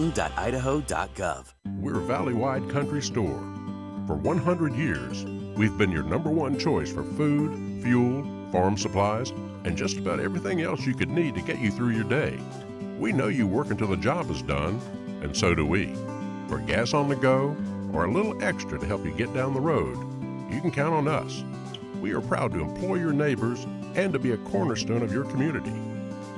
.idaho.gov. We're a valley-wide country store. For 100 years, we've been your #1 choice for food, fuel, farm supplies, and just about everything else you could need to get you through your day. We know you work until the job is done, and so do we. For gas on the go, or a little extra to help you get down the road, you can count on us. We are proud to employ your neighbors and to be a cornerstone of your community.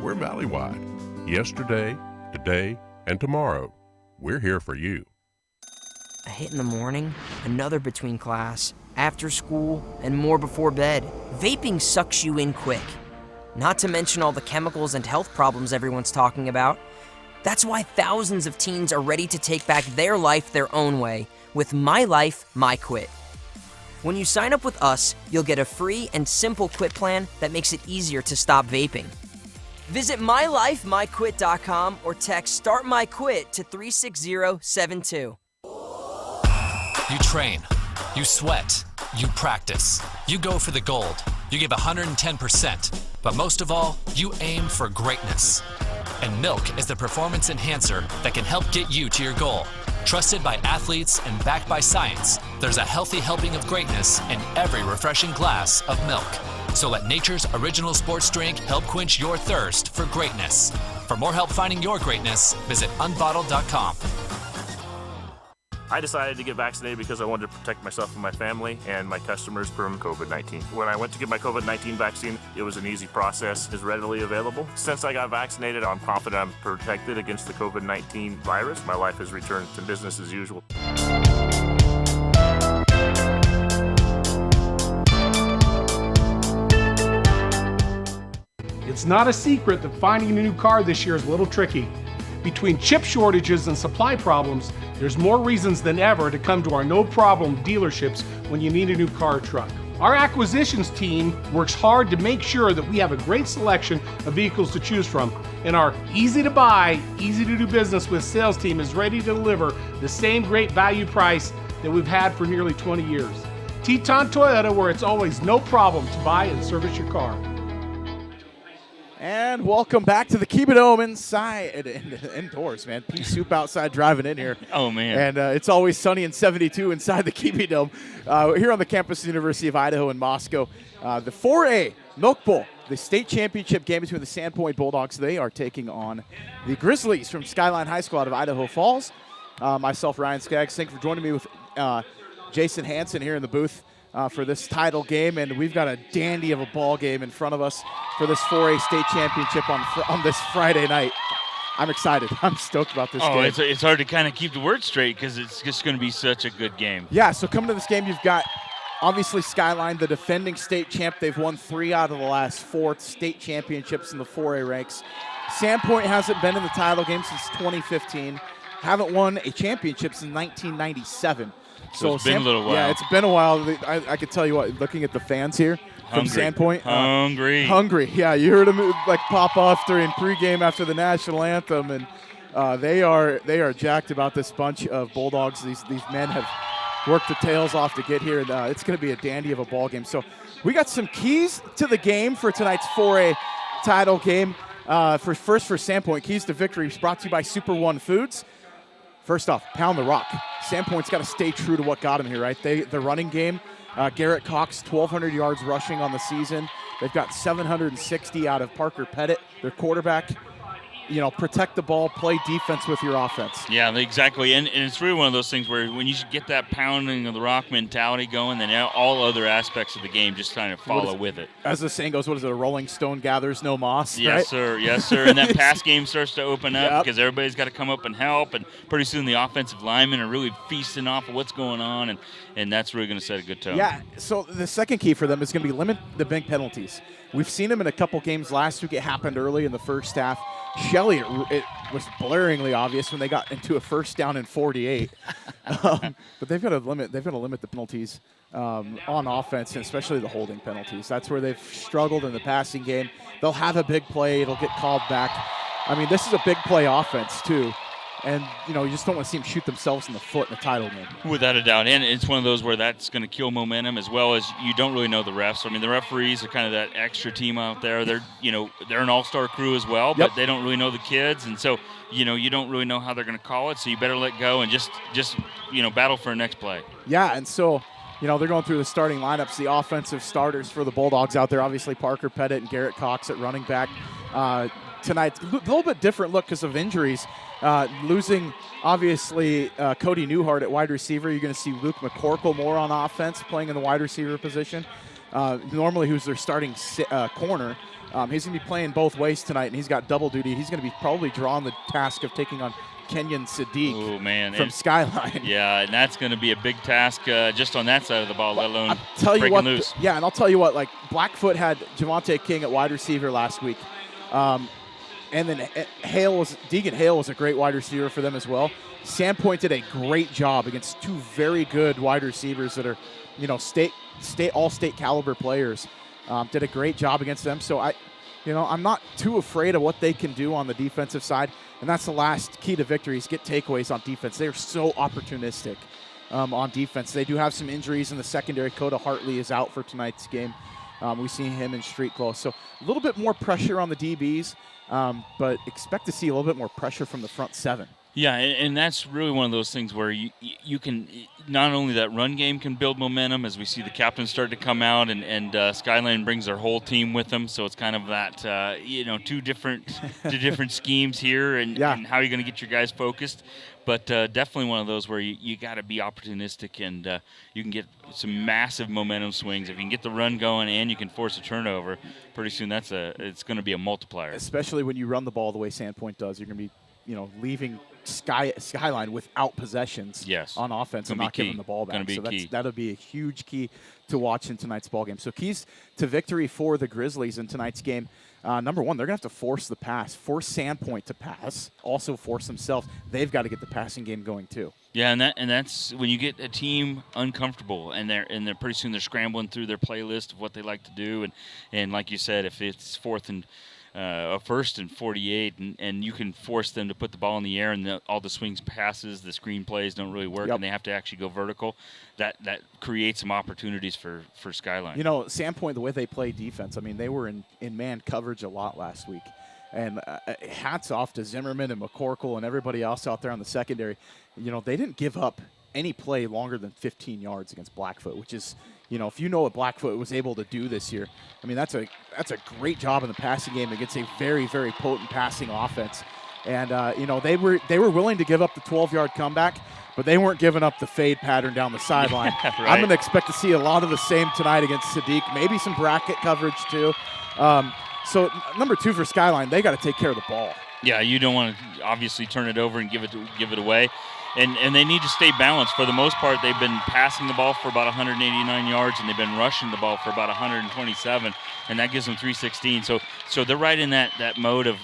We're valley-wide. Yesterday, today, and tomorrow. We're here for you. A hit in the morning, another between class, after school, and more before bed. Vaping sucks you in quick. Not to mention all the chemicals and health problems everyone's talking about. That's why thousands of teens are ready to take back their life their own way with My Life, My Quit. When you sign up with us, you'll get a free and simple quit plan that makes it easier to stop vaping. Visit mylifemyquit.com or text Start My Quit to 36072. You train, you sweat, you practice, you go for the gold, you give 110%, but most of all, you aim for greatness. And Milk is the performance enhancer that can help get you to your goal. Trusted by athletes and backed by science, there's a healthy helping of greatness in every refreshing glass of milk. So let nature's original sports drink help quench your thirst for greatness. For more help finding your greatness, visit unbottled.com. I decided to get vaccinated because I wanted to protect myself and my family and my customers from COVID-19. When I went to get my COVID-19 vaccine, it was an easy process, is readily available. Since I got vaccinated, I'm confident I'm protected against the COVID-19 virus. My life has returned to business as usual. It's not a secret that finding a new car this year is a little tricky. Between chip shortages and supply problems, there's more reasons than ever to come to our no-problem dealerships when you need a new car or truck. Our acquisitions team works hard to make sure that we have a great selection of vehicles to choose from, and our easy-to-buy, easy-to-do business with sales team is ready to deliver the same great value price that we've had for nearly 20 years. Teton Toyota, where it's always no problem to buy and service your car. And welcome back to the Keep It Home inside, indoors, man. Pea soup outside driving in here. Oh, man. And it's always sunny and 72 inside the Keep It Home. Here on the campus of the University of Idaho in Moscow. The 4A Milk Bowl, the state championship game between the Sandpoint Bulldogs. They are taking on the Grizzlies from Skyline High School out of Idaho Falls. Myself, Ryan Skaggs, thank you for joining me with Jason Hansen here in the booth for this title game, and we've got a dandy of a ball game in front of us for this 4A state championship on this Friday night. I'm excited. I'm stoked about this game. It's hard to kind of keep the words straight because it's just going to be such a good game. Yeah, so coming to this game, you've got obviously Skyline, the defending state champ. They've won 3 out of the last 4 state championships in the 4A ranks. Sandpoint hasn't been in the title game since 2015. Haven't won a championship since 1997. So it's been a little while. Yeah, it's been a while. I can tell you what, looking at the fans here from Sandpoint. Hungry. Yeah, you heard them like pop off during pregame after the national anthem, and they are jacked about this bunch of Bulldogs. These men have worked their tails off to get here, and it's going to be a dandy of a ball game. So we got some keys to the game for tonight's 4A title game. For Sandpoint, keys to victory is brought to you by Super One Foods. First off, pound the rock. Sandpoint's got to stay true to what got him here, right? The running game, Garrett Cox, 1,200 yards rushing on the season. They've got 760 out of Parker Pettit, their quarterback. Protect the ball, play defense with your offense. Yeah, exactly. And it's really one of those things where when you get that pounding of the rock mentality going, then all other aspects of the game just kind of follow with it. As the saying goes, what is it? A rolling stone gathers no moss, yes, right? Sir. Yes, sir. And that pass game starts to open up because everybody's got to come up and help. And pretty soon the offensive linemen are really feasting off of what's going on. And that's really going to set a good tone. Yeah, so the second key for them is going to be limit the big penalties. We've seen them in a couple games last week. It happened early in the first half. Shelley, it was blaringly obvious when they got into a first down and 48. But they've got to limit the penalties on offense, and especially the holding penalties. That's where they've struggled in the passing game. They'll have a big play. It'll get called back. I mean, this is a big play offense, too. And, you just don't want to see them shoot themselves in the foot in the title game. Without a doubt. And it's one of those where that's going to kill momentum, as well as you don't really know the refs. I mean, the referees are kind of that extra team out there. They're an all-star crew as well, but they don't really know the kids. And so, you don't really know how they're going to call it. So you better let go and just battle for a next play. Yeah, and so, they're going through the starting lineups, the offensive starters for the Bulldogs out there. Obviously, Parker Pettit and Garrett Cox at running back. Tonight, a little bit different look because of injuries. Losing, obviously, Cody Newhart at wide receiver. You're going to see Luke McCorkle more on offense, playing in the wide receiver position. Normally, who's their starting corner. He's going to be playing both ways tonight, and he's got double duty. He's going to be probably drawing the task of taking on Kenyon Sadiq from Skyline. Yeah, and that's going to be a big task just on that side of the ball, let alone breaking loose. Yeah, and I'll tell you what, like Blackfoot had Javante King at wide receiver last week. And then Deegan Hale was a great wide receiver for them as well. Sandpoint did a great job against two very good wide receivers that are, all-state caliber players. Did a great job against them. So I'm not too afraid of what they can do on the defensive side. And that's the last key to victory is get takeaways on defense. They are so opportunistic on defense. They do have some injuries in the secondary. Coda Hartley is out for tonight's game. We've seen him in street clothes. So a little bit more pressure on the DBs. But expect to see a little bit more pressure from the front seven. Yeah, and that's really one of those things where you can not only that run game can build momentum as we see the captains start to come out and Skyline brings their whole team with them, so it's kind of that two different schemes here and how you're going to get your guys focused. But definitely one of those where you got to be opportunistic and you can get some massive momentum swings. If you can get the run going and you can force a turnover, pretty soon it's going to be a multiplier. Especially when you run the ball the way Sandpoint does, you're going to be leaving Skyline without possessions on offense and not giving the ball back. So that'll be a huge key to watch in tonight's ball game. So keys to victory for the Grizzlies in tonight's game. Number one, they're going to have to force the pass, force Sandpoint to pass, also force themselves. They've got to get the passing game going too. Yeah, and that's when you get a team uncomfortable and they're pretty soon they're scrambling through their playlist of what they like to do, and like you said, if it's first and 48, and you can force them to put the ball in the air, and all the swings, passes, the screen plays don't really work, and they have to actually go vertical. That creates some opportunities for Skyline. Sandpoint, the way they play defense, I mean, they were in man coverage a lot last week. And hats off to Zimmerman and McCorkle and everybody else out there on the secondary. They didn't give up any play longer than 15 yards against Blackfoot, which is, if you know what Blackfoot was able to do this year, I mean, that's a great job in the passing game against a very, very potent passing offense. And, they were willing to give up the 12-yard comeback, but they weren't giving up the fade pattern down the sideline. Right. I'm going to expect to see a lot of the same tonight against Sadiq, maybe some bracket coverage too. So number two for Skyline, they got to take care of the ball. Yeah, you don't want to obviously turn it over and give it away. And they need to stay balanced. For the most part, they've been passing the ball for about 189 yards, and they've been rushing the ball for about 127, and that gives them 316. So they're right in that mode of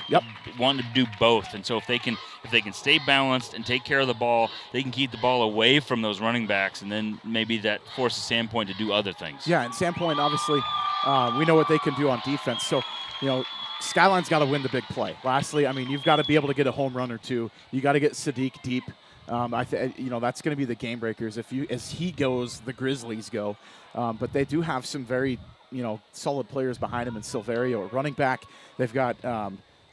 wanting to do both. And so if they can stay balanced and take care of the ball, they can keep the ball away from those running backs, and then maybe that forces Sandpoint to do other things. Yeah, and Sandpoint, obviously, we know what they can do on defense. So, Skyline's got to win the big play. Lastly, I mean, you've got to be able to get a home run or two. You got to get Sadiq deep. That's going to be the game breakers. As he goes, the Grizzlies go. But they do have some very, solid players behind him in Silverio at running back. They've got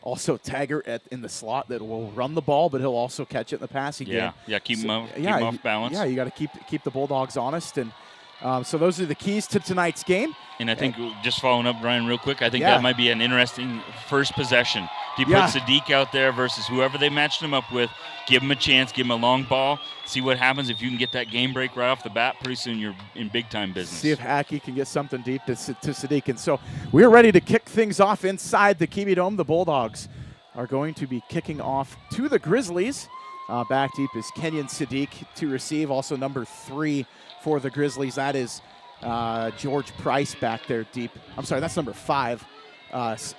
also Taggart in the slot that will run the ball, but he'll also catch it in the passing game. Yeah, keep him off balance. Yeah, you got to keep the Bulldogs honest. And so those are the keys to tonight's game. And I think, just following up, Brian, real quick, I think that might be an interesting first possession. Do you put Sadiq out there versus whoever they matched him up with, give him a chance, give him a long ball, see what happens. If you can get that game break right off the bat, pretty soon you're in big-time business. See if Hackey can get something deep to Sadiq. And so we're ready to kick things off inside the Kiwi Dome. The Bulldogs are going to be kicking off to the Grizzlies. Back deep is Kenyon Sadiq to receive. Also number 3 for the Grizzlies. That is George Price back there deep. I'm sorry, that's number 5.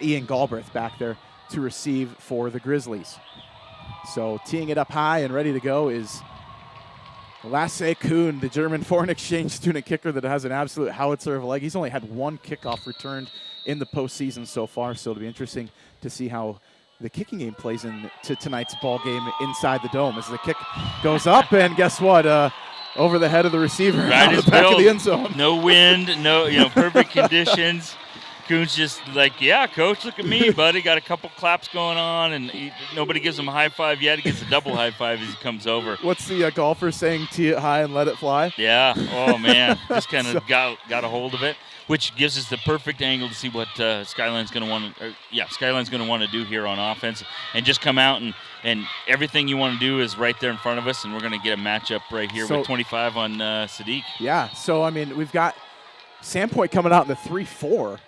Ian Galbraith back there to receive for the Grizzlies. So teeing it up high and ready to go is Lasse Kuhn, the German foreign exchange student kicker that has an absolute howitzer of a leg. He's only had 1 kickoff returned in the postseason so far, so it'll be interesting to see how the kicking game plays into tonight's ball game inside the dome as the kick goes up, and guess what? Over the head of the receiver, right out the back of the end zone. No wind, perfect conditions. Coon's just like, yeah, coach, look at me, buddy. Got a couple claps going on, and nobody gives him a high five yet. He gets a double high five as he comes over. What's the golfer saying? Tee it high and let it fly. Yeah. Oh man, just kind of got a hold of it, which gives us the perfect angle to see what Skyline's going to want to. Skyline's going to want to do here on offense, and just come out and everything you want to do is right there in front of us, and we're going to get a matchup right here with 25 on Sadiq. Yeah. So I mean, we've got Sandpoint coming out in the 3-4.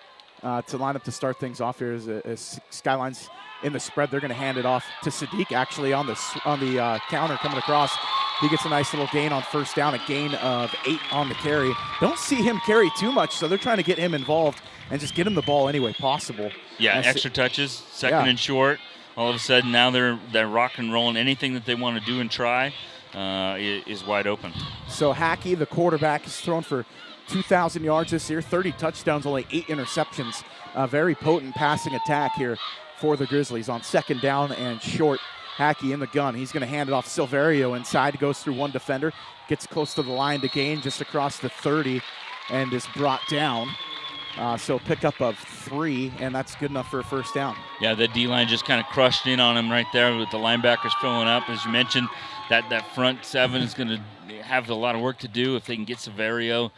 To line up to start things off here as Skyline's in the spread. They're going to hand it off to Sadiq actually on the counter coming across. He gets a nice little gain on first down, a gain of 8 on the carry. Don't see him carry too much, so they're trying to get him involved and just get him the ball any way possible. Yeah, extra touches, second and short. All of a sudden now they're rock and rolling. Anything that they want to do and try is wide open. So Hackey, the quarterback, has thrown for 2,000 yards this year, 30 touchdowns, only 8 interceptions. Very potent passing attack here for the Grizzlies on second down and short. Hackey in the gun. He's going to hand it off. Silverio inside, goes through one defender, gets close to the line to gain just across the 30 and is brought down. So pickup of 3, and that's good enough for a first down. Yeah, the D-line just kind of crushed in on him right there with the linebackers filling up. As you mentioned, that front 7 is going to have a lot of work to do if they can get Silverio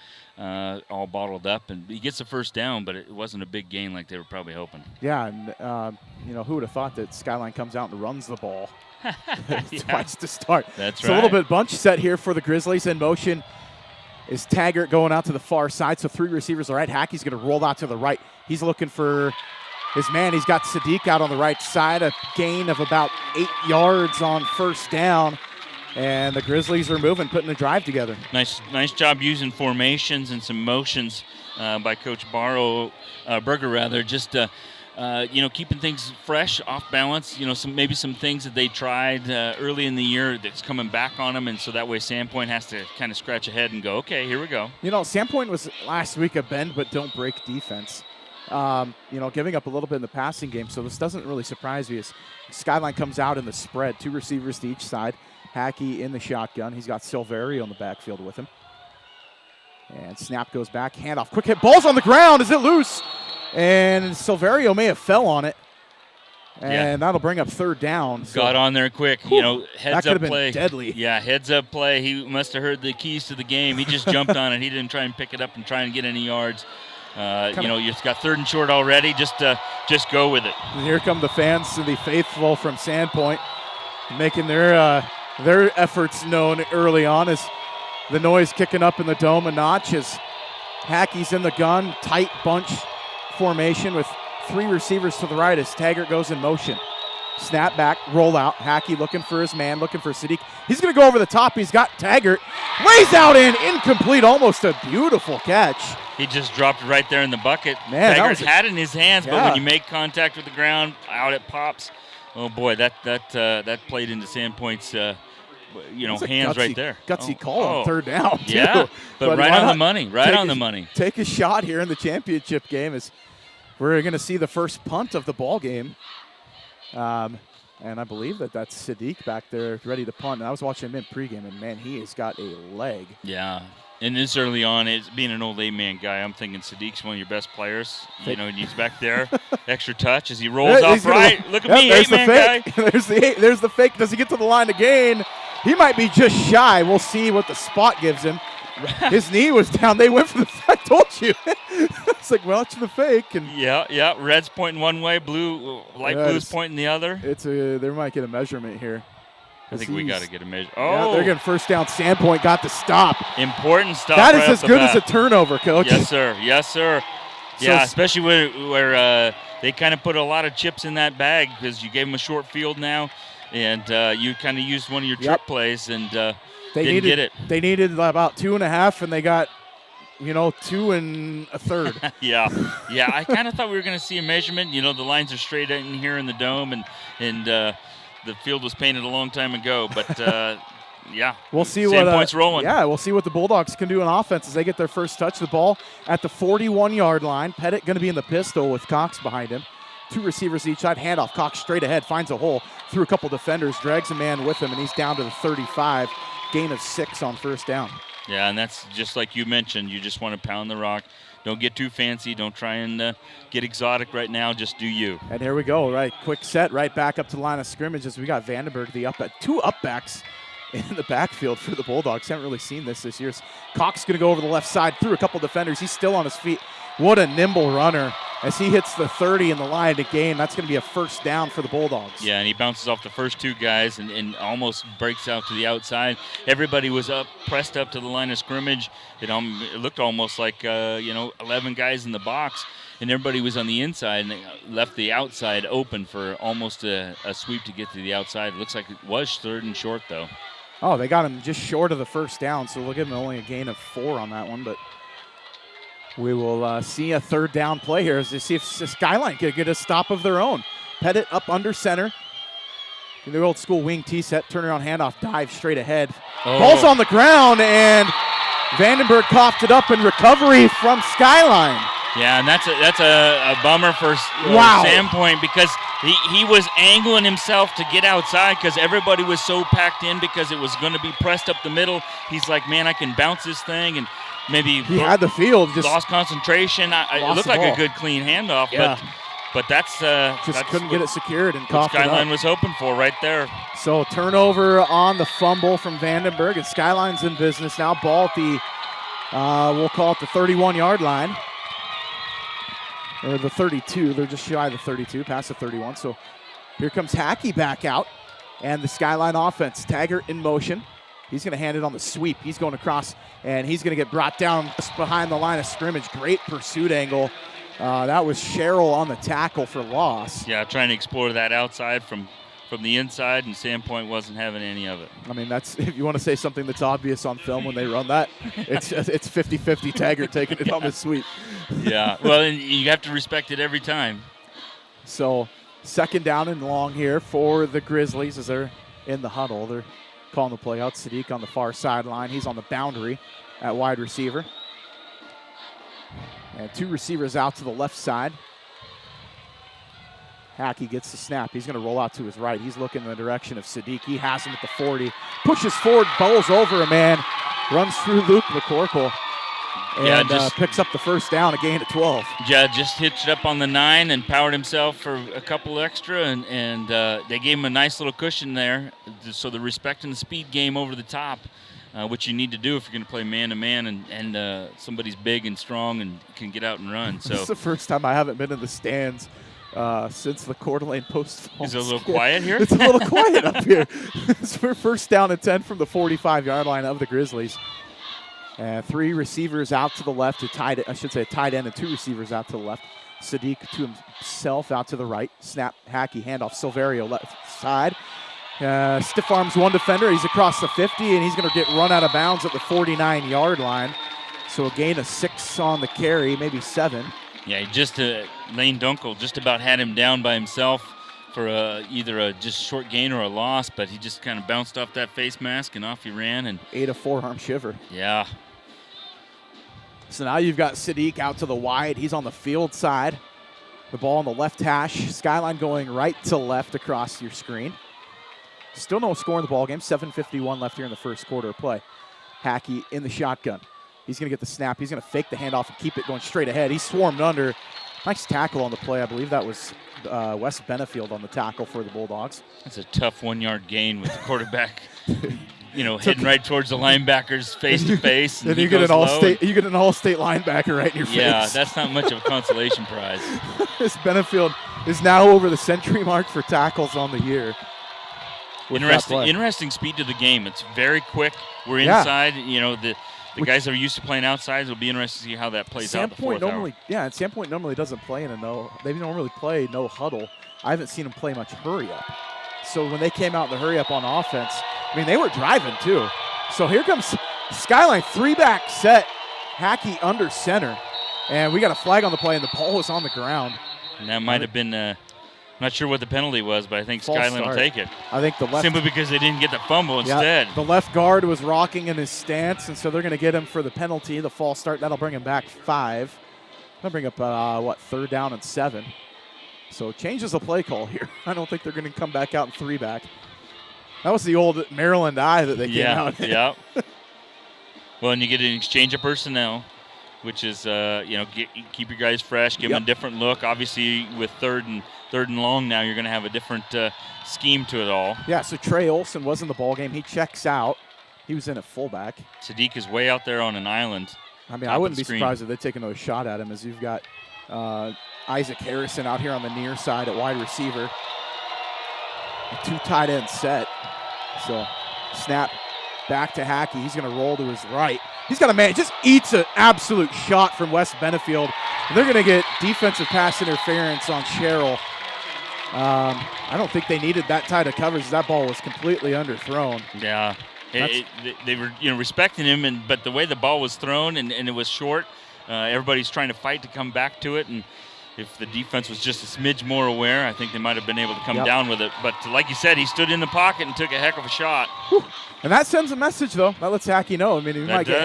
all bottled up, and he gets a first down, but it wasn't a big gain like they were probably hoping. Yeah, and who would have thought that Skyline comes out and runs the ball twice to start. That's right. So a little bit bunch set here for the Grizzlies. In motion is Taggart going out to the far side, so 3 receivers are right. Hackey's going to roll out to the right. He's looking for his man. He's got Sadiq out on the right side, a gain of about 8 yards on first down. And the Grizzlies are moving, putting the drive together. Nice job using formations and some motions by Coach Berger, just keeping things fresh, off balance. Maybe some things that they tried early in the year that's coming back on them, and so that way Sandpoint has to kind of scratch ahead and go, okay, here we go. Sandpoint was last week a bend but don't break defense. Giving up a little bit in the passing game, so this doesn't really surprise me as Skyline comes out in the spread, 2 receivers to each side. Hackey in the shotgun. He's got Silverio on the backfield with him. And snap goes back. Handoff. Quick hit. Ball's on the ground. Is it loose? And Silverio may have fell on it. And that'll bring up third down. So. Got on there quick. Heads up play. Been deadly. Yeah, heads up play. He must have heard the keys to the game. He just jumped on it. He didn't try and pick it up and try and get any yards. You've got third and short already. Just go with it. And here come the fans, the faithful from Sandpoint, making their efforts known early on as the noise kicking up in the dome a notch as Hackey's in the gun, tight bunch formation with 3 receivers to the right as Taggart goes in motion. Snap back, roll out. Hackey looking for his man, looking for Sadiq. He's going to go over the top. He's got Taggart. Lays out in, incomplete, almost a beautiful catch. He just dropped it right there in the bucket. Man, Taggart had it in his hands, but when you make contact with the ground, out it pops. Oh boy, that played into Sandpoint's hands right there. Gutsy call on third down, too. Yeah, but right on the money. Right on the money. Take a shot here in the championship game as we're going to see the first punt of the ball game. And I believe that's Sadiq back there ready to punt. And I was watching him in pregame, and, man, he has got a leg. Yeah. And this early on, being an old A-man guy, I'm thinking Sadiq's one of your best players. And he's back there. Extra touch as he rolls off right. Look at me, A-man guy. There's the fake. Does he get to the line to gain? He might be just shy. We'll see what the spot gives him. His knee was down. They went for the – I told you. It's like, watch the fake. And yeah. Red's pointing one way, light blue's pointing the other. They might get a measurement here. I think we got to get a measure. Yeah, they're getting first down. Sandpoint got the stop. Important stop. That is as good as a turnover, Coach. Yes, sir. Yeah, especially where they kind of put a lot of chips in that bag because you gave them a short field now, and you kind of used one of your trick plays and didn't get it. They needed about 2.5, and they got 2 1/3. Yeah. I kind of thought we were going to see a measurement. The lines are straight in here in the dome, and the field was painted a long time ago, but yeah. We'll see Sandpoint's rolling. Yeah, we'll see what the Bulldogs can do on offense as they get their first touch. The ball at the 41-yard line. Pettit going to be in the pistol with Cox behind him. 2 receivers each side. Handoff, Cox straight ahead, finds a hole, through a couple defenders, drags a man with him, and he's down to the 35. Gain of 6 on first down. Yeah, and that's just like you mentioned. You just want to pound the rock. Don't get too fancy. Don't try and get exotic right now. Just do you. And here we go, right? Quick set, right back up to the line of scrimmage as we got Vandenberg, the 2 upbacks in the backfield for the Bulldogs. Haven't really seen this year. Cox going to go over the left side through a couple defenders. He's still on his feet. What a nimble runner as he hits the 30 in the line to gain. That's going to be a first down for the Bulldogs. Yeah, and he bounces off the first 2 guys and almost breaks out to the outside. Everybody was pressed up to the line of scrimmage. It looked almost like 11 guys in the box, and everybody was on the inside, and they left the outside open for almost a sweep to get to the outside. It looks like it was 3rd and short, though. Oh, they got him just short of the first down, so we'll give him only a gain of 4 on that one, but we will see a 3rd down play here as they see if Skyline can get a stop of their own. Pettit up under center. In the old school wing T-set, turnaround handoff, dive straight ahead. Oh. Ball's on the ground, and Vandenberg coughed it up in recovery from Skyline. Yeah, and that's a bummer for Sandpoint because he was angling himself to get outside because everybody was so packed in because it was going to be pressed up the middle. He's like, man, I can bounce this thing, and maybe he had the field, just lost concentration. It looked like a good clean handoff, but that's couldn't get it secured and coughed it up. Skyline was hoping for right there. So turnover on the fumble from Vandenberg, and Skyline's in business now. Ball at the we'll call it the 31-yard line. Or the 32. They're just shy of the 32, past the 31. So here comes Hackey back out. And the Skyline offense. Taggart in motion. He's going to hand it on the sweep. He's going across, and he's going to get brought down just behind the line of scrimmage. Great pursuit angle. That was Sherrill on the tackle for loss. Yeah, trying to explore that outside from the inside, and Sandpoint wasn't having any of it. I mean, that's if you want to say something that's obvious on film when they run that, it's 50-50 Taggart taking it on the sweep. Yeah, well, and you have to respect it every time. So 2nd down and long here for the Grizzlies as they're in the huddle. They're calling the play out. Sadiq on the far sideline. He's on the boundary at wide receiver. And 2 receivers out to the left side. Hackey gets the snap. He's going to roll out to his right. He's looking in the direction of Sadiq. He has him at the 40. Pushes forward, bowls over a man. Runs through Luke McCorkle. And picks up the first down, a gain of 12. Yeah, just hitched up on the 9 and powered himself for a couple extra, and they gave him a nice little cushion there. So the respect and the speed game over the top, which you need to do if you're going to play man-to-man and somebody's big and strong and can get out and run. So this is the first time I haven't been in the stands since the Coeur d'Alene post-fall. Is it a little quiet here? It's a little quiet up here. It's first down and 10 from the 45-yard line of the Grizzlies. And 3 receivers out to the left, a tight end and 2 receivers out to the left. Sadiq to himself out to the right. Snap, Hackey, handoff, Silverio left side. Stiff arms one defender. He's across the 50, and he's going to get run out of bounds at the 49-yard line. So a gain of 6 on the carry, maybe 7. Yeah, Lane Dunkel just about had him down by himself for either a just short gain or a loss, but he just kind of bounced off that face mask and off he ran. And ate a forearm shiver. Yeah. So now you've got Sadiq out to the wide. He's on the field side. The ball on the left hash. Skyline going right to left across your screen. Still no score in the ball game. 7:51 left here in the first quarter of play. Hackey in the shotgun. He's going to get the snap. He's going to fake the handoff and keep it going straight ahead. He swarmed under. Nice tackle on the play. I believe that was Wes Benefield on the tackle for the Bulldogs. That's a tough 1-yard gain with the quarterback, heading right towards the linebackers face to face. And you get an all-state linebacker right in your face. Yeah, that's not much of a consolation prize. This Benefield is now over the century mark for tackles on the year. Interesting speed to the game. It's very quick. We're inside. The guys that are used to playing outside, it'll be interesting to see how that plays out. And Sandpoint normally doesn't play in they normally play no huddle. I haven't seen them play much hurry up. So when they came out in the hurry up on offense, they were driving too. So here comes Skyline, 3-back set, Hackey under center, and we got a flag on the play, and the ball was on the ground. And that might have been. Not sure what the penalty was, but I think Skyline will take it. I think the left simply because they didn't get the fumble instead. The left guard was rocking in his stance, and so they're going to get him for the penalty, the false start. That'll bring him back 5. That'll bring up 3rd down and 7. So changes the play call here. I don't think they're going to come back out in 3-back. That was the old Maryland eye that they came out in. Yeah. Well, and you get an exchange of personnel, which is, keep your guys fresh, give them a different look. Obviously, with third and long now, you're going to have a different scheme to it all. Yeah, so Trey Olson was in the ball game. He checks out. He was in at fullback. Sadiq is way out there on an island. I mean, I wouldn't be surprised if they take another shot at him, as you've got Isaac Harrison out here on the near side at wide receiver. A 2 tight end set. So snap back to Hackey. He's going to roll to his right. He's got a man, just eats an absolute shot from West Benefield. And they're going to get defensive pass interference on Sherrill. I don't think they needed that tight of coverage. That ball was completely underthrown. Yeah. They were respecting him, but the way the ball was thrown and it was short, everybody's trying to fight to come back to it. And if the defense was just a smidge more aware, I think they might have been able to come down with it. But like you said, he stood in the pocket and took a heck of a shot. Whew. And that sends a message, though. That lets Hackey know. I mean,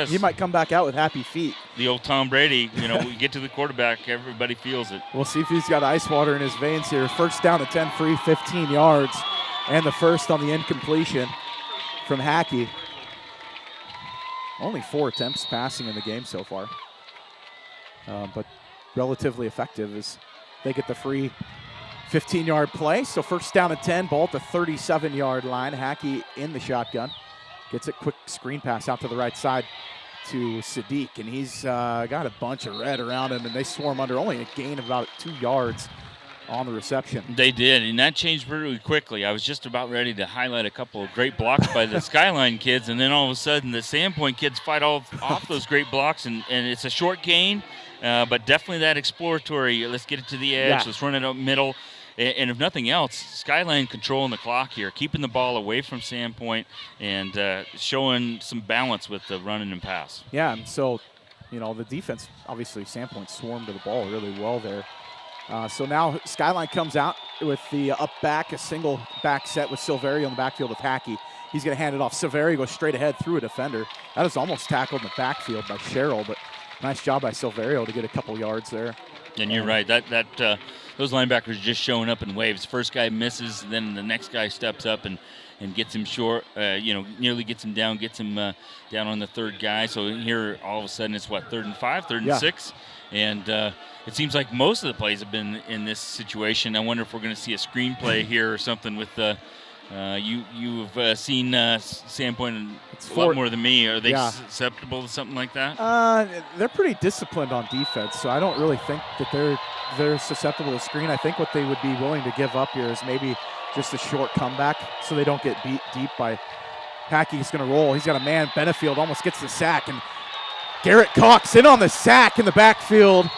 he might come back out with happy feet. The old Tom Brady, we get to the quarterback, everybody feels it. We'll see if he's got ice water in his veins here. First down and 10 free, 15 yards. And the first on the incompletion from Hackey. Only 4 attempts passing in the game so far. But relatively effective as they get the free 15-yard play. So first down and 10, ball at the 37-yard line. Hackey in the shotgun. Gets a quick screen pass out to the right side to Sadiq, and he's got a bunch of red around him, and they swarm under only a gain of about 2 yards on the reception. They did, and that changed really quickly. I was just about ready to highlight a couple of great blocks by the Skyline kids, and then all of a sudden the Sandpoint kids fight off those great blocks, and it's a short gain, but definitely that exploratory, let's get it to the edge, let's run it up middle. And if nothing else, Skyline controlling the clock here, keeping the ball away from Sandpoint and showing some balance with the running and pass. Yeah, and so, the defense, obviously Sandpoint swarmed to the ball really well there. So now Skyline comes out with the up back, a single back set with Silverio in the backfield with Hackey. He's going to hand it off. Silverio goes straight ahead through a defender. That was almost tackled in the backfield by Sherrill, but nice job by Silverio to get a couple yards there. And you're right. Those linebackers just showing up in waves. First guy misses, then the next guy steps up and gets him short. Nearly gets him down, gets him down on the third guy. So here, all of a sudden, it's 3rd and 5, 3rd and 6, and it seems like most of the plays have been in this situation. I wonder if we're going to see a screenplay here or something with the. You've seen Sandpoint a lot more than me. Are they susceptible to something like that? They're pretty disciplined on defense, so I don't really think that they're susceptible to screen. I think what they would be willing to give up here is maybe just a short comeback so they don't get beat deep by Hackey. He's going to roll. He's got a man. Benefield almost gets the sack, and Garrett Cox in on the sack in the backfield.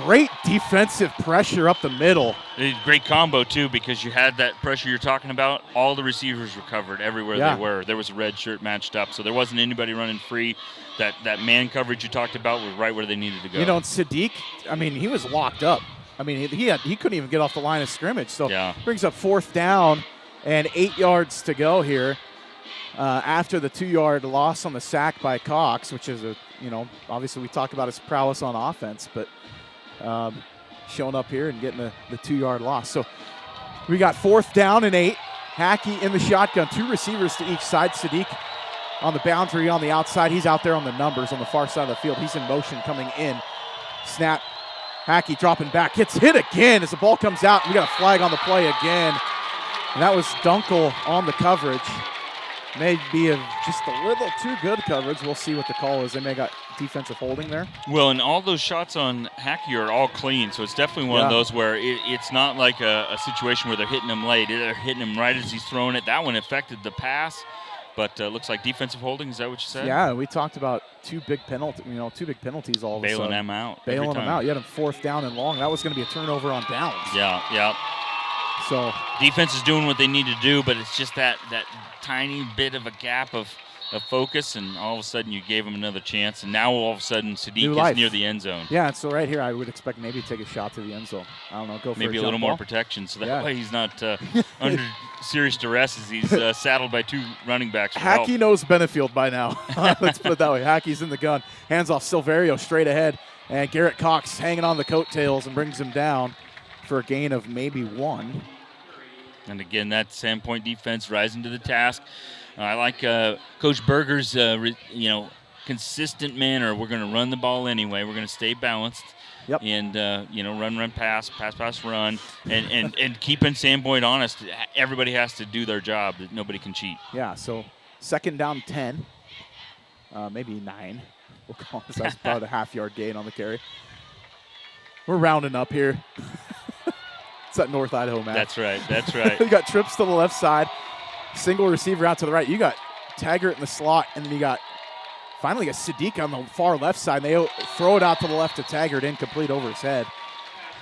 Great defensive pressure up the middle. Great combo, too, because you had that pressure you're talking about. All the receivers were covered everywhere they were. There was a red shirt matched up, so there wasn't anybody running free. That man coverage you talked about was right where they needed to go. And Sadiq, he was locked up. He couldn't even get off the line of scrimmage. So brings up 4th down and 8 yards to go here after the 2-yard loss on the sack by Cox, which is obviously we talked about his prowess on offense, but showing up here and getting the 2-yard loss. So we got 4th down and 8. Hackey in the shotgun, 2 receivers to each side. Sadiq on the boundary on the outside. He's out there on the numbers on the far side of the field. He's in motion coming in. Snap. Hackey dropping back. Gets hit again as the ball comes out. We got a flag on the play again. And that was Dunkel on the coverage. May be just a little too good coverage. We'll see what the call is. They may got defensive holding there. Well, and all those shots on Hackey are all clean, so it's definitely one of those where it's not like a situation where they're hitting him late. They're hitting him right as he's throwing it. That one affected the pass, but looks like defensive holding. Is that what you said? Yeah, we talked about 2 big penalties. 2 big penalties all of a sudden. Bailing them out. Bailing them out. You had him 4th down and long. That was going to be a turnover on downs. Yeah. So defense is doing what they need to do, but it's just that tiny bit of a gap of focus, and all of a sudden you gave him another chance, and now all of a sudden Sadiq is near the end zone. Yeah, so right here I would expect maybe to take a shot to the end zone. I don't know, go for maybe a little ball. more protection, so that way he's not under serious duress as he's saddled by 2 running backs. Hackey knows Benefield by now. Let's put it that way. Hackey's in the gun. Hands off Silverio straight ahead, and Garrett Cox hanging on the coattails and brings him down. for a gain of maybe 1. And again, that Sandpoint defense rising to the task. I like Coach Berger's, consistent manner. We're going to run the ball anyway. We're going to stay balanced. Yep. And, run, pass, run. And keeping Sandpoint honest. Everybody has to do their job. Nobody can cheat. Yeah, so 2nd down 10, maybe 9. We'll call this. That's about a half-yard gain on the carry. We're rounding up here. It's that North Idaho match. That's right. You got trips to the left side, single receiver out to the right. You got Taggart in the slot, and then you got finally a Sadiq on the far left side. They throw it out to the left to Taggart, incomplete over his head.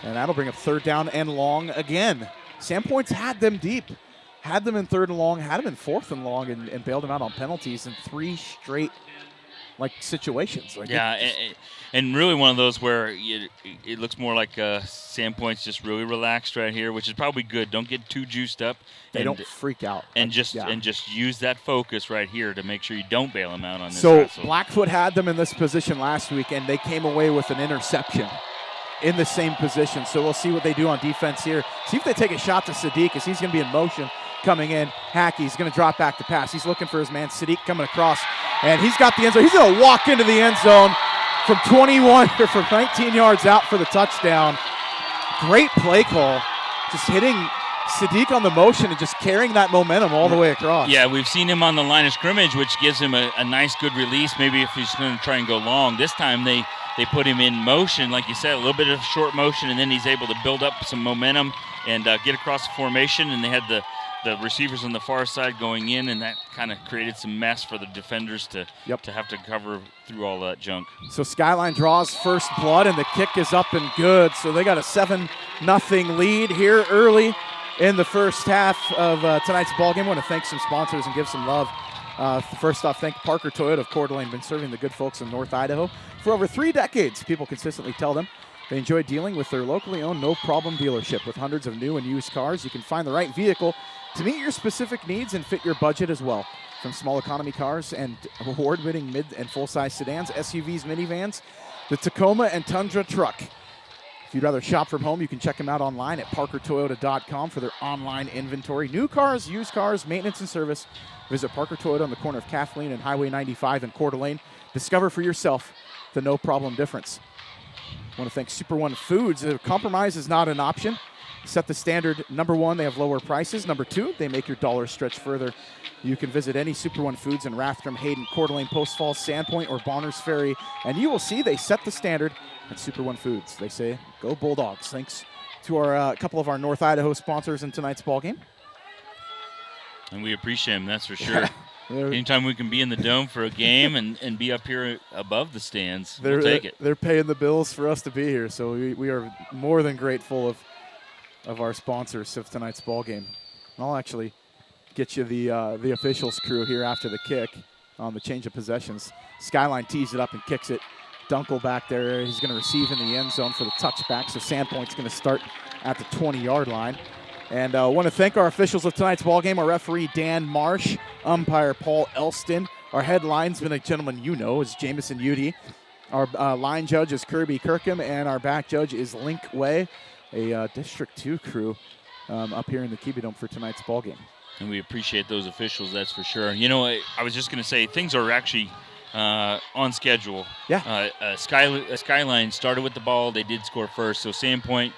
And that'll bring up 3rd down and long again. Sandpoint's had them deep. Had them in 3rd and long, had them in 4th and long, and bailed them out on penalties in 3 straight situations. And really one of those where it looks more like Sandpoint's just really relaxed right here, which is probably good. Don't get too juiced up. They don't freak out. And just use that focus right here to make sure you don't bail them out on this. So Blackfoot had them in this position last week, and they came away with an interception in the same position. So we'll see what they do on defense here. See if they take a shot to Sadiq, because he's going to be in motion coming in. Hackey's going to drop back to pass. He's looking for his man Sadiq coming across, and he's got the end zone. He's going to walk into the end zone from 21 or from 19 yards out for the touchdown. Great play call. Just hitting Sadiq on the motion and just carrying that momentum all the way across. Yeah, we've seen him on the line of scrimmage, which gives him a nice, good release. Maybe if he's going to try and go long. This time they put him in motion, like you said, a little bit of short motion, and then he's able to build up some momentum and get across the formation. And they had the receivers on the far side going in, and that kind of created some mess for the defenders to have to cover through all that junk. So Skyline draws first blood, and the kick is up and good. So they got a 7-0 lead here early in the first half of tonight's ballgame. I want to thank some sponsors and give some love. First off, thank Parker Toyota of Coeur d'Alene, been serving the good folks in North Idaho for over 3 decades. People consistently tell them they enjoy dealing with their locally owned no-problem dealership. With hundreds of new and used cars, you can find the right vehicle to meet your specific needs and fit your budget as well. From small economy cars and award-winning mid and full-size sedans, SUVs, minivans, the Tacoma and Tundra truck. If you'd rather shop from home, you can check them out online at parkertoyota.com for their online inventory. New cars, used cars, maintenance and service. Visit Parker Toyota on the corner of Kathleen and Highway 95 in Coeur d'Alene. Discover for yourself the no-problem difference. I want to thank Super One Foods. Compromise is not an option. Set the standard. Number 1, they have lower prices. Number 2, they make your dollars stretch further. You can visit any Super One Foods in Rathdrum, Hayden, Coeur d'Alene, Post Falls, Sandpoint, or Bonners Ferry, and you will see they set the standard at Super One Foods. They say, go Bulldogs. Thanks to our couple of our North Idaho sponsors in tonight's ballgame. And we appreciate them, that's for sure. Anytime we can be in the dome for a game and be up here above the stands, we'll take it. They're paying the bills for us to be here, so we are more than grateful of our sponsors of tonight's ball game. And I'll actually get you the officials crew here after the kick on the change of possessions. Skyline tees it up and kicks it. Dunkel back there. He's going to receive in the end zone for the touchback, so Sandpoint's going to start at the 20-yard line. And I want to thank our officials of tonight's ball game, our referee Dan Marsh, umpire Paul Elston. Our head linesman, a gentleman you know, is Jamison Udy. Our line judge is Kirby Kirkham, and our back judge is Link Way, a District 2 crew up here in the Kiwi Dome for tonight's ball game. And we appreciate those officials, that's for sure. You know, I was just going to say, things are actually on schedule. Yeah. Skyline started with the ball. They did score first. So Sandpoint,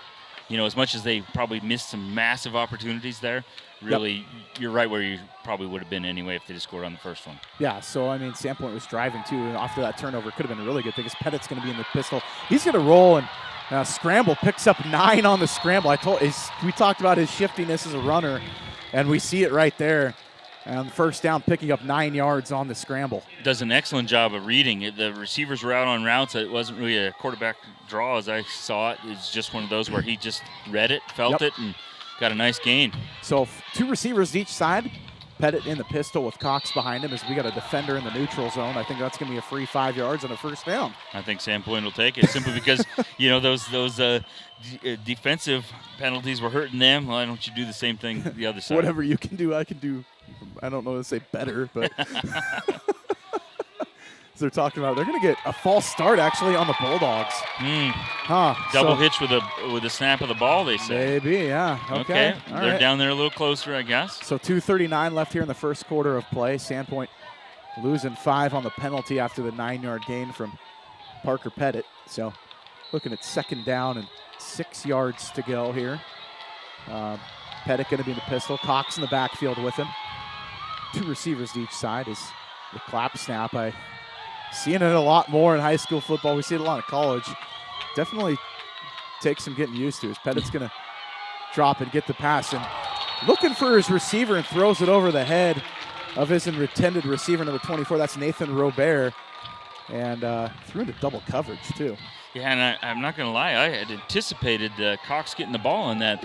you know, as much as they probably missed some massive opportunities there, really, You're right where you probably would have been anyway if they just scored on the first one. Yeah, so, I mean, Sandpoint was driving, too, and after that turnover could have been a really good thing because Pettit's going to be in the pistol. He's going to roll and scramble, picks up 9 on the scramble. We talked about his shiftiness as a runner, and we see it right there. And first down, picking up 9 yards on the scramble. Does an excellent job of reading it. The receivers were out on routes. It wasn't really a quarterback draw as I saw it. It's just one of those where he just read it, felt it, and got a nice gain. So 2 receivers each side. Pettit in the pistol with Cox behind him as we got a defender in the neutral zone. I think that's going to be a free 5 yards and a first down. I think Sandpoint will take it simply because, you know, those defensive penalties were hurting them. Why don't you do the same thing the other side? Whatever you can do, I can do. I don't know how to say better, but. they're talking about. They're going to get a false start, actually, on the Bulldogs. Double hitch with a snap of the ball, they say. Maybe, yeah. Okay. They're down there a little closer, I guess. So 2:39 left here in the first quarter of play. Sandpoint losing 5 on the penalty after the 9-yard gain from Parker Pettit. So looking at second down and 6 yards to go here. Pettit going to be in the pistol. Cox in the backfield with him. 2 receivers to each side is the clap snap. I seeing it a lot more in high school football. We see it a lot in college. Definitely takes some getting used to. As Pettit's going to drop and get the pass and looking for his receiver and throws it over the head of his intended receiver, number 24. That's Nathan Robert, and threw into double coverage too. Yeah, and I'm not going to lie. I had anticipated Cox getting the ball on that.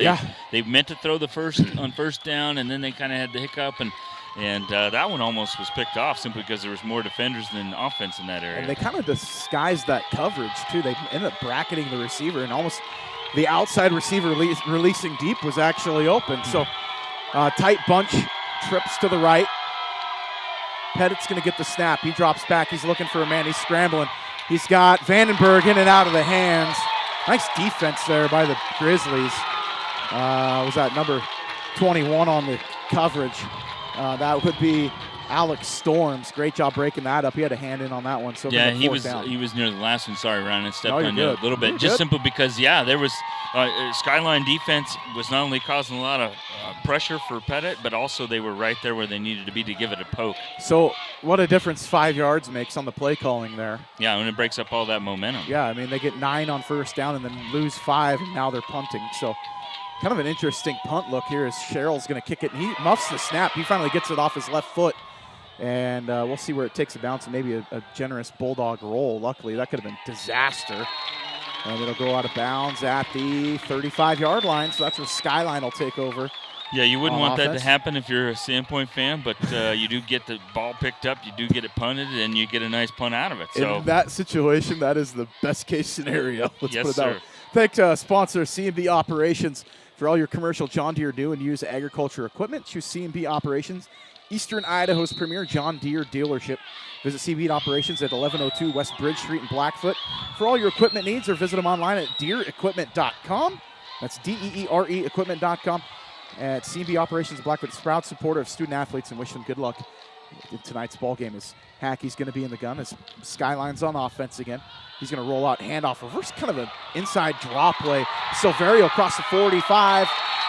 They meant to throw the first down, and then they kind of had the hiccup, and that one almost was picked off simply because there was more defenders than offense in that area. And they kind of disguised that coverage too. They ended up bracketing the receiver, and almost the outside receiver releasing deep was actually open. So tight bunch, trips to the right. Pettit's going to get the snap. He drops back. He's looking for a man. He's scrambling. He's got Vandenberg in and out of the hands. Nice defense there by the Grizzlies. Was that number 21 on the coverage? That would be Alex Storms. Great job breaking that up. He had a hand in on that one. So yeah, he was near the last one. Sorry, Ryan, I stepped on you a little bit. You're just good. simply because, there was Skyline defense was not only causing a lot of pressure for Pettit, but also they were right there where they needed to be to give it a poke. So what a difference 5 yards makes on the play calling there. Yeah, and it breaks up all that momentum. Yeah, I mean, they get 9 on first down and then lose 5, and now they're punting. So kind of an interesting punt look here as Sherrill's going to kick it. And he muffs the snap. He finally gets it off his left foot. And we'll see where it takes a bounce and maybe a generous Bulldog roll. Luckily, that could have been disaster. And it'll go out of bounds at the 35-yard line. So that's where Skyline will take over. Yeah, you wouldn't want offense. that to happen if you're a Sandpoint fan, but you do get the ball picked up, you do get it punted, and you get a nice punt out of it. So in that situation, that is the best-case scenario. Let's yes, put it that sir. way. Thanks, sponsor C&B Operations. For all your commercial John Deere new and used agriculture equipment, choose C&B Operations, Eastern Idaho's premier John Deere dealership. Visit C&B Operations at 1102 West Bridge Street in Blackfoot for all your equipment needs, or visit them online at deerequipment.com. That's DEERE equipment.com. At C&B Operations Blackfoot, proud supporter of student athletes, and wish them good luck in tonight's ball game. As Hackey's going to be in the gun, as Skyline's on offense again. He's going to roll out, handoff, reverse kind of an inside draw play. Silverio across the 45,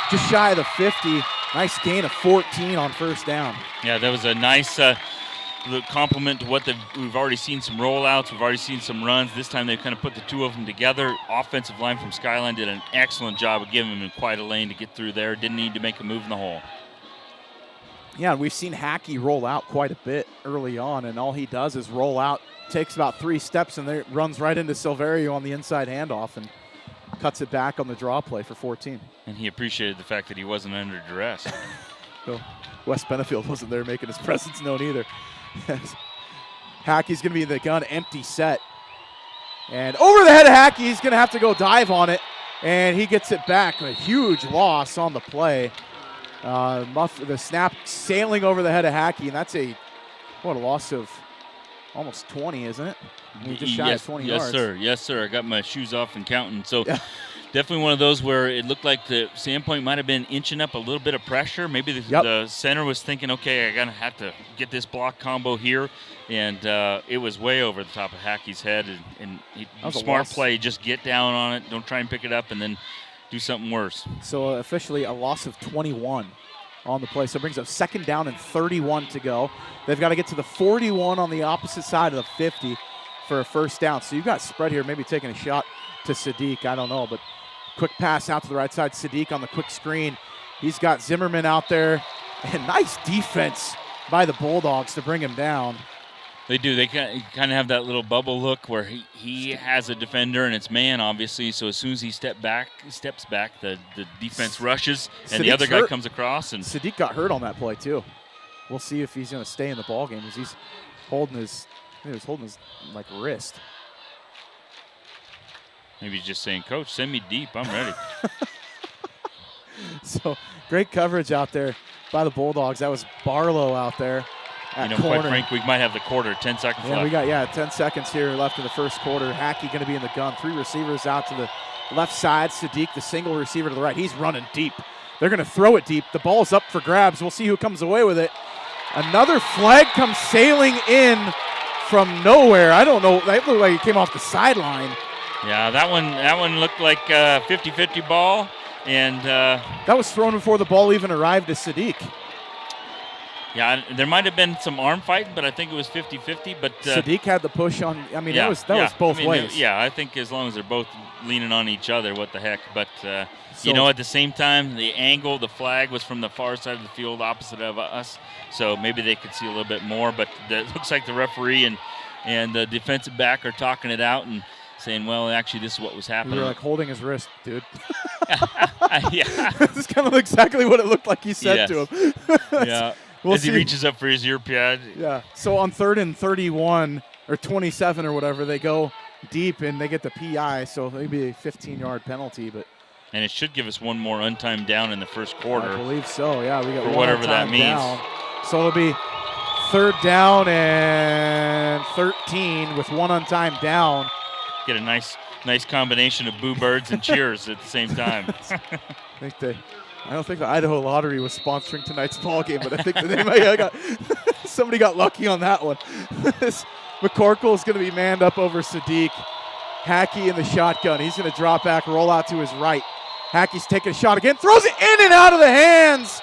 just shy of the 50. Nice gain of 14 on first down. Yeah, that was a nice compliment to what we've already seen some rollouts. We've already seen some runs. This time they've kind of put the two of them together. Offensive line from Skyline did an excellent job of giving them quite a lane to get through there. Didn't need to make a move in the hole. Yeah, we've seen Hackey roll out quite a bit early on, and all he does is roll out, takes about 3 steps, and then runs right into Silverio on the inside handoff and cuts it back on the draw play for 14. And he appreciated the fact that he wasn't under duress. So Wes Benefield wasn't there making his presence known either. Hackey's going to be in the gun, empty set. And over the head of Hackey, he's going to have to go dive on it, and he gets it back. A huge loss on the play. The snap sailing over the head of Hackey, and that's a loss of almost 20, isn't it? I mean, just shy of 20 yards. Yes, sir. I got my shoes off and counting. So definitely one of those where it looked like the Sandpoint might have been inching up a little bit of pressure. Maybe the center was thinking, okay, I'm going to have to get this block combo here. And it was way over the top of Hackey's head. And smart play, just get down on it. Don't try and pick it up and then do something worse. So officially a loss of 21 on the play. So it brings up second down and 31 to go. They've got to get to the 41 on the opposite side of the 50 for a first down. So you've got spread here, maybe taking a shot to Sadiq. I don't know, but quick pass out to the right side. Sadiq on the quick screen. He's got Zimmerman out there. And nice defense by the Bulldogs to bring him down. They do. They kind of have that little bubble look where he has a defender and it's man, obviously. So as soon as he steps back, the defense rushes and the other guy comes across. And Sadiq got hurt on that play too. We'll see if he's going to stay in the ball game as he's holding his wrist. Maybe he's just saying, Coach, send me deep. I'm ready. So great coverage out there by the Bulldogs. That was Barlow out there. Quite frankly, we might have the quarter, 10 seconds left. We got 10 seconds here left in the first quarter. Hackey going to be in the gun. 3 receivers out to the left side. Sadiq, the single receiver to the right. He's running deep. They're going to throw it deep. The ball's up for grabs. We'll see who comes away with it. Another flag comes sailing in from nowhere. I don't know. That looked like it came off the sideline. Yeah, that one looked like a 50-50 ball. And that was thrown before the ball even arrived to Sadiq. Yeah, there might have been some arm fighting, but I think it was 50-50. But Sadiq had the push on. I mean, that was both ways. I think as long as they're both leaning on each other, what the heck. But, at the same time, the angle, the flag was from the far side of the field opposite of us. So maybe they could see a little bit more. But it looks like the referee and the defensive back are talking it out and saying, well, actually, this is what was happening. We were like holding his wrist, dude. Yeah. This is kind of exactly what it looked like he said to him. Yeah. As he reaches up for his ear pad. Yeah. So on 3rd and 31 or 27 or whatever, they go deep and they get the PI. So maybe a 15-yard penalty, and it should give us one more untimed down in the first quarter. I believe so. Yeah, we got for one whatever that untimed means. Down. So it'll be 3rd down and 13 with one untimed down. Get a nice combination of boo birds and cheers at the same time. I don't think the Idaho Lottery was sponsoring tonight's ball game, but I think that somebody got lucky on that one. McCorkle is going to be manned up over Sadiq. Hackey in the shotgun. He's going to drop back, roll out to his right. Hackey's taking a shot again, throws it in and out of the hands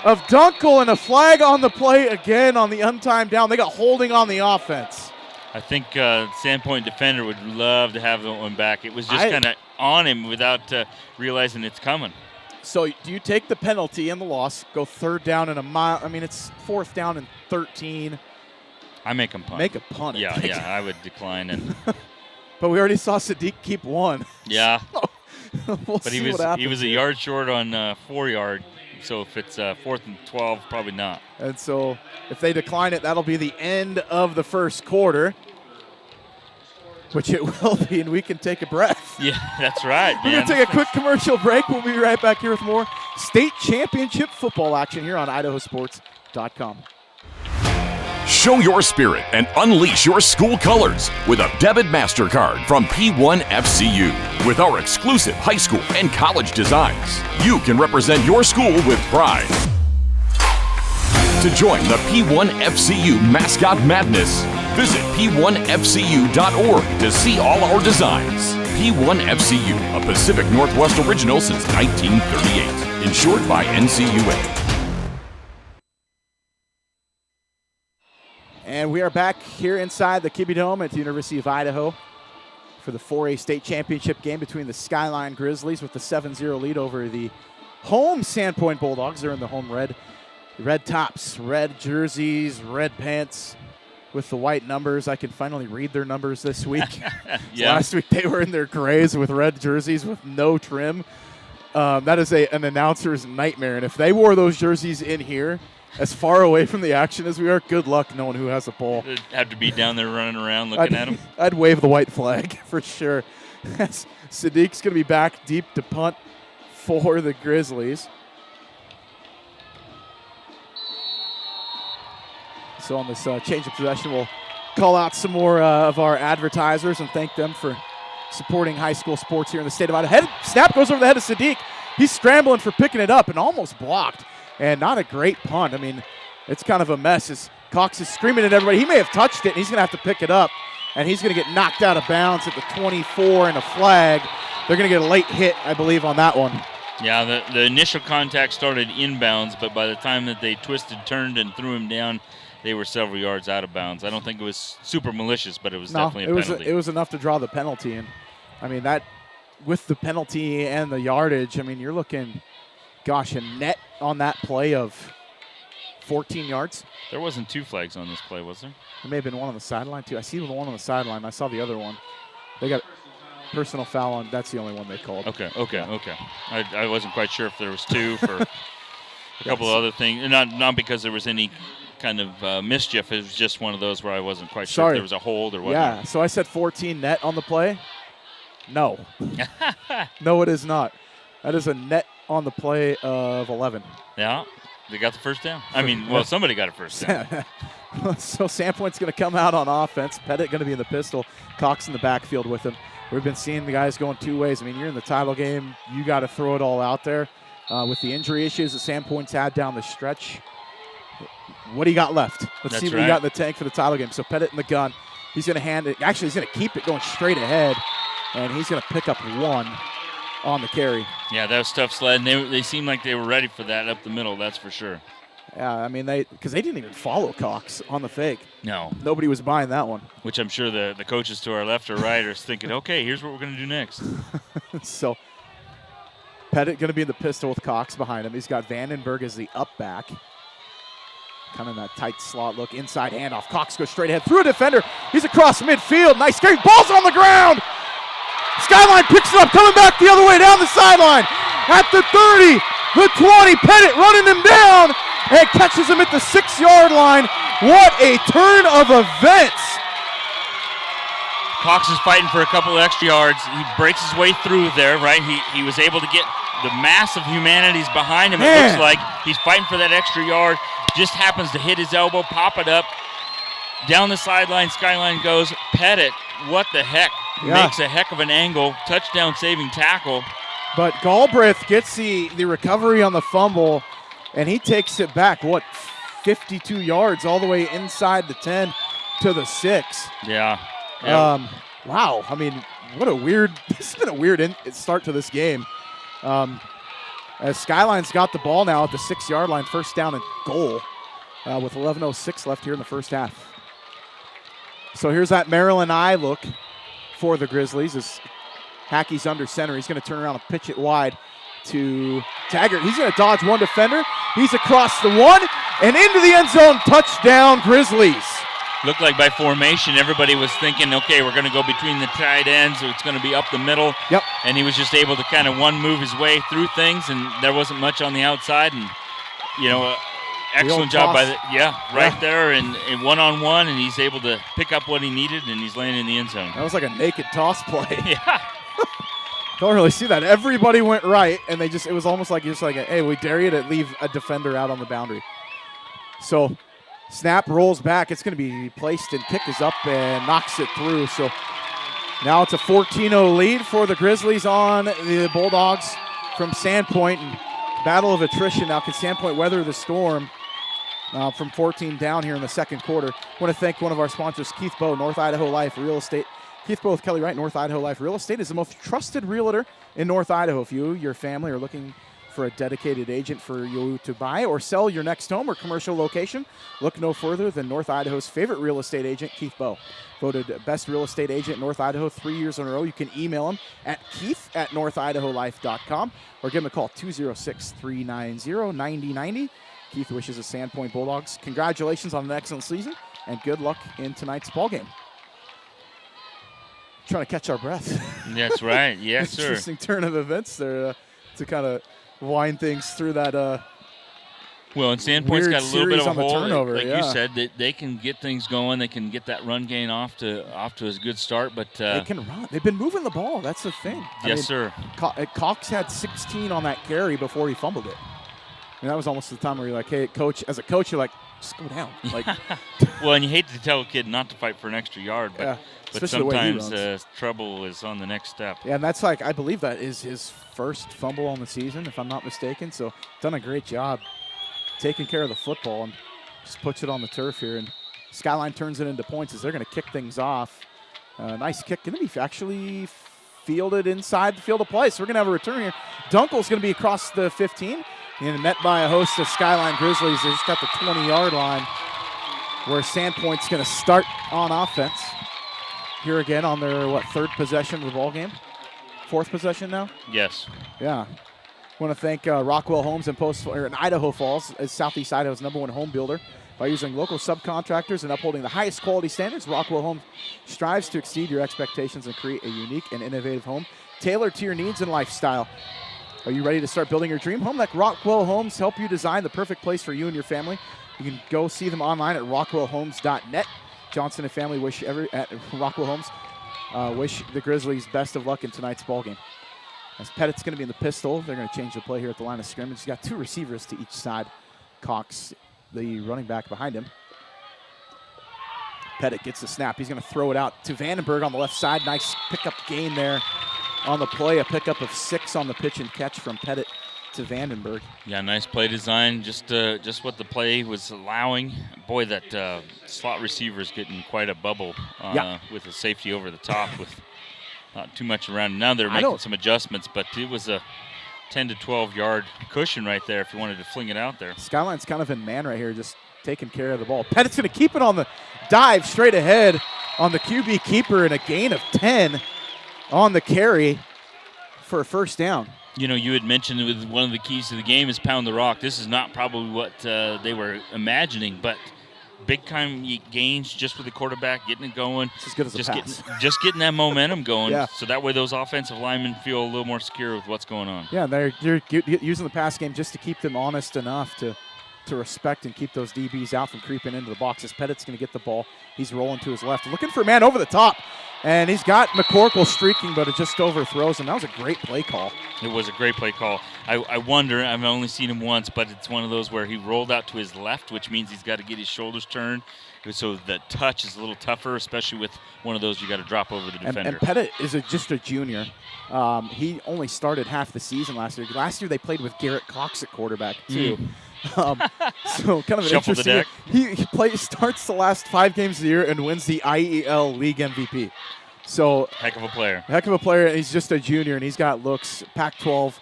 of Dunkel, and a flag on the play again on the untimed down. They got holding on the offense. I think Sandpoint defender would love to have that one back. It was just kind of on him without realizing it's coming. So do you take the penalty and the loss, go 3rd down and a mile? I mean, it's 4th down and 13. I make him punt. Make a punt. Yeah, I would decline. But we already saw Sadiq keep one. Yeah. But he was a yard short on 4 yard. So if it's 4th and 12, probably not. And so if they decline it, that'll be the end of the first quarter, which it will be, and we can take a breath. Yeah, that's right, man. We're going to take a quick commercial break. We'll be right back here with more state championship football action here on IdahoSports.com. Show your spirit and unleash your school colors with a debit MasterCard from P1FCU. With our exclusive high school and college designs, you can represent your school with pride. To join the P1FCU Mascot Madness, visit P1FCU.org to see all our designs. P1FCU, a Pacific Northwest original since 1938, insured by NCUA. And we are back here inside the Kibbe Dome at the University of Idaho for the 4A state championship game between the Skyline Grizzlies with the 7-0 lead over the home Sandpoint Bulldogs. They're in the home red tops, red jerseys, red pants with the white numbers. I can finally read their numbers this week. Yeah. Last week they were in their grays with red jerseys with no trim. That is an announcer's nightmare. And if they wore those jerseys in here, as far away from the action as we are, good luck knowing who has the ball. They'd have to be down there running around looking at them. I'd wave the white flag for sure. Sadiq's going to be back deep to punt for the Grizzlies. So on this change of possession, we'll call out some more of our advertisers and thank them for supporting high school sports here in the state of Idaho. Snap goes over the head of Sadiq. He's scrambling for picking it up and almost blocked. And not a great punt. I mean, it's kind of a mess as Cox is screaming at everybody. He may have touched it, and he's going to have to pick it up. And he's going to get knocked out of bounds at the 24 and a flag. They're going to get a late hit, I believe, on that one. Yeah, the initial contact started inbounds, but by the time that they twisted, turned, and threw him down, they were several yards out of bounds. I don't think it was super malicious, but it was definitely a penalty. It was enough to draw the penalty. And, I mean, that with the penalty and the yardage, I mean, you're looking – gosh, a net on that play of 14 yards. There wasn't 2 flags on this play, was there? There may have been one on the sideline, too. I see the one on the sideline. I saw the other one. They got personal foul on. That's the only one they called. Okay. I wasn't quite sure if there was 2 for a couple of other things. Not because there was any kind of mischief. It was just one of those where I wasn't quite sure if there was a hold or whatnot. Yeah, so I said 14 net on the play. No. No, it is not. That is a net on the play of 11. Yeah. They got the first down. I mean, well, somebody got a first down. So Sandpoint's going to come out on offense. Pettit going to be in the pistol. Cox in the backfield with him. We've been seeing the guys going two ways. I mean, you're in the title game. You got to throw it all out there. With the injury issues that Sandpoint's had down the stretch, what do you got left? Let's see what you got in the tank for the title game. So Pettit in the gun. He's going to hand it. Actually, he's going to keep it going straight ahead, and he's going to pick up one on the carry. Yeah, that was tough sledding. They seemed like they were ready for that up the middle, that's for sure. Yeah, I mean, because they didn't even follow Cox on the fake. No. Nobody was buying that one. Which I'm sure the coaches to our left or right are thinking, okay, here's what we're going to do next. So Pettit going to be in the pistol with Cox behind him. He's got Vandenberg as the up back. Kind of in that tight slot look. Inside handoff. Cox goes straight ahead through a defender. He's across midfield. Nice carry. Ball's on the ground. Skyline picks it up, coming back the other way down the sideline. At the 30, the 20, Pettit running him down and catches him at the 6-yard line. What a turn of events. Cox is fighting for a couple of extra yards. He breaks his way through there, right? He was able to get the mass of humanities behind him. It looks like he's fighting for that extra yard. Just happens to hit his elbow, pop it up. Down the sideline, Skyline goes. Pettit, what the heck? Yeah. Makes a heck of an angle. Touchdown saving tackle. But Galbraith gets the recovery on the fumble, and he takes it back, 52 yards all the way inside the 10 to the 6. Yeah. Wow. I mean, this has been a weird start to this game. As Skyline's got the ball now at the 6-yard line, first down and goal with 11:06 left here in the first half. So here's that Maryland eye look for the Grizzlies as Hackey's under center. He's going to turn around and pitch it wide to Taggart. He's going to dodge one defender. He's across the one and into the end zone. Touchdown, Grizzlies. Looked like by formation, everybody was thinking, okay, we're going to go between the tight ends, so it's going to be up the middle. Yep. And he was just able to kind of move his way through things, and there wasn't much on the outside. And, excellent job by there, and one-on-one, and he's able to pick up what he needed, and he's laying in the end zone. That was like a naked toss play. Yeah. Don't really see that. Everybody went right, and it was almost like hey, we dare you to leave a defender out on the boundary. So snap rolls back. It's going to be placed, and kick is up and knocks it through. So now it's a 14-0 lead for the Grizzlies on the Bulldogs from Sandpoint. And battle of attrition. Now can Sandpoint weather the storm from 14 down here in the second quarter? I want to thank one of our sponsors, Keith Bowe, North Idaho Life Real Estate. Keith Bowe with Kelly Wright, North Idaho Life Real Estate is the most trusted realtor in North Idaho. If you, your family, are looking for a dedicated agent for you to buy or sell your next home or commercial location, look no further than North Idaho's favorite real estate agent, Keith Bowe. Voted best real estate agent in North Idaho 3 years in a row. You can email him at keith@northidaholife.com or give him a call, 206-390-9090. Keith wishes the Sandpoint Bulldogs congratulations on an excellent season and good luck in tonight's ballgame. Trying to catch our breath. That's right. Yes, sir. Interesting turn of events there to kind of wind things through that. Well, and Sandpoint's got a little bit of a hole. Turnover, like you said, they can get things going. They can get that run game off to a good start. But they can run. They've been moving the ball. That's the thing. Yes, sir. Cox had 16 on that carry before he fumbled it. And that was almost the time where you're like, hey, coach. As a coach, you're like, just go down. Like, well, and you hate to tell a kid not to fight for an extra yard, but. Yeah. But sometimes trouble is on the next step. Yeah, and that's I believe that is his first fumble on the season, if I'm not mistaken. So done a great job taking care of the football and just puts it on the turf here. And Skyline turns it into points as they're going to kick things off. Nice kick. Going to be actually fielded inside the field of play. So we're going to have a return here. Dunkel's going to be across the 15 and met by a host of Skyline Grizzlies. They just got the 20-yard line where Sandpoint's going to start on offense. Here again on their, third possession of the ball game? Fourth possession now? Yes. Yeah. Want to thank Rockwell Homes in Idaho Falls as Southeast Idaho's #1 home builder. By using local subcontractors and upholding the highest quality standards, Rockwell Homes strives to exceed your expectations and create a unique and innovative home tailored to your needs and lifestyle. Are you ready to start building your dream home? Let Rockwell Homes help you design the perfect place for you and your family. You can go see them online at rockwellhomes.net. Johnson and family at Rockwell Homes wish the Grizzlies best of luck in tonight's ballgame. As Pettit's going to be in the pistol, they're going to change the play here at the line of scrimmage. He's got two receivers to each side Cox, the running back behind him. Pettit gets the snap. He's going to throw it out to Vandenberg on the left side. Nice pickup gain there on the play. A pickup of 6 on the pitch and catch from Pettit to Vandenberg. Yeah, nice play design. Just what the play was allowing. Boy, that slot receiver is getting quite a bubble with the safety over the top with not too much around. Now they're making some adjustments, but it was a 10 to 12 yard cushion right there if you wanted to fling it out there. Skyline's kind of in man right here, just taking care of the ball. Pettit's going to keep it on the dive straight ahead on the QB keeper, and a gain of 10 on the carry for a first down. You know, you had mentioned with one of the keys to the game is pound the rock. This is not probably what they were imagining, but big time gains just with the quarterback, getting it going. It's as good as a pass. Just getting that momentum going, Yeah. so that way those offensive linemen feel a little more secure with what's going on. Yeah, they're using the pass game just to keep them honest enough to respect and keep those DBs out from creeping into the box. As Pettit's going to get the ball. He's rolling to his left, looking for a man over the top. And he's got McCorkle streaking, but it just overthrows him. That was a great play call. It was a great play call. I wonder, I've only seen him once, but it's one of those where he rolled out to his left, which means he's got to get his shoulders turned. So the touch is a little tougher, especially with one of those you got to drop over the defender. And Pettit is just a junior. He only started half the season last year. Last year they played with Garrett Cox at quarterback, too. So kind of an Shuffle the deck. He starts the last 5 games of the year and wins the IEL League MVP. So heck of a player. Heck of a player. He's just a junior, and he's got looks. Pac-12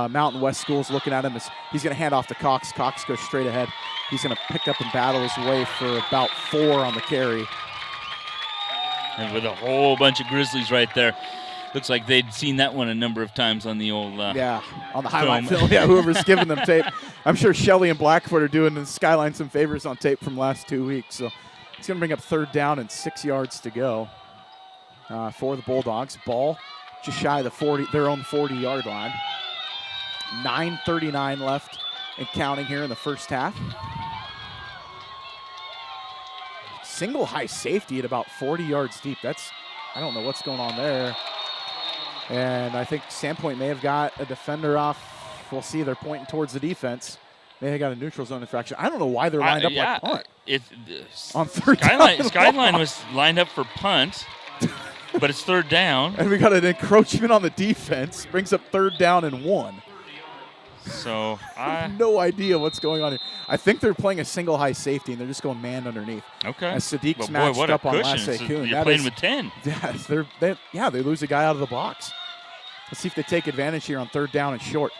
Mountain West schools looking at him. He's going to hand off to Cox. Cox goes straight ahead. He's going to pick up and battle his way for about 4 on the carry. And with a whole bunch of Grizzlies right there. Looks like they'd seen that one a number of times on the old on the highlight film. Yeah, whoever's giving them tape. I'm sure Shelley and Blackford are doing the Skyline some favors on tape from last 2 weeks. So it's going to bring up 3rd down and 6 yards to go for the Bulldogs. Ball just shy of their own 40-yard line. 9:39 left and counting here in the first half. Single high safety at about 40 yards deep. I don't know what's going on there. And I think Sandpoint may have got a defender off. We'll see. They're pointing towards the defense. May have got a neutral zone infraction. I don't know why they're lined up like punt. On 3rd down. Skyline was lined up for punt, but it's 3rd down. And we got an encroachment on the defense. Brings up 3rd down and 1. So I have no idea what's going on here. I think they're playing a single high safety, and they're just going man underneath. Okay. As Sadiq's matched up on Lasse Kuhn. You're playing with 10. Yeah, they lose a guy out of the box. Let's see if they take advantage here on 3rd down and short.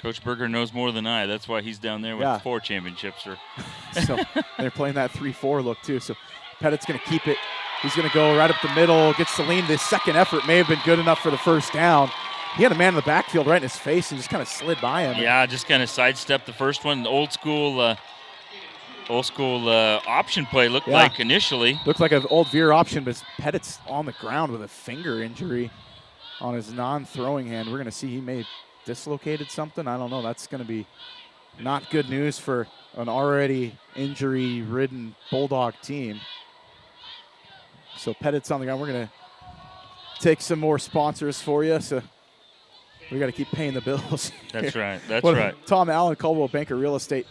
Coach Berger knows more than I. That's why he's down there with 4 championships. So they're playing that 3-4 look, too. So Pettit's going to keep it. He's going to go right up the middle, gets to lean. This second effort may have been good enough for the first down. He had a man in the backfield right in his face and just kind of slid by him. Yeah, just kind of sidestepped the first one. Old school option play looked like initially. Looked like an old veer option, but Pettit's on the ground with a finger injury on his non-throwing hand. We're going to see he may have dislocated something. I don't know. That's going to be not good news for an already injury-ridden Bulldog team. So Pettit's on the ground. We're going to take some more sponsors for you. So we got to keep paying the bills. That's right. That's right. Tom Allen, Coldwell Banker Real Estate,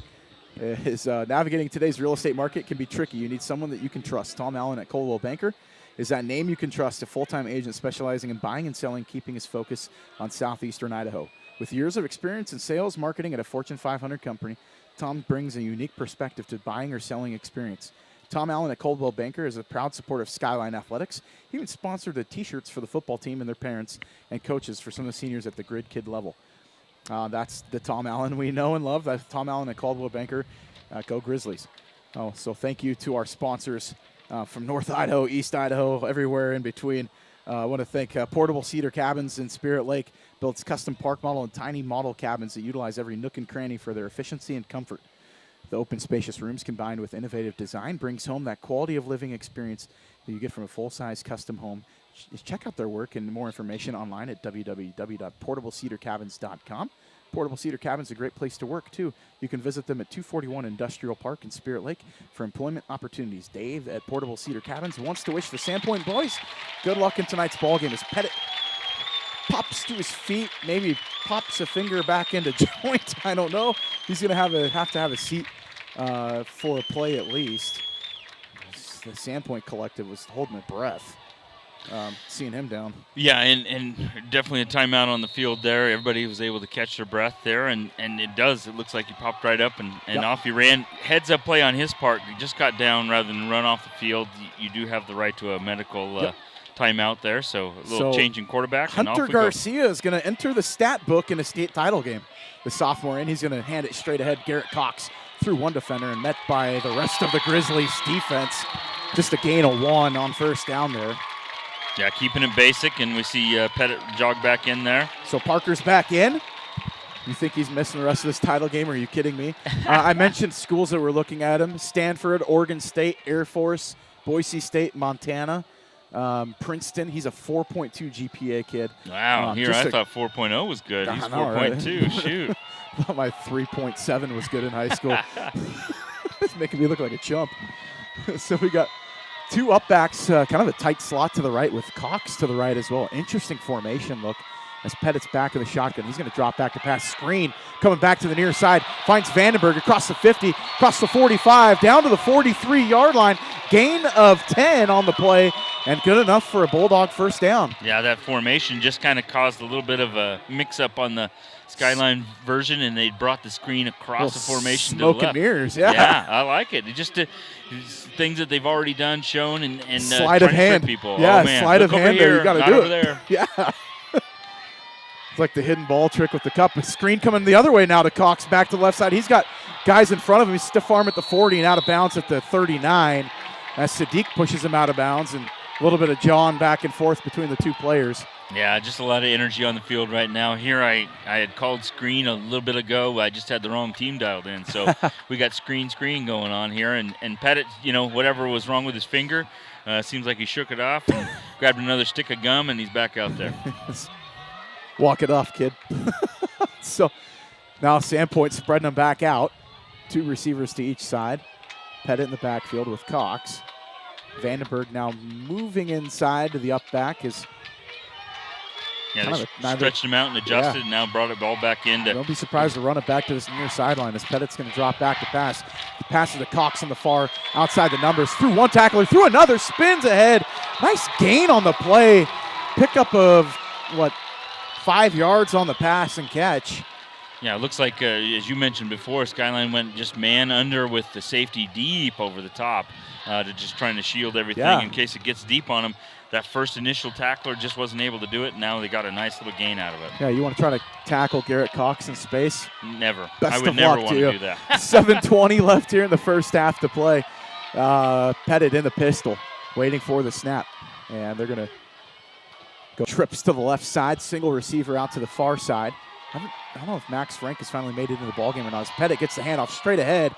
is navigating today's real estate market can be tricky. You need someone that you can trust. Tom Allen at Coldwell Banker is that name you can trust, a full-time agent specializing in buying and selling, keeping his focus on southeastern Idaho. With years of experience in sales, marketing at a Fortune 500 company, Tom brings a unique perspective to buying or selling experience. Tom Allen at Coldwell Banker is a proud supporter of Skyline Athletics. He even sponsored the T-shirts for the football team and their parents and coaches for some of the seniors at the grid kid level. That's the Tom Allen we know and love. That's Tom Allen at Coldwell Banker. Go Grizzlies. So thank you to our sponsors from North Idaho, East Idaho, everywhere in between. I want to thank Portable Cedar Cabins in Spirit Lake. Builds custom park model and tiny model cabins that utilize every nook and cranny for their efficiency and comfort. The open, spacious rooms combined with innovative design brings home that quality of living experience that you get from a full-size custom home. Check out their work and more information online at www.portablecedarcabins.com. Portable Cedar Cabins is a great place to work, too. You can visit them at 241 Industrial Park in Spirit Lake for employment opportunities. Dave at Portable Cedar Cabins wants to wish the Sandpoint boys good luck in tonight's ballgame as Pettit pops to his feet, maybe pops a finger back into joint. I don't know. He's going to have to have a seat for a play at least. The Sandpoint collective was holding their breath, seeing him down. Yeah, and definitely a timeout on the field there. Everybody was able to catch their breath there, and it looks like he popped right up and off he ran. Heads up play on his part. He just got down rather than run off the field. You do have the right to a medical timeout there, so a little change in quarterback. Hunter Garcia is going to enter the stat book in a state title game. The sophomore, and he's going to hand it straight ahead. Garrett Cox through one defender and met by the rest of the Grizzlies defense. Just a gain of 1 on first down there. Yeah, keeping it basic, and we see Pettit jog back in there. So Parker's back in. You think he's missing the rest of this title game? Are you kidding me? I mentioned schools that we're looking at him. Stanford, Oregon State, Air Force, Boise State, Montana, Princeton. He's a 4.2 GPA kid. Wow, I thought 4.0 was good. He's 4.2, right? Shoot. I thought my 3.7 was good in high school. It's making me look like a chump. So we got 2 upbacks, kind of a tight slot to the right with Cox to the right as well. Interesting formation look as Pettit's back of the shotgun. He's going to drop back to pass screen. Coming back to the near side, finds Vandenberg across the 50, across the 45, down to the 43-yard line. Gain of 10 on the play, and good enough for a Bulldog first down. Yeah, that formation just kind of caused a little bit of a mix-up on the Skyline version, and they brought the screen across the formation to the left. Smoke and mirrors, yeah. Yeah, I like it. It just things that they've already done, shown, and sleight of hand. People. Yeah, oh, man. sleight of hand there. You got to do it. There. Yeah. It's like the hidden ball trick with the cup. A screen coming the other way now to Cox, back to the left side. He's got guys in front of him. He's stiff arm at the 40 and out of bounds at the 39. As Sadiq pushes him out of bounds, and a little bit of jawing back and forth between the 2 players. Yeah, just a lot of energy on the field right now. Here I had called screen a little bit ago. I just had the wrong team dialed in. So we got screen going on here. And Pettit, whatever was wrong with his finger, seems like he shook it off and grabbed another stick of gum, and he's back out there. Walk it off, kid. So now Sandpoint spreading them back out. 2 receivers to each side. Pettit in the backfield with Cox. Vandenberg now moving inside to the up back. They stretched him out and adjusted, and now brought it all back in. Don't be surprised to run it back to this near sideline as Pettit's going to drop back to pass. The pass to the Cox on the far outside the numbers. Through one tackler, through another, spins ahead. Nice gain on the play. Pickup of, 5 yards on the pass and catch. Yeah, it looks like, as you mentioned before, Skyline went just man under with the safety deep over the top to just trying to shield everything in case it gets deep on them. That first initial tackler just wasn't able to do it. Now they got a nice little gain out of it. Yeah, you want to try to tackle Garrett Cox in space? Never. Best I would of never luck want to do that. 7:20 left here in the first half to play. Pettit in the pistol, waiting for the snap. And they're going to go trips to the left side, single receiver out to the far side. I don't know if Max Frank has finally made it into the ballgame or not. As Pettit gets the handoff straight ahead,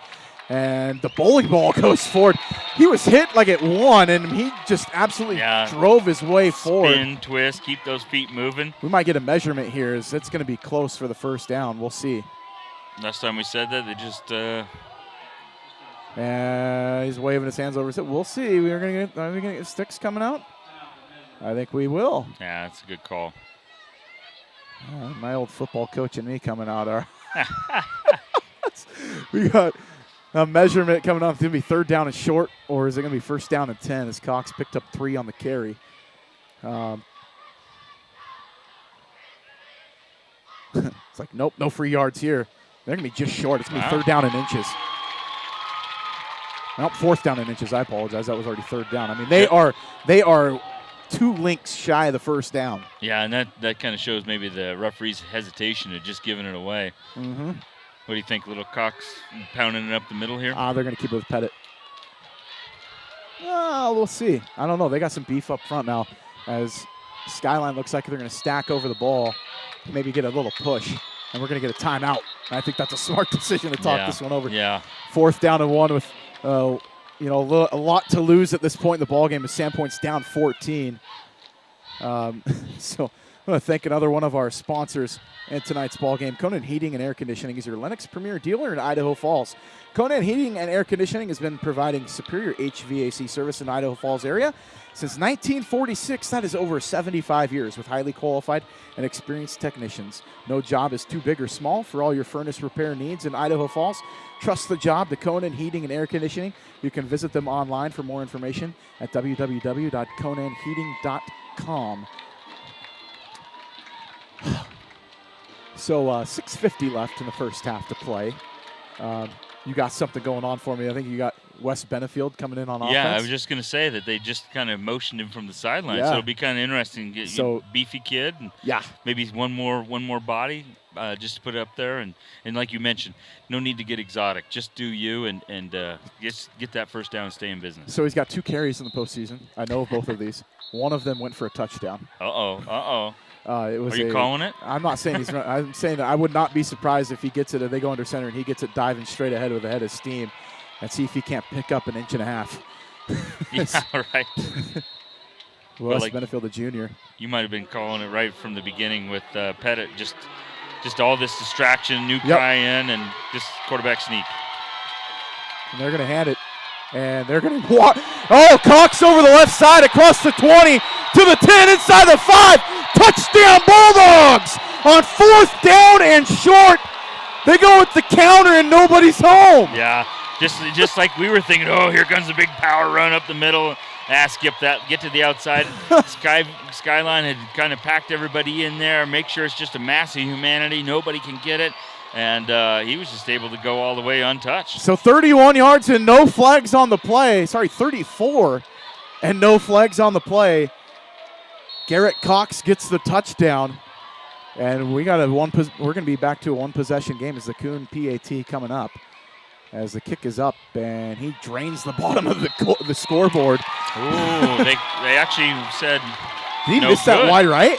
and the bowling ball goes forward. He was hit like at 1, and he just absolutely drove his way forward. Spin, twist, keep those feet moving. We might get a measurement here as it's going to be close for the first down. We'll see. Last time we said that, they just... he's waving his hands over. We'll see. Are we going to get sticks coming out? I think we will. Yeah, that's a good call. My old football coach and me coming out. We got a measurement coming up. It's going to be 3rd down and short, or is it going to be 1st down and 10 as Cox picked up 3 on the carry. It's like, nope, no free yards here. They're going to be just short. It's going to be 3rd down and inches. Nope, 4th down and inches. I apologize. That was already 3rd down. I mean, they are 2 links shy of the 1st down. Yeah, and that kind of shows maybe the referee's hesitation of just giving it away. Mm-hmm. What do you think, little Cox pounding it up the middle here? They're going to keep it with Pettit. We'll see. I don't know. They got some beef up front now as Skyline looks like they're going to stack over the ball, maybe get a little push, and we're going to get a timeout. And I think that's a smart decision to talk this one over. Yeah. 4th down and 1 with a lot to lose at this point in the ballgame as Sandpoint's down 14. So I want to thank another one of our sponsors in tonight's ball game. Conan Heating and Air Conditioning is your Lennox Premier dealer in Idaho Falls. Conan Heating and Air Conditioning has been providing superior HVAC service in the Idaho Falls area since 1946. That is over 75 years with highly qualified and experienced technicians. No job is too big or small for all your furnace repair needs in Idaho Falls. Trust the job to Conan Heating and Air Conditioning. You can visit them online for more information at www.conanheating.com. So 6:50 left in the first half to play. You got something going on for me. I think you got Wes Benefield coming in on offense. Yeah, I was just going to say that they just kind of motioned him from the sideline, so it'll be kind of interesting. Beefy kid, and maybe one more body just to put up there, and like you mentioned, no need to get exotic. Just do you and just get that first down and stay in business. So he's got 2 carries in the postseason. I know of both of these. One of them went for a touchdown. Uh-oh. Are you calling it? I'm not saying he's. I'm saying that I would not be surprised if he gets it. If they go under center and he gets it diving straight ahead with a head of steam, and see if he can't pick up an inch and a half. Yeah, right. Wes Benefield, the junior. You might have been calling it right from the beginning with Pettit. Just all this distraction, new guy in, and just quarterback sneak. And they're going to hand it. And they're going to walk. Oh, Cox over the left side across the 20 to the 10 inside the 5. Touchdown Bulldogs on 4th down and short. They go with the counter and nobody's home. Yeah, just like we were thinking, oh, here comes a big power run up the middle. Skip that, get to the outside. Skyline had kind of packed everybody in there, make sure it's just a mass of humanity. Nobody can get it. And he was just able to go all the way untouched. So 31 yards and no flags on the play. 34 and no flags on the play. Garrett Cox gets the touchdown. And we're going to be back to a 1-possession game as the Coon PAT coming up. As the kick is up, and he drains the bottom of the scoreboard. Ooh, they actually said Did he miss that wide right?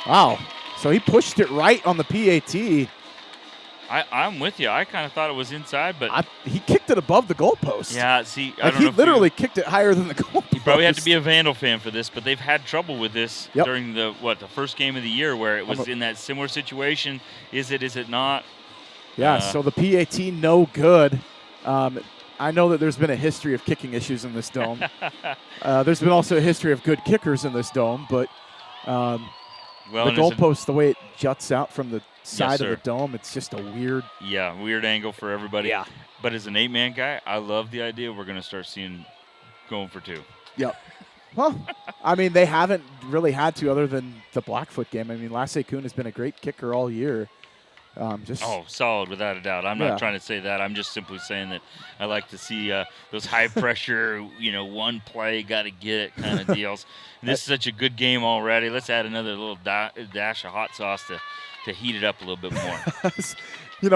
Wow. So he pushed it right on the PAT. I'm with you. I kind of thought it was inside, but he kicked it above the goalpost. Yeah, see, he literally kicked it higher than the goalpost. You probably have to be a Vandal fan for this, but they've had trouble with this during the first game of the year where it was in that similar situation. Is it not? Yeah, so the PAT no good. I know that there's been a history of kicking issues in this dome. There's been also a history of good kickers in this dome, but the goalpost, the way it juts out from the side of the dome, it's just a weird angle for everybody. Yeah. But as an 8-man guy, I love the idea we're going to start seeing going for 2. Yep. Well, I mean, they haven't really had to other than the Blackfoot game. I mean, Lasse Kuhn has been a great kicker all year. Solid without a doubt. I'm not trying to say that. I'm just simply saying that I like to see those high pressure, one play, got to get it kind of deals. And this is such a good game already. Let's add another little dash of hot sauce to heat it up a little bit more.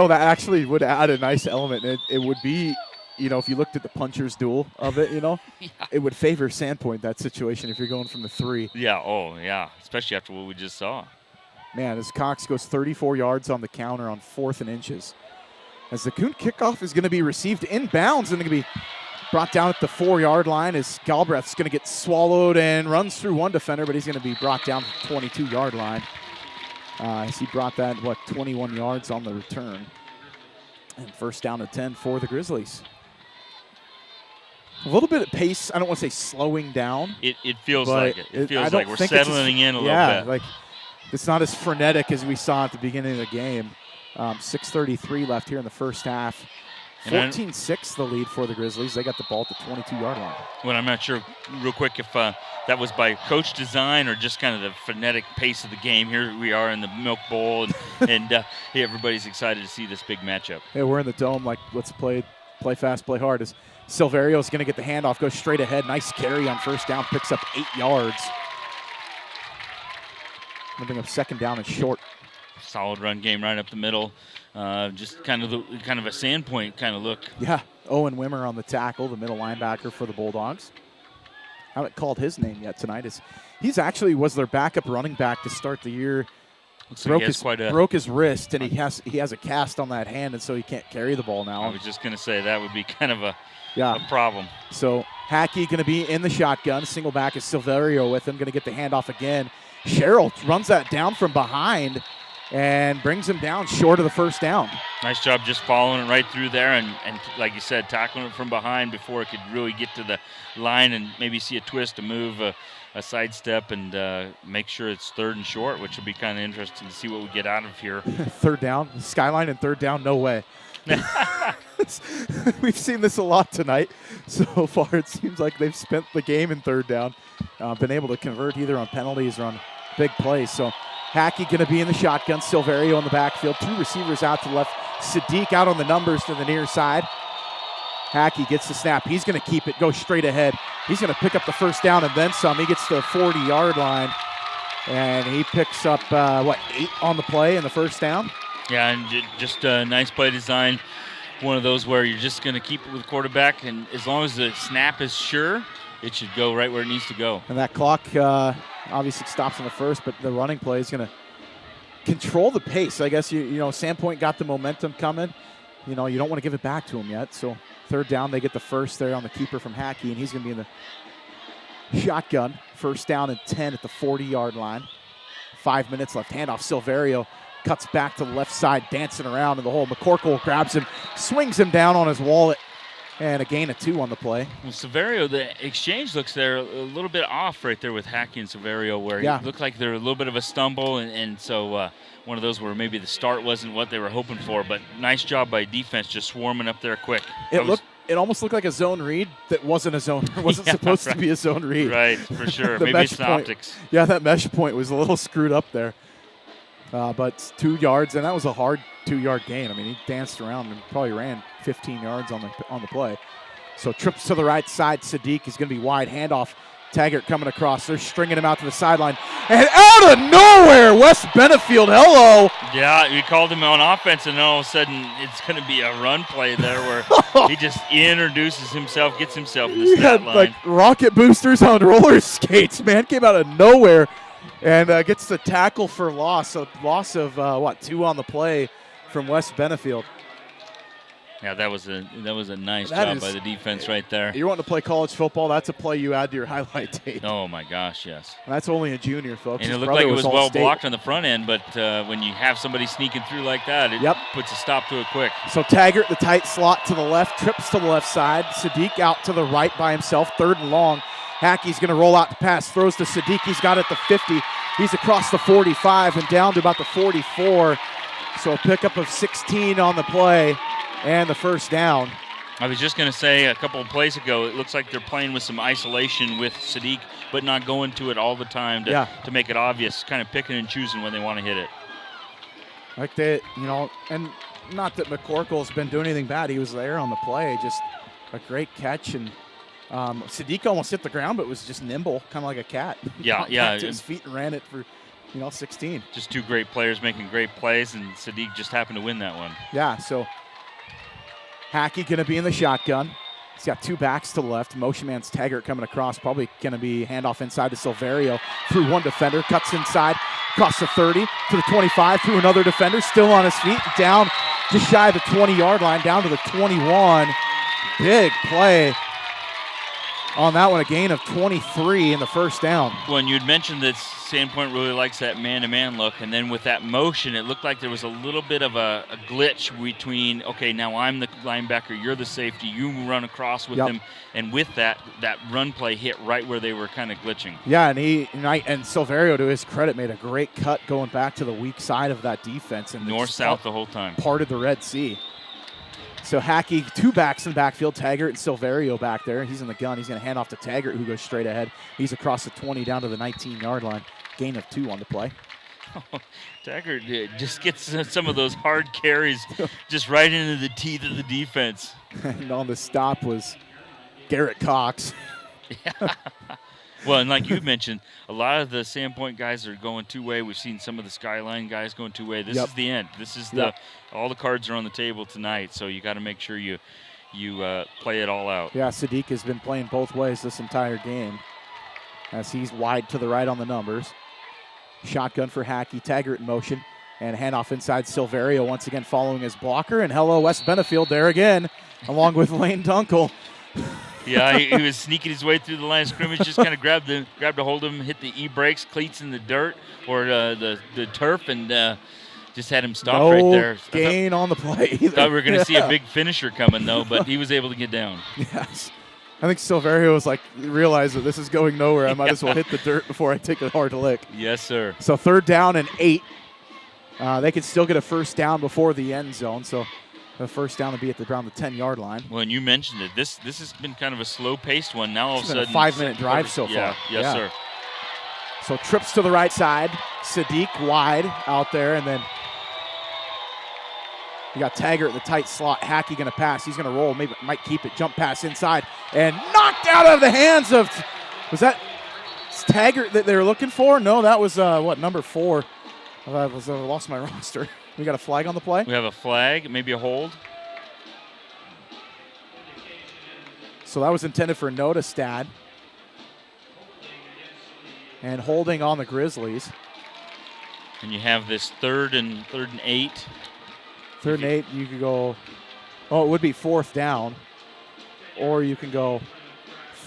That actually would add a nice element. It would be, if you looked at the puncher's duel of it, it would favor Sandpoint, that situation, if you're going from the 3. Yeah, especially after what we just saw. Man, as Cox goes 34 yards on the counter on 4th and inches. As the Coon kickoff is going to be received inbounds and going to be brought down at the 4-yard line as Galbraith's going to get swallowed and runs through one defender, but he's going to be brought down to the 22-yard line. As he brought that, 21 yards on the return. And first down to 10 for the Grizzlies. A little bit of pace. I don't want to say slowing down. It feels like it. It feels like we're settling in a little bit. Like it's not as frenetic as we saw at the beginning of the game. 6:33 left here in the first half. 14-6 the lead for the Grizzlies. They got the ball at the 22-yard line. Well, I'm not sure, real quick, if that was by coach design or just kind of the frenetic pace of the game. Here we are in the Milk Bowl, and everybody's excited to see this big matchup. Hey, we're in the dome. Let's play fast, play hard. As Silverio's going to get the handoff, goes straight ahead. Nice carry on first down, picks up 8 yards. Going to bring up second down and short. Solid run game right up the middle. Just kind of a Sandpoint kind of look. Yeah, Owen Wimmer on the tackle, the middle linebacker for the Bulldogs. Haven't called his name yet tonight. He's actually was their backup running back to start the year. Broke his wrist, and he has a cast on that hand, and so he can't carry the ball now. I was just going to say that would be kind of a problem. So Hackey going to be in the shotgun. Single back is Silverio with him. Going to get the handoff again. Sherrill runs that down from behind and brings him down short of the first down. Nice job just following it right through there and like you said, tackling it from behind before it could really get to the line and maybe see a twist, a move, a sidestep, and make sure it's 3rd and short, which will be kind of interesting to see what we get out of here. 3rd down, Skyline and 3rd down, no way. We've seen this a lot tonight. So far, it seems like they've spent the game in 3rd down, been able to convert either on penalties or on big plays. So Hackey going to be in the shotgun. Silverio in the backfield. 2 receivers out to the left. Sadiq out on the numbers to the near side. Hackey gets the snap. He's going to keep it, go straight ahead. He's going to pick up the first down and then some. He gets to the 40-yard line, and he picks up, 8 on the play in the first down? Yeah, and just a nice play design. One of those where you're just going to keep it with the quarterback, and as long as the snap is sure, it should go right where it needs to go. And that clock obviously stops in the first, but the running play is going to control the pace. I guess, Sandpoint got the momentum coming. You don't want to give it back to him yet. So 3rd down, they get the first there on the keeper from Hackey, and he's going to be in the shotgun. First down and 10 at the 40-yard line. 5 minutes left. Handoff, Silverio cuts back to the left side, dancing around in the hole. McCorkle grabs him, swings him down on his wallet, and a gain of 2 on the play. Well, Silverio, the exchange looks there a little bit off right there with Hackey and Silverio, where it looked like there was a little bit of a stumble, and so one of those where maybe the start wasn't what they were hoping for, but nice job by defense just swarming up there quick. It almost looked like a zone read that wasn't a zone. It wasn't supposed to be a zone read. Right, for sure. Maybe it's the optics. Yeah, that mesh point was a little screwed up there. But 2 yards, and that was a hard 2-yard gain. I mean, he danced around and probably ran 15 yards on the play. So trips to the right side. Sadiq is going to be wide. Handoff. Taggart coming across. They're stringing him out to the sideline. And out of nowhere, Wes Benefield, hello. Yeah, we called him on offense, and all of a sudden it's going to be a run play there where he just introduces himself, gets himself in the stat line. Like rocket boosters on roller skates, man. Came out of nowhere and gets the tackle for loss. A loss of, 2 on the play from Wes Benefield. Yeah, that was a nice job by the defense right there. You want to play college football, that's a play you add to your highlight tape. Oh, my gosh, yes. And that's only a junior, folks. And it looked like it was well blocked on the front end, but when you have somebody sneaking through like that, it puts a stop to it quick. So Taggart, the tight slot to the left, trips to the left side. Sadiq out to the right by himself, 3rd and long. Hackey's going to roll out the pass, throws to Sadiq. He's got it at the 50. He's across the 45 and down to about the 44. So a pickup of 16 on the play. And the first down. I was just going to say a couple of plays ago, it looks like they're playing with some isolation with Sadiq, but not going to it all the time to make it obvious, kind of picking and choosing when they want to hit it. Like that, and not that McCorkle's been doing anything bad. He was there on the play, just a great catch. And Sadiq almost hit the ground, but was just nimble, kind of like a cat. Yeah. Got to his feet and ran it for 16. Just 2 great players making great plays, and Sadiq just happened to win that one. Yeah, so Hackey going to be in the shotgun. He's got 2 backs to the left. Motion man's Taggart coming across. Probably going to be handoff inside to Silverio. Through 1 defender. Cuts inside. Across the 30 to the 25. Through another defender. Still on his feet. Down just shy of the 20-yard line. Down to the 21. Big play on that one. A gain of 23 in the first down. When you'd mentioned that Sandpoint really likes that man-to-man look, and then with that motion, it looked like there was a little bit of a glitch between, okay, now I'm the linebacker, you're the safety, you run across with him, and with that run play hit right where they were kind of glitching. Yeah, and Silverio, to his credit, made a great cut going back to the weak side of that defense. And north-south the whole time. Parted the Red Sea. So Hackey, 2 backs in the backfield, Taggart and Silverio back there. He's in the gun. He's going to hand off to Taggart, who goes straight ahead. He's across the 20 down to the 19-yard line. Gain of 2 on the play. Taggart just gets some of those hard carries just right into the teeth of the defense. And on the stop was Garrett Cox. Yeah. Well, and like you mentioned, a lot of the Sandpoint guys are going 2-way. We've seen some of the Skyline guys going 2-way. This is the end. This is all the cards are on the table tonight, so you got to make sure you play it all out. Yeah, Sadiq has been playing both ways this entire game as he's wide to the right on the numbers. Shotgun for Hackey, Taggart in motion, and handoff inside Silverio once again following his blocker. And hello, Wes Benefield there again, along with Lane Dunkel. Yeah, he was sneaking his way through the line of scrimmage, just kind of grabbed a hold of him, hit the e-brakes, cleats in the dirt or the turf, and just had him stop right there. Gain on the play either. Thought we were going to see a big finisher coming, though, but he was able to get down. Yes. I think Silverio was realized that this is going nowhere. I might as well hit the dirt before I take a hard lick. Yes, sir. So 3rd down and 8. They could still get a first down before the end zone, so the first down will be around the 10-yard line. Well, and you mentioned it. This has been kind of a slow-paced one. Now all of a sudden, a 5-minute drive so far. Yeah, yes, sir. So trips to the right side. Sadiq wide out there, and then you got Taggart in the tight slot. Hackey going to pass. He's going to roll. Maybe might keep it. Jump pass inside. And knocked out of the hands of – was that Taggart that they were looking for? No, that was, number 4. I lost my roster. We got a flag on the play? We have a flag, maybe a hold. So that was intended for Notestad. And holding on the Grizzlies. And you have this third and 8. 3rd and 8, you could go, it would be 4th down, or you can go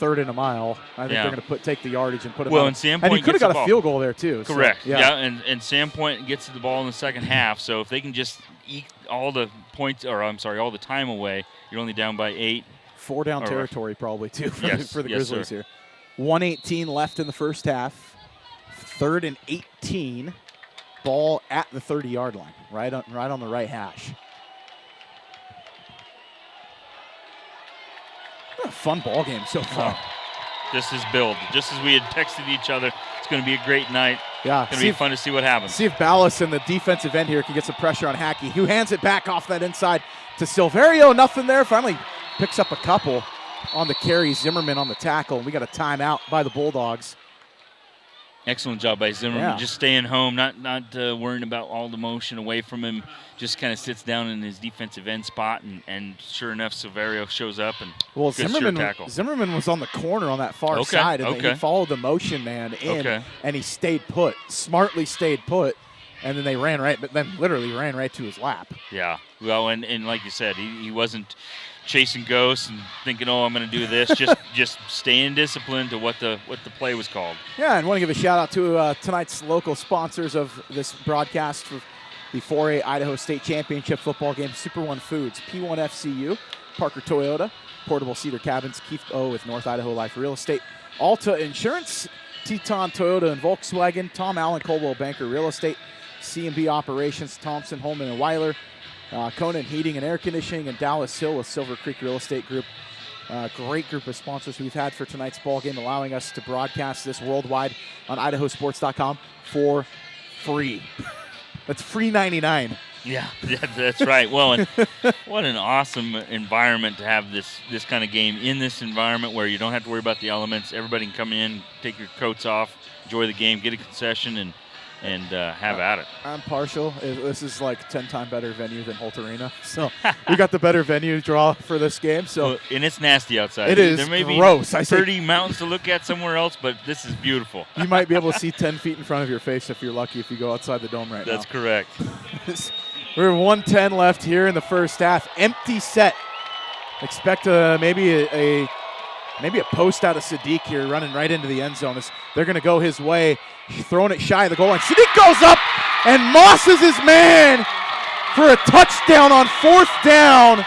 3rd and a mile. I think they're going to take the yardage and put it. Well, and Sandpoint, and he could have got a field goal there too. Correct. So, yeah, and Sandpoint gets to the ball in the second half. So if they can just eke all the points, or I'm sorry, all the time away, you're only down by 8. 4 down territory probably too for the Grizzlies sir. here. 1:18 left in the first half. 3rd and 18. Ball at the 30-yard line, right on the right hash. What a fun ball game so far. Just as billed, just as we had texted each other, it's going to be a great night. Yeah, it's going to be fun to see what happens. See if Ballas in the defensive end here can get some pressure on Hackey, who hands it back off that inside to Silverio. Nothing there. Finally picks up a couple on the carry. Zimmerman on the tackle, and we got a timeout by the Bulldogs. Excellent job by Zimmerman, just staying home, not worrying about all the motion away from him. Just kind of sits down in his defensive end spot, and sure enough, Silverio shows up and Zimmerman was on the corner on that far side, and he followed the motion man in, and he stayed put, smartly stayed put, and then they literally ran right to his lap. Yeah, well, and like you said, he wasn't chasing ghosts and thinking, I'm going to do this. just staying disciplined to what the play was called. Yeah, and want to give a shout out to tonight's local sponsors of this broadcast for the 4A Idaho State Championship football game. Super One Foods, P1 FCU, Parker Toyota, Portable Cedar Cabins, Keith O with North Idaho Life Real Estate, Alta Insurance, Teton Toyota and Volkswagen, Tom Allen Coldwell Banker Real Estate, C&B Operations, Thompson, Holman and Weiler, Conan Heating and Air Conditioning, and Dallas Hill with Silver Creek Real Estate Group. Great group of sponsors we've had for tonight's ball game, allowing us to broadcast this worldwide on IdahoSports.com for free. That's free 99. Yeah, that's right. Well, and what an awesome environment to have this kind of game in this environment where you don't have to worry about the elements. Everybody can come in, take your coats off, enjoy the game, get a concession, and have at it. I'm partial. This is like 10 times better venue than Holt Arena. So we got the better venue draw for this game. So and it's nasty outside. It is there may gross. Be pretty mountains to look at somewhere else, but this is beautiful. You might be able to see 10 feet in front of your face if you're lucky if you go outside the dome right now. That's correct. We're 1:10 left here in the first half. Empty set. Expect maybe a post out of Sadiq here running right into the end zone. They're going to go his way. He's throwing it shy of the goal line. Sadiq goes up and mosses his man for a touchdown on 4th down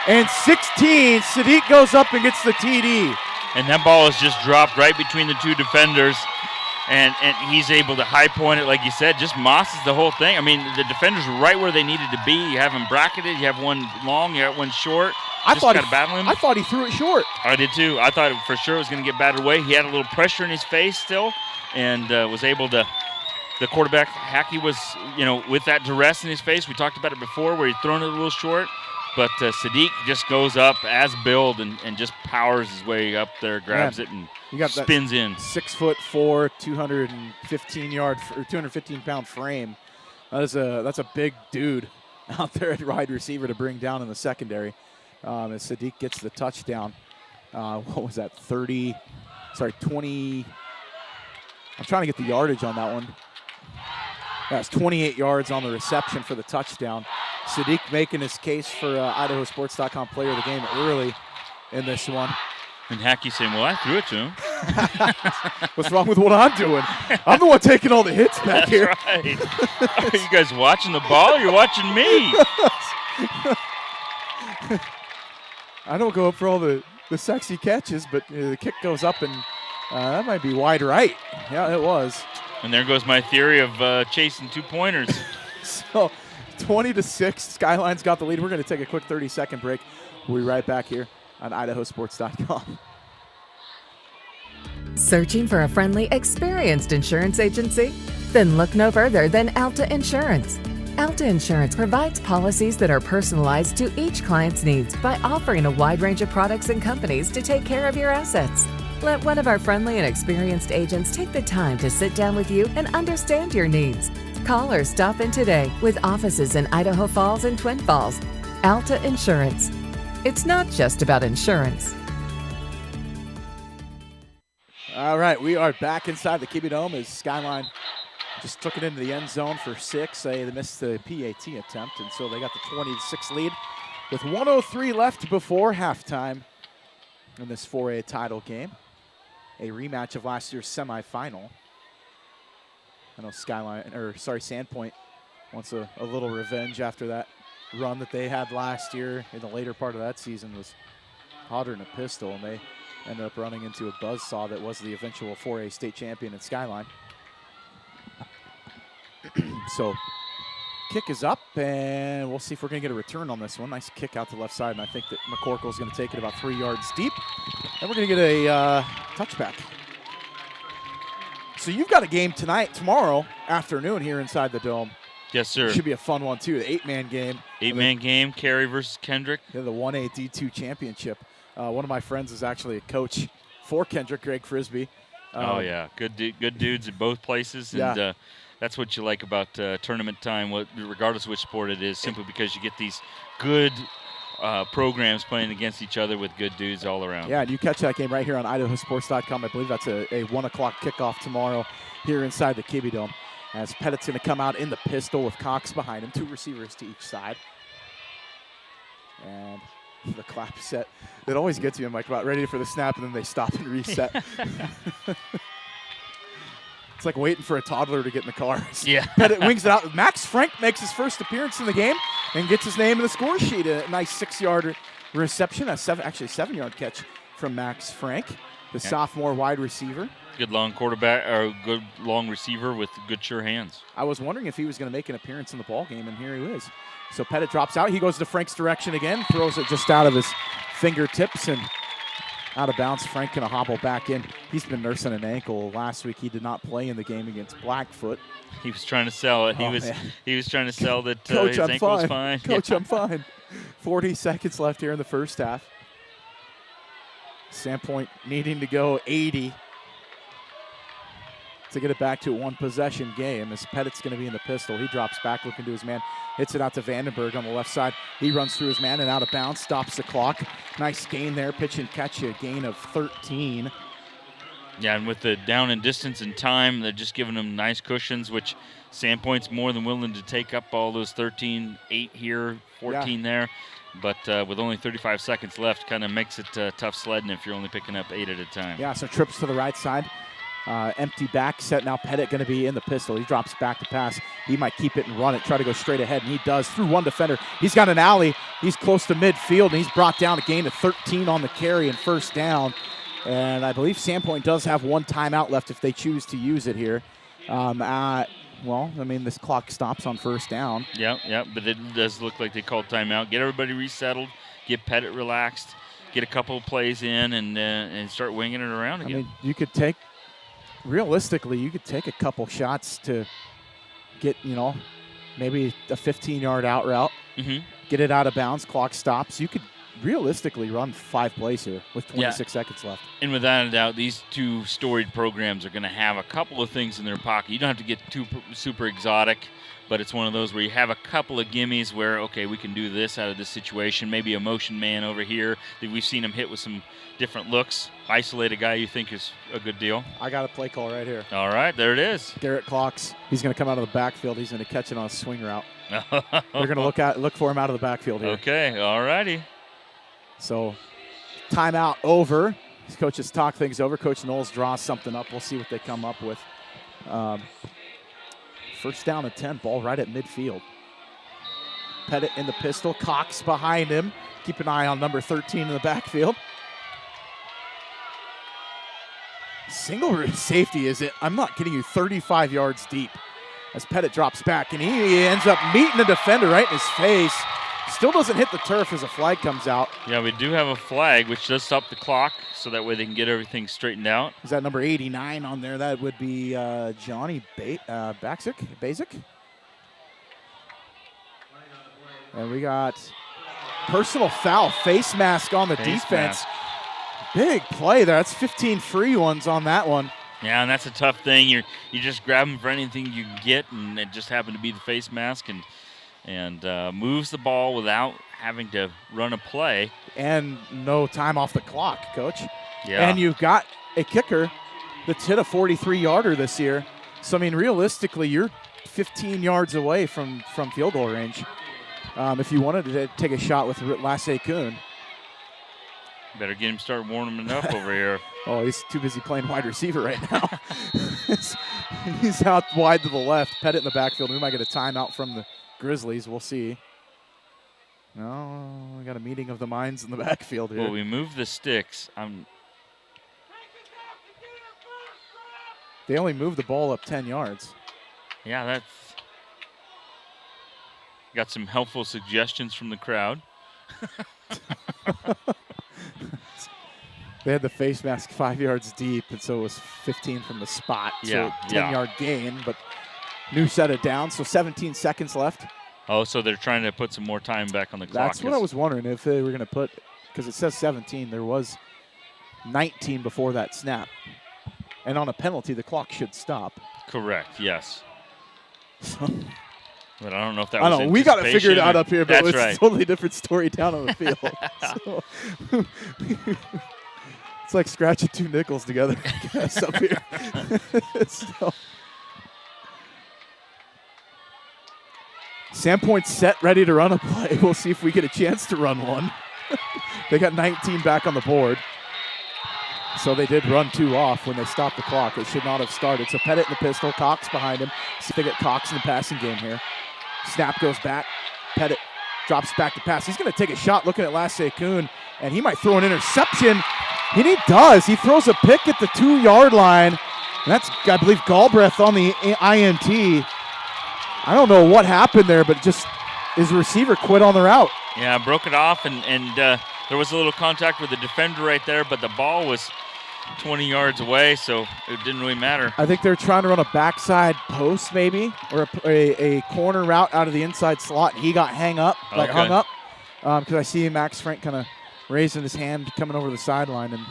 and 16. Sadiq goes up and gets the TD. And that ball is just dropped right between the two defenders. And he's able to high point it, like you said, just mosses the whole thing. I mean, the defenders were right where they needed to be. You have them bracketed. You have one long. You have one short. I thought he threw it short. I did too. I thought for sure it was going to get batted away. He had a little pressure in his face still, and was able to. The quarterback Hackey was, with that duress in his face. We talked about it before, where he'd thrown it a little short, but Sadiq just goes up as billed and just powers his way up there, grabs it, and spins in. 6'4", 215-pound frame. That's a big dude out there at wide receiver to bring down in the secondary. As Sadiq gets the touchdown. What was that, 20? I'm trying to get the yardage on that one. That's 28 yards on the reception for the touchdown. Sadiq making his case for IdahoSports.com player of the game early in this one. And Hackey saying, well, I threw it to him. What's wrong with what I'm doing? I'm the one taking all the hits back That's here. right. Are you guys watching the ball? You're watching me. I don't go up for all the sexy catches, but the kick goes up, and that might be wide right. Yeah, it was. And there goes my theory of chasing 2-pointers. So 20-6, Skyline's got the lead. We're going to take a quick 30-second break. We'll be right back here on IdahoSports.com. Searching for a friendly, experienced insurance agency? Then look no further than Alta Insurance. Alta Insurance provides policies that are personalized to each client's needs by offering a wide range of products and companies to take care of your assets. Let one of our friendly and experienced agents take the time to sit down with you and understand your needs. Call or stop in today with offices in Idaho Falls and Twin Falls. Alta Insurance. It's not just about insurance. All right, we are back inside the Kibbie Dome as Skyline just took it into the end zone for 6. They missed the PAT attempt, and so they got the 20-6 lead with 1:03 left before halftime in this 4A title game. A rematch of last year's semifinal. I know Sandpoint wants a little revenge after that run that they had last year in the later part of that season was hotter than a pistol, and they ended up running into a buzzsaw that was the eventual 4A state champion in Skyline. So kick is up, and we'll see if we're going to get a return on this one. Nice kick out to the left side, and I think that McCorkle's going to take it about 3 yards deep. And we're going to get a touchback. So you've got a game tomorrow afternoon here inside the Dome. Yes, sir. Should be a fun one, too. The 8-man game. 8-man game, Carey versus Kendrick. Yeah, the 1A D2 championship. One of my friends is actually a coach for Kendrick, Greg Frisbee. Oh, yeah. Good dudes at both places. And yeah. That's what you like about tournament time, regardless of which sport it is, simply because you get these good programs playing against each other with good dudes all around. Yeah, and you catch that game right here on IdahoSports.com. I believe that's a 1 o'clock kickoff tomorrow here inside the Kibbie Dome. As Pettit's going to come out in the pistol with Cox behind him, 2 receivers to each side. And the clap set. It always gets me. I'm like, about ready for the snap, and then they stop and reset. It's like waiting for a toddler to get in the car. Yeah. Pettit wings it out. Max Frank makes his first appearance in the game and gets his name in the score sheet. A nice 6-yard reception, a 7-yard catch from Max Frank, the sophomore wide receiver. Good long quarterback, or good long receiver with good sure hands. I was wondering if he was going to make an appearance in the ball game, and here he is. So Pettit drops out. He goes to Frank's direction again, throws it just out of his fingertips and out of bounds. Frank going to hobble back in. He's been nursing an ankle. Last week he did not play in the game against Blackfoot. He was trying to sell it. He was trying to sell that Coach, his ankle was fine. Coach, I'm fine. 40 seconds left here in the first half. Sandpoint needing to go 80 to get it back to a 1-possession game, as Pettit's going to be in the pistol. He drops back looking to his man, hits it out to Vandenberg on the left side. He runs through his man and out of bounds, stops the clock. Nice gain there, pitch and catch, a gain of 13. Yeah, and with the down and distance and time, they're just giving them nice cushions, which Sandpoint's more than willing to take up all those 13, 8 here, 14 there. But with only 35 seconds left, kind of makes it tough sledding if you're only picking up 8 at a time. Yeah, so trips to the right side. Empty back set. Now Pettit going to be in the pistol. He drops back to pass. He might keep it and run it, try to go straight ahead, and he does through one defender. He's got an alley. He's close to midfield, and he's brought down a gain of 13 on the carry and first down. And I believe Sandpoint does have 1 timeout left if they choose to use it here. Well, I mean, this clock stops on first down. Yeah, but it does look like they called timeout. Get everybody resettled, get Pettit relaxed, get a couple of plays in, and start winging it around again. I mean, you could take a couple shots to get, maybe a 15-yard out route, get it out of bounds, clock stops. You could realistically run 5 plays here with 26 seconds left. And without a doubt, these 2 storied programs are going to have a couple of things in their pocket. You don't have to get too super exotic, but it's one of those where you have a couple of gimmies where, okay, we can do this out of this situation. Maybe a motion man over here that we've seen him hit with some different looks. Isolate a guy you think is a good deal. I got a play call right here. All right, there it is. Garrett Clocks. He's going to come out of the backfield. He's going to catch it on a swing route. They're going to look for him out of the backfield here. Okay, all righty. So timeout over. These coaches talk things over. Coach Knowles draws something up. We'll see what they come up with. First down and 10, ball right at midfield. Pettit in the pistol, Cox behind him. Keep an eye on number 13 in the backfield. Single safety is it? I'm not kidding you, 35 yards deep. As Pettit drops back, and he ends up meeting the defender right in his face. Still doesn't hit the turf as a flag comes out. Yeah, we do have a flag, which does stop the clock, so that way they can get everything straightened out. Is that number 89 on there? That would be Johnny Basic. And we got personal foul, face mask on the defense. Big play there. That's 15 free ones on that one. Yeah, and that's a tough thing. You just grab them for anything you can get, and it just happened to be the face mask, and moves the ball without having to run a play. And no time off the clock, Coach. Yeah. And you've got a kicker that's hit a 43-yarder this year. So, I mean, realistically, you're 15 yards away from field goal range if you wanted to take a shot with Lasse Kuhn. Better get him start warming up over here. Oh, he's too busy playing wide receiver right now. He's out wide to the left. Pettit in the backfield. We might get a timeout from the Grizzlies. We'll see. No, we got a meeting of the minds in the backfield here. Well, we moved the sticks. They only moved the ball up 10 yards. Yeah, that's got some helpful suggestions from the crowd. They had the face mask 5 yards deep, and so it was 15 from the spot. Yeah, so 10-yard gain, but new set it down, so 17 seconds left. Oh, so they're trying to put some more time back on the clock. That's what I was wondering, if they were going to put, because it says 17, there was 19 before that snap. And on a penalty, the clock should stop. Correct, yes. But I don't know if that I was know, we got to figure it out up here, but that's it was right. a totally different story down on the field. So, it's like scratching two nickels together, I guess, up here. So, Sandpoint's set, ready to run a play. We'll see if we get a chance to run one. They got 19 back on the board. So they did run 2 off when they stopped the clock. It should not have started. So Pettit in the pistol, Cox behind him. See if they get Cox in the passing game here. Snap goes back. Pettit drops back to pass. He's going to take a shot looking at Lasse Kuhn, and he might throw an interception. And he does. He throws a pick at the 2-yard line. And that's, I believe, Galbraith on the INT. I don't know what happened there, but just his receiver quit on the route. Yeah, broke it off, and there was a little contact with the defender right there, but the ball was 20 yards away, so it didn't really matter. I think they're trying to run a backside post maybe, or a corner route out of the inside slot. He got hung up, because I see Max Frank kind of raising his hand coming over the sideline, and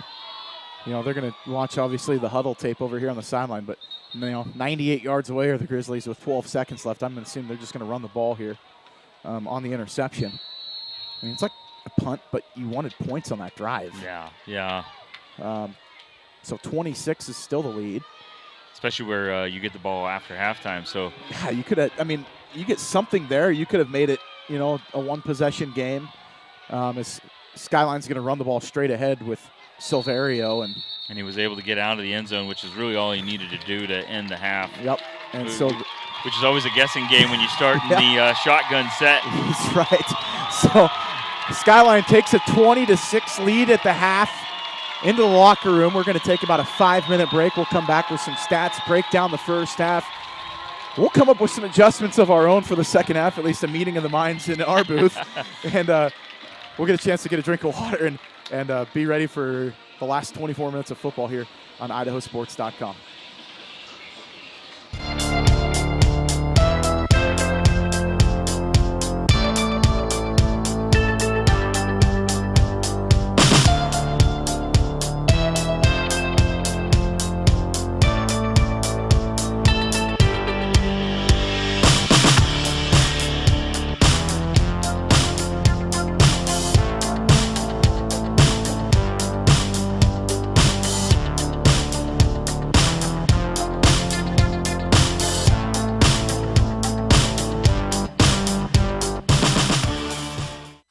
they're going to watch obviously the huddle tape over here on the sideline, but 98 yards away are the Grizzlies with 12 seconds left. I'm going to assume they're just going to run the ball here on the interception. I mean, it's like a punt, but you wanted points on that drive. Yeah. So 26 is still the lead. Especially where you get the ball after halftime. So yeah, you could have. I mean, you get something there. You could have made it, a one-possession game. As Skyline's going to run the ball straight ahead with Silverio, and he was able to get out of the end zone, which is really all he needed to do to end the half. Yep. And which is always a guessing game when you start in the shotgun set. That's right. So Skyline takes a 20-6 lead at the half. Into the locker room. We're going to take about a 5-minute break. We'll come back with some stats, break down the first half. We'll come up with some adjustments of our own for the second half, at least a meeting of the minds in our booth. And we'll get a chance to get a drink of water and be ready for the last 24 minutes of football here on IdahoSports.com.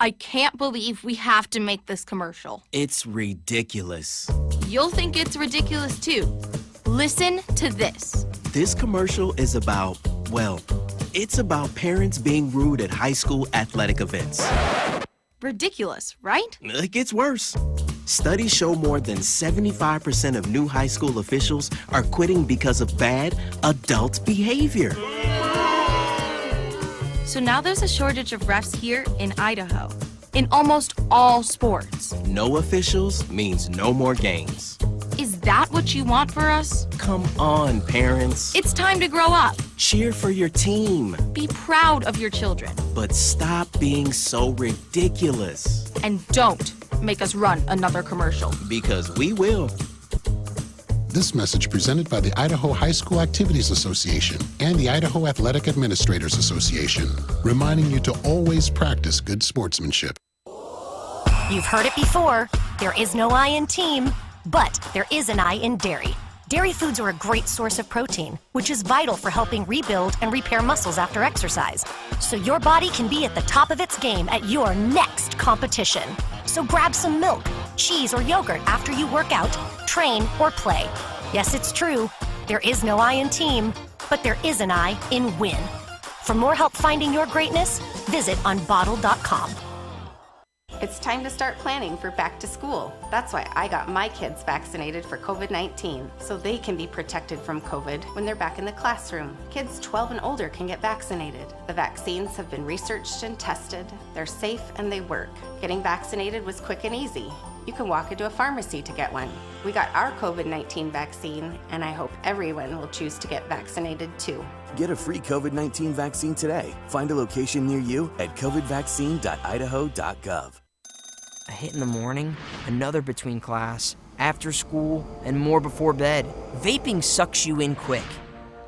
I can't believe we have to make this commercial. It's ridiculous. You'll think it's ridiculous too. Listen to this. This commercial is about, well, it's about parents being rude at high school athletic events. Ridiculous, right? It gets worse. Studies show more than 75% of new high school officials are quitting because of bad adult behavior. So now there's a shortage of refs here in Idaho, in almost all sports. No officials means no more games. Is that what you want for us? Come on, parents. It's time to grow up. Cheer for your team. Be proud of your children. But stop being so ridiculous. And don't make us run another commercial. Because we will. This message presented by the Idaho High School Activities Association and the Idaho Athletic Administrators Association, reminding you to always practice good sportsmanship. You've heard it before. There is no I in team, but there is an I in dairy. Dairy foods are a great source of protein, which is vital for helping rebuild and repair muscles after exercise, so your body can be at the top of its game at your next competition. So grab some milk, cheese, or yogurt after you work out, train, or play. Yes, it's true. There is no I in team, but there is an I in win. For more help finding your greatness, visit unbottled.com. It's time to start planning for back to school. That's why I got my kids vaccinated for COVID-19, so they can be protected from COVID when they're back in the classroom. Kids 12 and older can get vaccinated. The vaccines have been researched and tested. They're safe and they work. Getting vaccinated was quick and easy. You can walk into a pharmacy to get one. We got our COVID-19 vaccine, and I hope everyone will choose to get vaccinated too. Get a free COVID-19 vaccine today. Find a location near you at covidvaccine.idaho.gov. A hit in the morning, another between class, after school, and more before bed. Vaping sucks you in quick.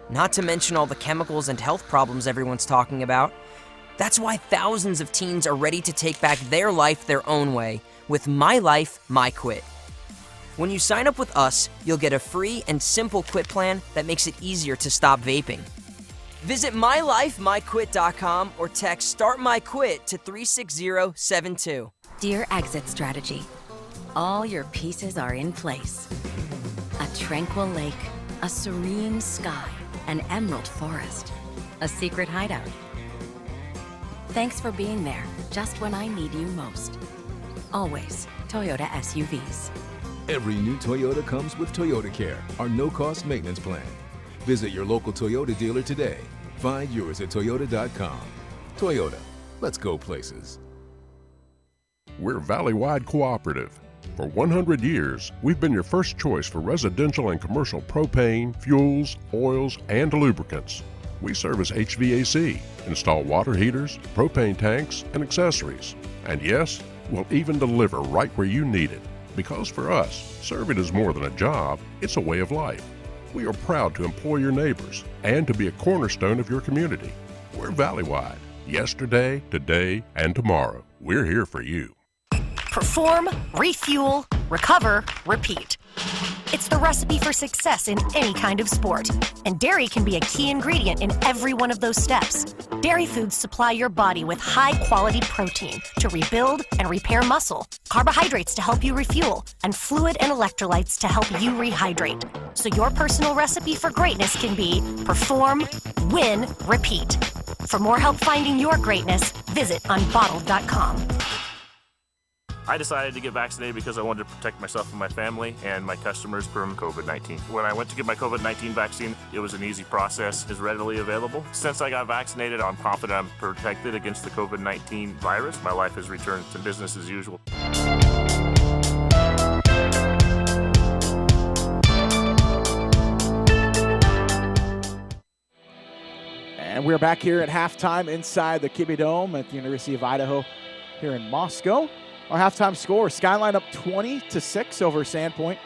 Not to mention all the chemicals and health problems everyone's talking about. That's why thousands of teens are ready to take back their life their own way with My Life, My Quit. When you sign up with us, you'll get a free and simple quit plan that makes it easier to stop vaping. Visit mylifemyquit.com or text Start My Quit to 36072. Dear Exit Strategy, all your pieces are in place. A tranquil lake, a serene sky, an emerald forest, a secret hideout. Thanks for being there just when I need you most. Always Toyota SUVs. Every new Toyota comes with Toyota Care, our no-cost maintenance plan. Visit your local Toyota dealer today. Find yours at toyota.com. Toyota, let's go places. We're Valley-wide cooperative. For 100 years, we've been your first choice for residential and commercial propane, fuels, oils, and lubricants. We service HVAC, install water heaters, propane tanks, and accessories. And yes, we'll even deliver right where you need it. Because for us, serving is more than a job, it's a way of life. We are proud to employ your neighbors and to be a cornerstone of your community. We're Valley-wide. Yesterday, today, and tomorrow. We're here for you. Perform, refuel, recover, repeat. It's the recipe for success in any kind of sport, and dairy can be a key ingredient in every one of those steps. Dairy foods supply your body with high-quality protein to rebuild and repair muscle, carbohydrates to help you refuel, and fluid and electrolytes to help you rehydrate. So your personal recipe for greatness can be perform, win, repeat. For more help finding your greatness, visit unbottled.com. I decided to get vaccinated because I wanted to protect myself and my family and my customers from COVID-19. When I went to get my COVID-19 vaccine, it was an easy process. It's readily available. Since I got vaccinated, I'm confident I'm protected against the COVID-19 virus. My life has returned to business as usual. And we're back here at halftime inside the Kibbie Dome at the University of Idaho here in Moscow. Our halftime score, Skyline up 20-6 over Sandpoint,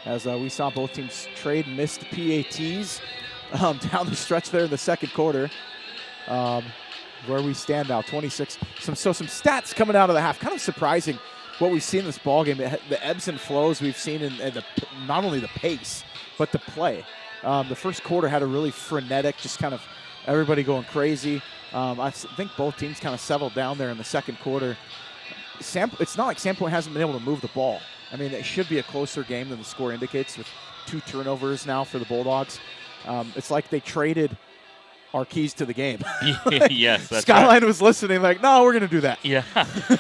as we saw both teams trade missed PATs down the stretch there in the second quarter. Where we stand now, 26. Some stats coming out of the half. Kind of surprising what we've seen in this ballgame. The ebbs and flows we've seen in not only the pace, but the play. The first quarter had a really frenetic, just kind of everybody going crazy. I think both teams kind of settled down there in the second quarter. it's not like Sandpoint hasn't been able to move the ball. I mean, it should be a closer game than the score indicates with 2 turnovers now for the Bulldogs. It's like they traded our keys to the game. Yes, that's Skyline right. was listening like, no, we're going to do that. Yeah,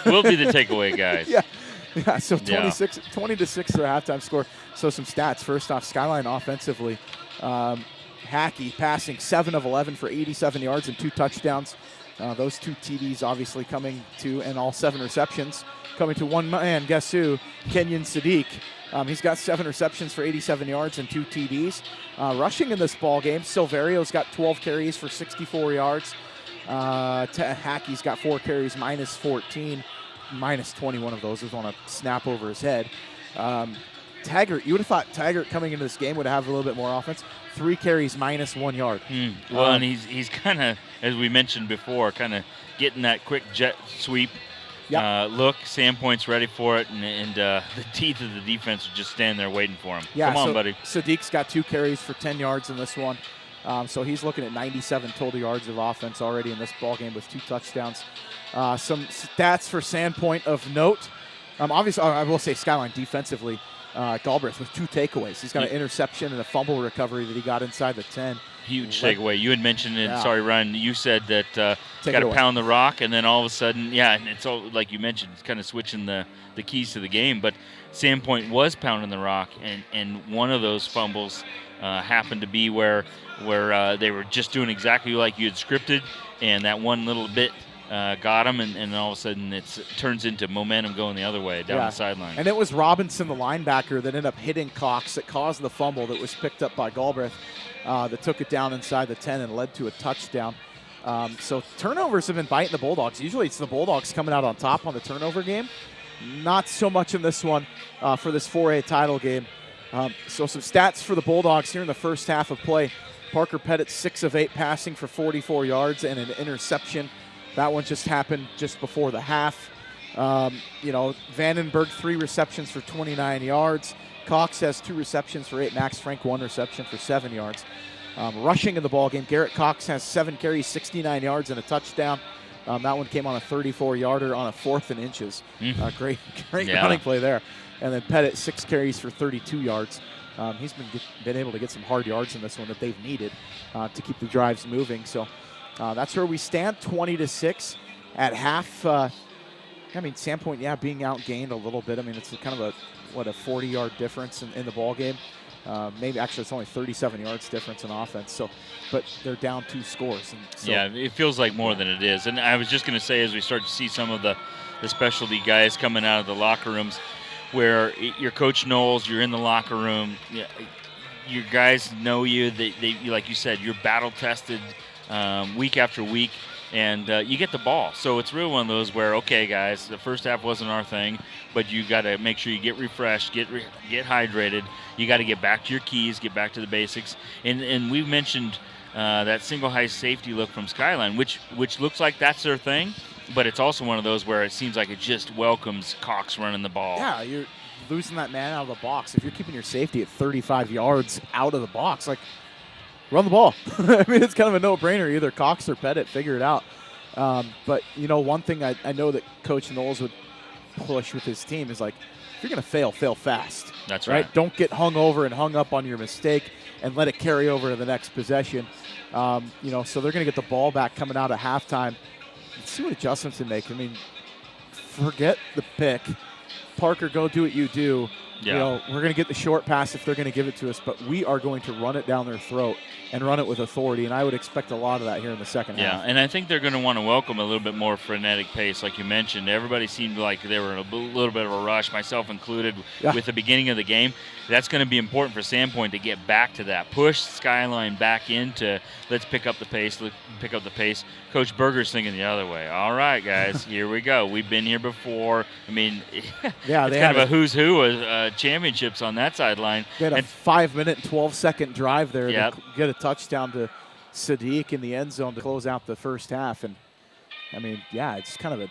we'll be the takeaway guys. Yeah, so 20-6 their halftime score. So some stats. First off, Skyline offensively. Hackey passing 7 of 11 for 87 yards and 2 touchdowns. Those 2 TDs obviously coming to, and all 7 receptions coming to one man. Guess who? Kenyon Sadiq. He's got 7 receptions for 87 yards and 2 TDs. Rushing in this ball game, Silverio's got 12 carries for 64 yards. Hackey's got 4 carries, minus 14. Minus 21 of those was on a snap over his head. Taggart, you would have thought Taggart coming into this game would have a little bit more offense. 3 carries, minus 1 yard. Well, and he's kind of, as we mentioned before, kind of getting that quick jet sweep look. Sandpoint's ready for it, and the teeth of the defense are just standing there waiting for him. Yeah, Come on, buddy. Sadiq's got 2 carries for 10 yards in this one. So he's looking at 97 total yards of offense already in this ball game with 2 touchdowns. Some stats for Sandpoint of note. Obviously, I will say Skyline defensively. Galbraith with 2 takeaways. He's got an interception and a fumble recovery that he got inside the 10. Huge takeaway. You had mentioned it. Sorry, Ryan. You said that got to pound the rock, and then all of a sudden, and it's all like you mentioned, it's kind of switching the keys to the game. But Sandpoint was pounding the rock, and one of those fumbles happened to be where they were just doing exactly like you had scripted, and that one little bit got him, and all of a sudden it turns into momentum going the other way down the sideline. And it was Robinson, the linebacker, that ended up hitting Cox that caused the fumble that was picked up by Galbraith that took it down inside the 10 and led to a touchdown. So turnovers have been biting the Bulldogs. Usually it's the Bulldogs coming out on top on the turnover game. Not so much in this one for this 4A title game. So some stats for the Bulldogs here in the first half of play. Parker Pettit, 6 of 8 passing for 44 yards and an interception. That one just happened just before the half. Vandenberg, 3 receptions for 29 yards. Cox has 2 receptions for 8. Max Frank, 1 reception for 7 yards. Rushing in the ballgame, Garrett Cox has 7 carries, 69 yards, and a touchdown. That one came on a 34-yarder on a 4th and inches. Great running play there. And then Pettit, 6 carries for 32 yards. He's been able to get some hard yards in this one that they've needed to keep the drives moving. So that's where we stand, 20-6 at half. Sandpoint, being outgained a little bit. I mean, it's kind of a 40-yard difference in the ball game. Maybe actually it's only 37 yards difference in offense. So, but they're down 2 scores. And so, it feels like more than it is. And I was just going to say, as we start to see some of the specialty guys coming out of the locker rooms, where your coach Knowles, you're in the locker room, your guys know you. They like you said, you're battle tested week after week. And you get the ball. So it's really one of those where, okay, guys, the first half wasn't our thing, but you got to make sure you get refreshed, get hydrated. You got to get back to your keys, get back to the basics. And we've mentioned that single high safety look from Skyline, which looks like that's their thing, but it's also one of those where it seems like it just welcomes Cox running the ball. Yeah, you're losing that man out of the box. If you're keeping your safety at 35 yards out of the box, run the ball. I mean, it's kind of a no-brainer. Either Cox or Pettit, figure it out. But, one thing I know that Coach Knowles would push with his team is if you're going to fail fast. That's right. Don't get hung over and hung up on your mistake and let it carry over to the next possession. So they're going to get the ball back coming out of halftime. Let's see what adjustments they make. I mean, forget the pick. Parker, go do what you do. Yeah. We're going to get the short pass if they're going to give it to us, but we are going to run it down their throat and run it with authority, and I would expect a lot of that here in the second half. Yeah, and I think they're going to want to welcome a little bit more frenetic pace, like you mentioned. Everybody seemed like they were in a little bit of a rush, myself included, with the beginning of the game. That's going to be important for Sandpoint to get back to that. Push Skyline back into, let's pick up the pace, Coach Berger's thinking the other way. All right, guys, here we go. We've been here before. I mean, it's kind of a who's who of championships on that sideline. They had a 5-minute and 12-second drive there to get a touchdown to Sadiq in the end zone to close out the first half. And, I mean, it's kind of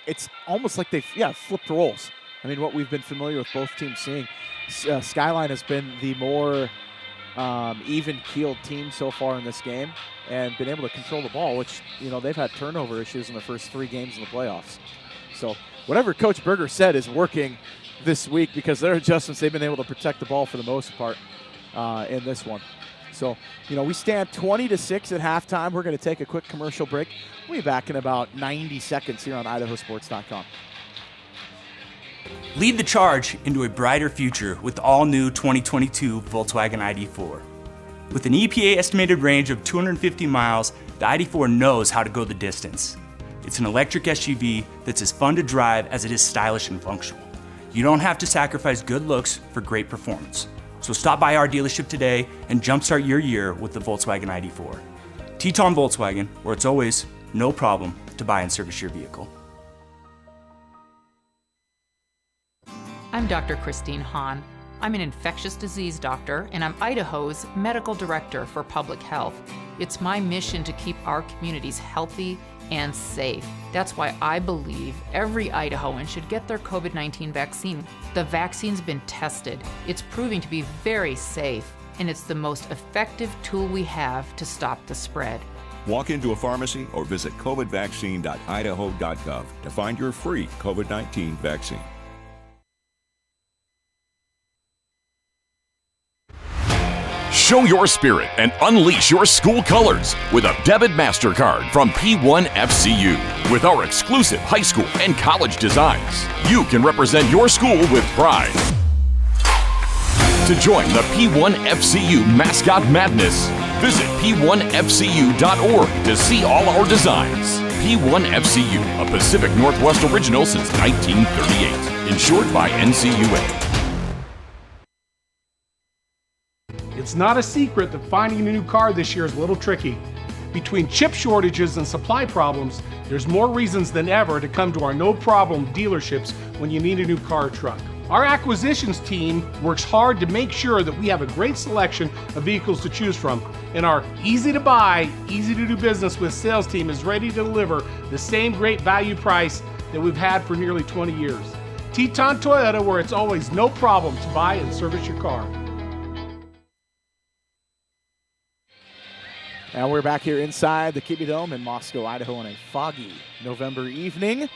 it's almost like they've, flipped roles. I mean, what we've been familiar with both teams seeing. Skyline has been the more even-keeled team so far in this game and been able to control the ball, which, they've had turnover issues in the first 3 games in the playoffs. So whatever Coach Berger said is working this week because their adjustments, they've been able to protect the ball for the most part in this one. So, we stand 20-6 at halftime. We're going to take a quick commercial break. We'll be back in about 90 seconds here on IdahoSports.com. Lead the charge into a brighter future with the all-new 2022 Volkswagen ID4. With an EPA estimated range of 250 miles, the ID4 knows how to go the distance. It's an electric SUV that's as fun to drive as it is stylish and functional. You don't have to sacrifice good looks for great performance. So stop by our dealership today and jumpstart your year with the Volkswagen ID4. Teton Volkswagen, where it's always no problem to buy and service your vehicle. I'm Dr. Christine Hahn. I'm an infectious disease doctor, and I'm Idaho's medical director for public health. It's my mission to keep our communities healthy and safe. That's why I believe every Idahoan should get their COVID-19 vaccine. The vaccine's been tested. It's proving to be very safe, and it's the most effective tool we have to stop the spread. Walk into a pharmacy or visit covidvaccine.idaho.gov to find your free COVID-19 vaccine. Show your spirit and unleash your school colors with a debit MasterCard from P1FCU. With our exclusive high school and college designs, you can represent your school with pride. To join the P1FCU Mascot Madness, visit P1FCU.org to see all our designs. P1FCU, a Pacific Northwest original since 1938, insured by NCUA. It's not a secret that finding a new car this year is a little tricky. Between chip shortages and supply problems, there's more reasons than ever to come to our no-problem dealerships when you need a new car or truck. Our acquisitions team works hard to make sure that we have a great selection of vehicles to choose from, and our easy-to-buy, easy-to-do business with sales team is ready to deliver the same great value price that we've had for nearly 20 years. Teton Toyota, where it's always no problem to buy and service your car. And we're back here inside the Kibbie Dome in Moscow, Idaho on a foggy November evening.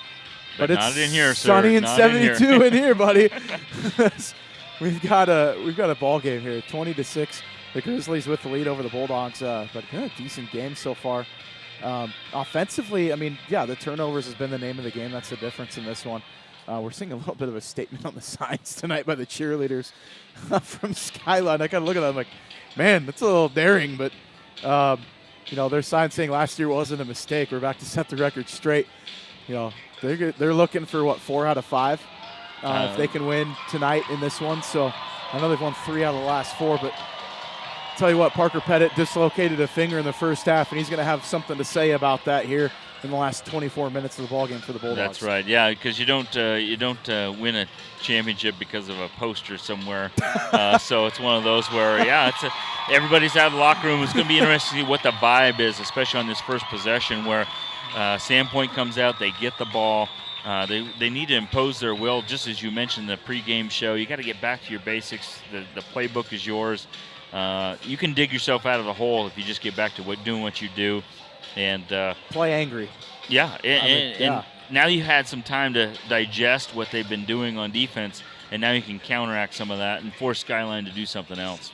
But it's not in here, sir. Sunny and not 72 in here, buddy. We've got a ball game here, 20-6. The Grizzlies with the lead over the Bulldogs, but a decent game so far. Offensively, the turnovers has been the name of the game. That's the difference in this one. We're seeing a little bit of a statement on the signs tonight by the cheerleaders from Skyline. I kind of look at them like, man, that's a little daring, but their sign saying last year wasn't a mistake. We're back to set the record straight. They're looking for 4 out of 5 if they can win tonight in this one. So I know they've won 3 out of the last 4, but tell you what, Parker Pettit dislocated a finger in the first half, and he's going to have something to say about that here in the last 24 minutes of the ballgame for the Bulldogs. That's right, yeah, because you don't win a championship because of a poster somewhere. So it's one of those where, everybody's out of the locker room. It's going to be interesting to see what the vibe is, especially on this first possession where Sandpoint comes out, they get the ball. They need to impose their will, just as you mentioned in the pregame show. You got to get back to your basics. The playbook is yours. You can dig yourself out of the hole if you just get back to doing what you do. And play angry. Yeah, and now you had some time to digest what they've been doing on defense, and now you can counteract some of that and force Skyline to do something else.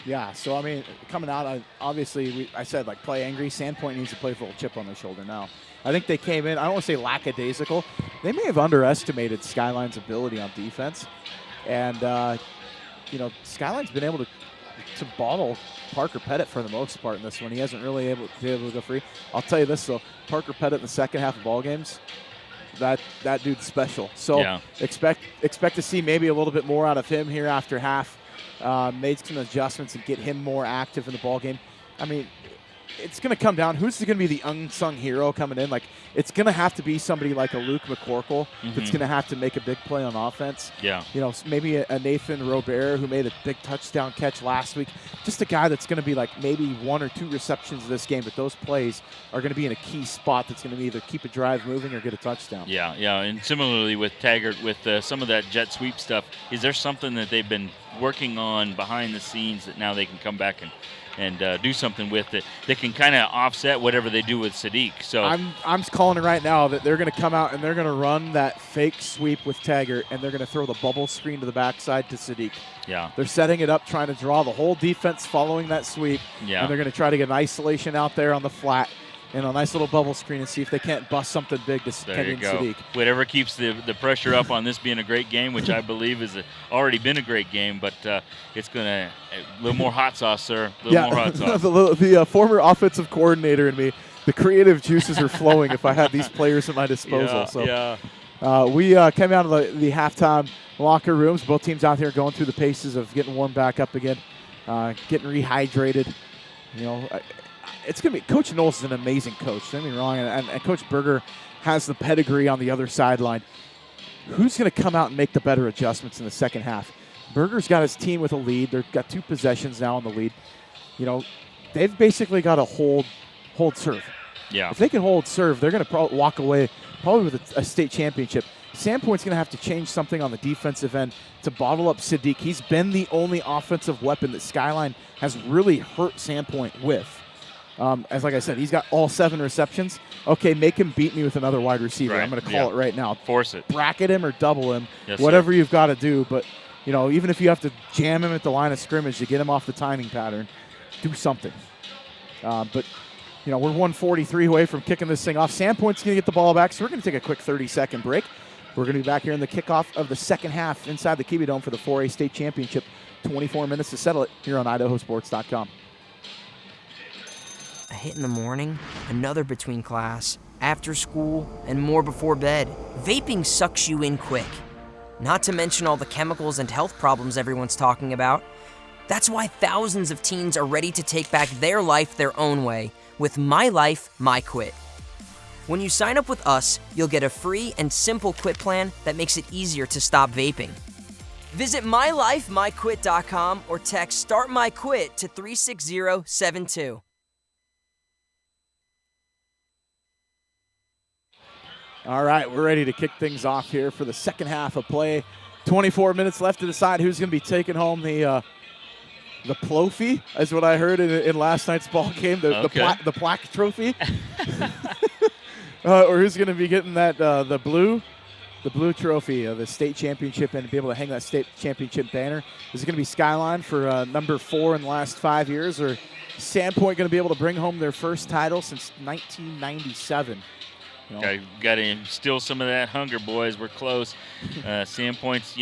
Yeah, so coming out, obviously, I said play angry. Sandpoint needs to play with a little chip on their shoulder now. I think they came in, I don't want to say lackadaisical. They may have underestimated Skyline's ability on defense. And, Skyline's been able to bottle Parker Pettit for the most part in this one. He hasn't really been able to go free. I'll tell you this, though. Parker Pettit in the second half of ball games, that dude's special. So expect to see maybe a little bit more out of him here after half. Made some adjustments and get him more active in the ball game. It's going to come down. Who's going to be the unsung hero coming in? It's going to have to be somebody like a Luke McCorkle that's going to have to make a big play on offense. Yeah. Maybe a Nathan Robert who made a big touchdown catch last week. Just a guy that's going to be maybe 1 or 2 receptions this game, but those plays are going to be in a key spot that's going to either keep a drive moving or get a touchdown. Yeah. And similarly with Taggart, with some of that jet sweep stuff, is there something that they've been working on behind the scenes that now they can come back and do something with it that can kind of offset whatever they do with Sadiq. So I'm calling it right now that they're going to come out and they're going to run that fake sweep with Taggart, and they're going to throw the bubble screen to the backside to Sadiq. Yeah. They're setting it up, trying to draw the whole defense following that sweep. Yeah. And they're going to try to get an isolation out there on the flat and a nice little bubble screen and see if they can't bust something big to Kenyon Sadiq. Whatever keeps the pressure up on this being a great game, which I believe has already been a great game, but it's going to a little more hot sauce, sir. A little more hot sauce. the former offensive coordinator in me, the creative juices are flowing if I had these players at my disposal. We came out of the halftime locker rooms. Both teams out here going through the paces of getting warmed back up again, getting rehydrated. You know, it's going to be – Coach Knowles is an amazing coach. Don't get me wrong. And Coach Berger has the pedigree on the other sideline. Who's going to come out and make the better adjustments in the second half? Berger's got his team with a lead. They've got 2 possessions now in the lead. You know, they've basically got to hold serve. Yeah. If they can hold serve, they're going to walk away probably with a state championship. Sandpoint's going to have to change something on the defensive end to bottle up Sadiq. He's been the only offensive weapon that Skyline has really hurt Sandpoint with. As like I said, he's got all 7 receptions. Okay, make him beat me with another wide receiver. Right. I'm going to call it right now. Force it. Bracket him or double him, Yes, whatever sir. you've got to do. But, you know, even if you have to jam him at the line of scrimmage to get him off the timing pattern, do something. But, you know, we're 143 away from kicking this thing off. Sandpoint's going to get the ball back, so we're going to take a quick 30-second break. We're going to be back here in the kickoff of the second half inside the Kiwi Dome for the 4A state championship. 24 minutes to settle it here on IdahoSports.com. A hit in the morning, another between class, after school, and more before bed. Vaping sucks you in quick. Not to mention all the chemicals and health problems everyone's talking about. That's why thousands of teens are ready to take back their life their own way with My Life, My Quit. When you sign up with us, you'll get a free and simple quit plan that makes it easier to stop vaping. Visit mylifemyquit.com or text Start My Quit to 36072. All right, we're ready to kick things off here for the second half of play. 24 minutes left to decide who's going to be taking home the Plofie, is what I heard in last night's ball game, the plaque trophy, or who's going to be getting that the blue trophy, the state championship, and be able to hang that state championship banner. Is it going to be Skyline for number 4 in the last 5 years, or Sandpoint going to be able to bring home their first title since 1997? Got to instill some of that hunger, boys. We're close. Sandpoint's,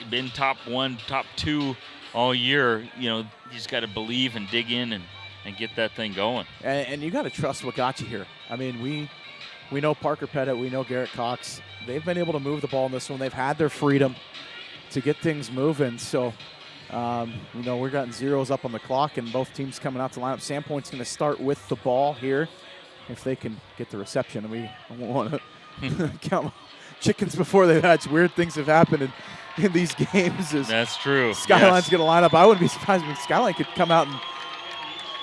been top 1, top 2 all year. You just got to believe and dig in and get that thing going. And you got to trust what got you here. I mean, we know Parker Pettit, we know Garrett Cox. They've been able to move the ball in this one. They've had their freedom to get things moving. So, we're getting zeros up on the clock, and both teams coming out to line up. Sandpoint's going to start with the ball here. If they can get the reception, and we don't want to count chickens before they hatch. Weird things have happened in these games. That's true. Skyline's going to line up. I wouldn't be surprised if Skyline could come out and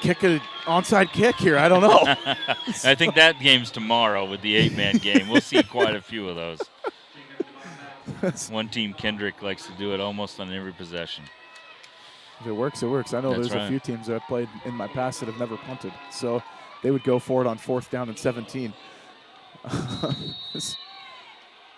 kick an onside kick here. I don't know. I think that game's tomorrow with the 8-man game. We'll see quite a few of those. One team, Kendrick, likes to do it almost on every possession. If it works, it works. I know there's a few teams that I've played in my past that have never punted. So they would go for it on 4th down and 17.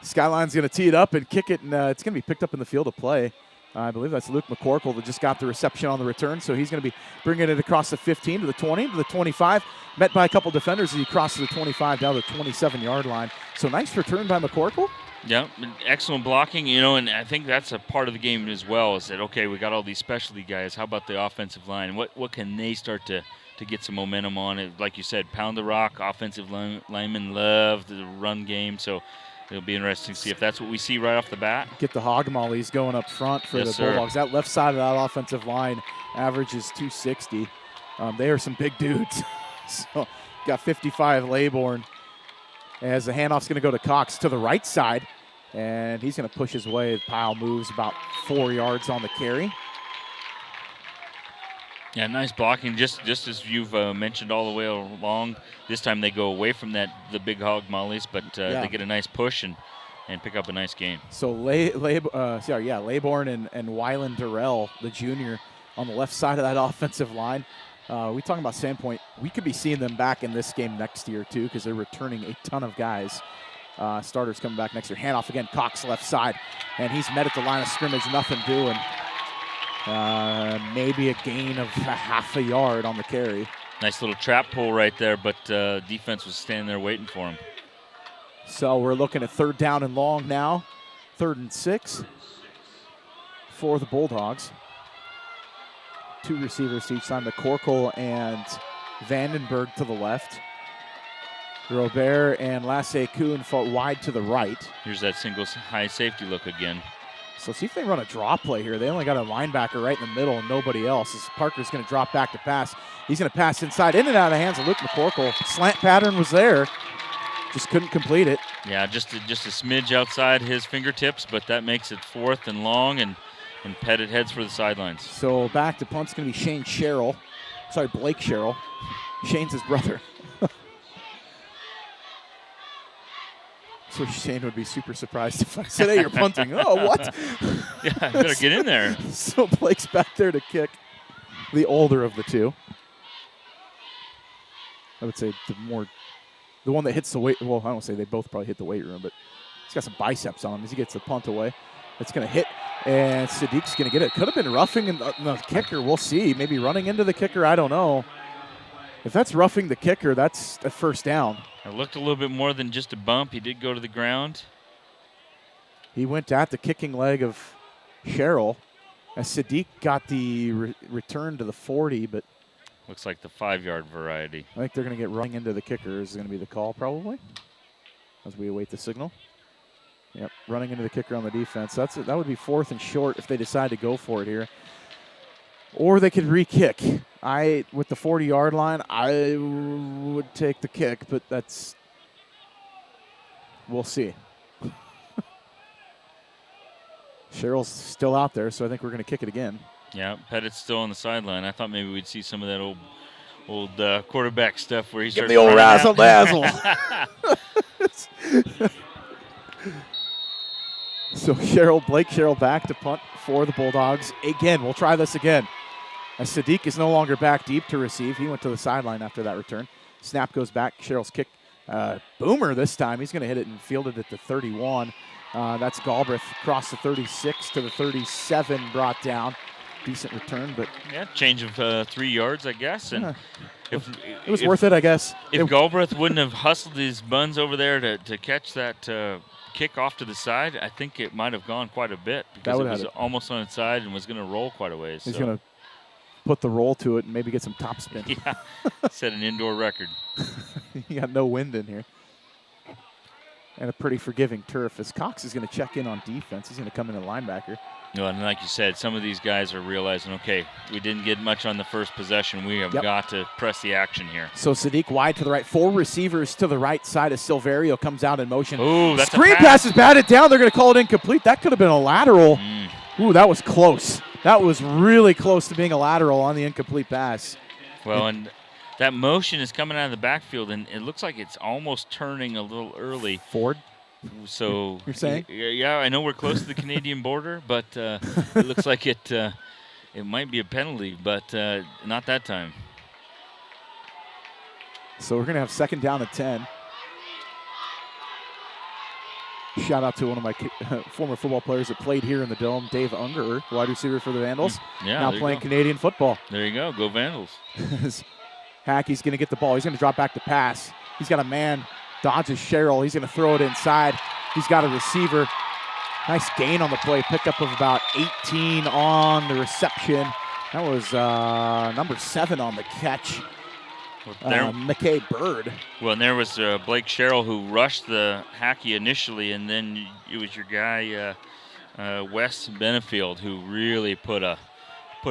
Skyline's going to tee it up and kick it, and it's going to be picked up in the field of play. I believe that's Luke McCorkle that just got the reception on the return, so he's going to be bringing it across the 15 to the 20 to the 25. Met by a couple defenders as he crosses the 25 down to the 27-yard line. So nice return by McCorkle. Yeah, excellent blocking, and I think that's a part of the game as well, is that, okay, we got all these specialty guys. How about the offensive line? What can they start to get some momentum on it? Like you said, pound the rock. Offensive linemen love the run game, so it'll be interesting to see if that's what we see right off the bat. Get the hog mollies going up front for the sir. Bulldogs. That left side of that offensive line averages 260. They are some big dudes. So got 55 Laybourne. As the handoff's going to go to Cox to the right side, and he's going to push his way. Pile moves about 4 yards on the carry. Yeah, nice blocking. Just as you've mentioned all the way along. This time they go away from the big hog mollies, but they get a nice push and and pick up a nice gain. So Laybourne and Wyland Durrell, the junior, on the left side of that offensive line. We talking about Sandpoint. We could be seeing them back in this game next year too, because they're returning a ton of guys. Starters coming back next year. Handoff again, Cox left side, and he's met at the line of scrimmage, nothing doing. Maybe a gain of a half a yard on the carry. Nice little trap pull right there, but defense was standing there waiting for him. So we're looking at 3rd down and long now. 3rd and 6 for the Bulldogs. 2 receivers to each side, McCorkle and Vandenberg to the left. Robert and Lassay-Kuhn fought wide to the right. Here's that single high safety look again. So see if they run a draw play here. They only got a linebacker right in the middle and nobody else. As Parker's going to drop back to pass. He's going to pass inside, in and out of the hands of Luke McCorkle. Slant pattern was there. Just couldn't complete it. Yeah, just a smidge outside his fingertips, but that makes it 4th and long, and Pettit heads for the sidelines. So back to punt's going to be Shane Sherrill. Sorry, Blake Sherrill. Shane's his brother. So Shane would be super surprised if I said, hey, you're punting. Oh, what? Yeah, I better get in there. So Blake's back there to kick, the older of the two. I would say the one that hits the weight. Well, I don't say they both probably hit the weight room, but he's got some biceps on him as he gets the punt away. It's going to hit, and Sadiq's going to get it. Could have been roughing the kicker. We'll see. Maybe running into the kicker. I don't know. If that's roughing the kicker, that's a 1st down. It looked a little bit more than just a bump. He did go to the ground. He went at the kicking leg of Sherrill, as Sadiq got the return to the 40, but looks like the 5-yard variety. I think they're going to get running into the kicker is going to be the call probably, as we await the signal. Yep, running into the kicker on the defense. That would be 4th and short if they decide to go for it here. Or they could re-kick. With the 40-yard line, I would take the kick, but we'll see. Sherrill's still out there, so I think we're going to kick it again. Yeah, Pettit's still on the sideline. I thought maybe we'd see some of that old quarterback stuff where he starts the old razzle-dazzle. So Blake Sherrill back to punt for the Bulldogs. Again, we'll try this again. As Sadiq is no longer back deep to receive. He went to the sideline after that return. Snap goes back. Sherrill's kick. Boomer this time. He's going to hit it and field it at the 31. That's Galbraith. Across the 36 to the 37, brought down. Decent return, but yeah, change of 3 yards, I guess. And it was worth it, I guess. If Galbraith wouldn't have hustled his buns over there to catch that kick off to the side, I think it might have gone quite a bit because it was almost on its side and was going to roll quite a ways. He's going to put the roll to it and maybe get some top spin. Yeah, set an indoor record. You got no wind in here. And a pretty forgiving turf as Cox is going to check in on defense. He's going to come in at linebacker. And like you said, some of these guys are realizing, okay, we didn't get much on the first possession. We have got to press the action here. So Sadiq wide to the right. 4 receivers to the right side as Silverio comes out in motion. Ooh, that's Screen pass is batted down. They're going to call it incomplete. That could have been a lateral. Ooh, that was close. That was really close to being a lateral on the incomplete pass. Well, and that motion is coming out of the backfield, and it looks like it's almost turning a little early. Ford? So you're saying? Yeah, I know we're close to the Canadian border, but it looks like it might be a penalty, but not that time. So we're going to have 2nd down and 10. Shout out to one of my former football players that played here in the Dome, Dave Ungerer, wide receiver for the Vandals. Yeah, now playing Canadian football. There you go. Go Vandals. Hackey's going to get the ball. He's going to drop back to pass. He's got a man. Dodges Sherrill. He's going to throw it inside. He's got a receiver. Nice gain on the play. Pickup of about 18 on the reception. That was number 7 on the catch. McKay Bird. Well, and there was Blake Sherrill who rushed the Hackey initially, and then it was your guy Wes Benefield who really put a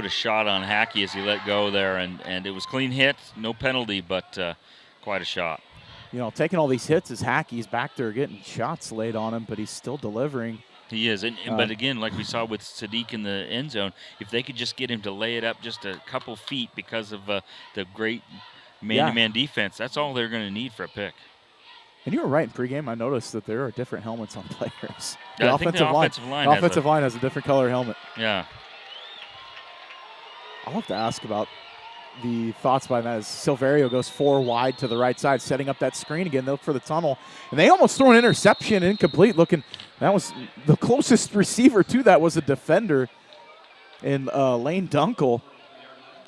shot on Hackey as he let go there, and it was clean hit, no penalty, but quite a shot. You know, taking all these hits as Hackey's back there getting shots laid on him, but he's still delivering. He is, but again, like we saw with Sadiq in the end zone, if they could just get him to lay it up just a couple feet because of the great man-to-man defense, that's all they're going to need for a pick. And you were right in pregame. I noticed that there are different helmets on players. Yeah, I think the offensive line has a different color helmet. Yeah. I'll have to ask about the thoughts by that as Silverio goes 4 wide to the right side, setting up that screen again. They look for the tunnel. And they almost throw an interception, incomplete looking. That was the closest receiver to that was a defender in Lane Dunkel.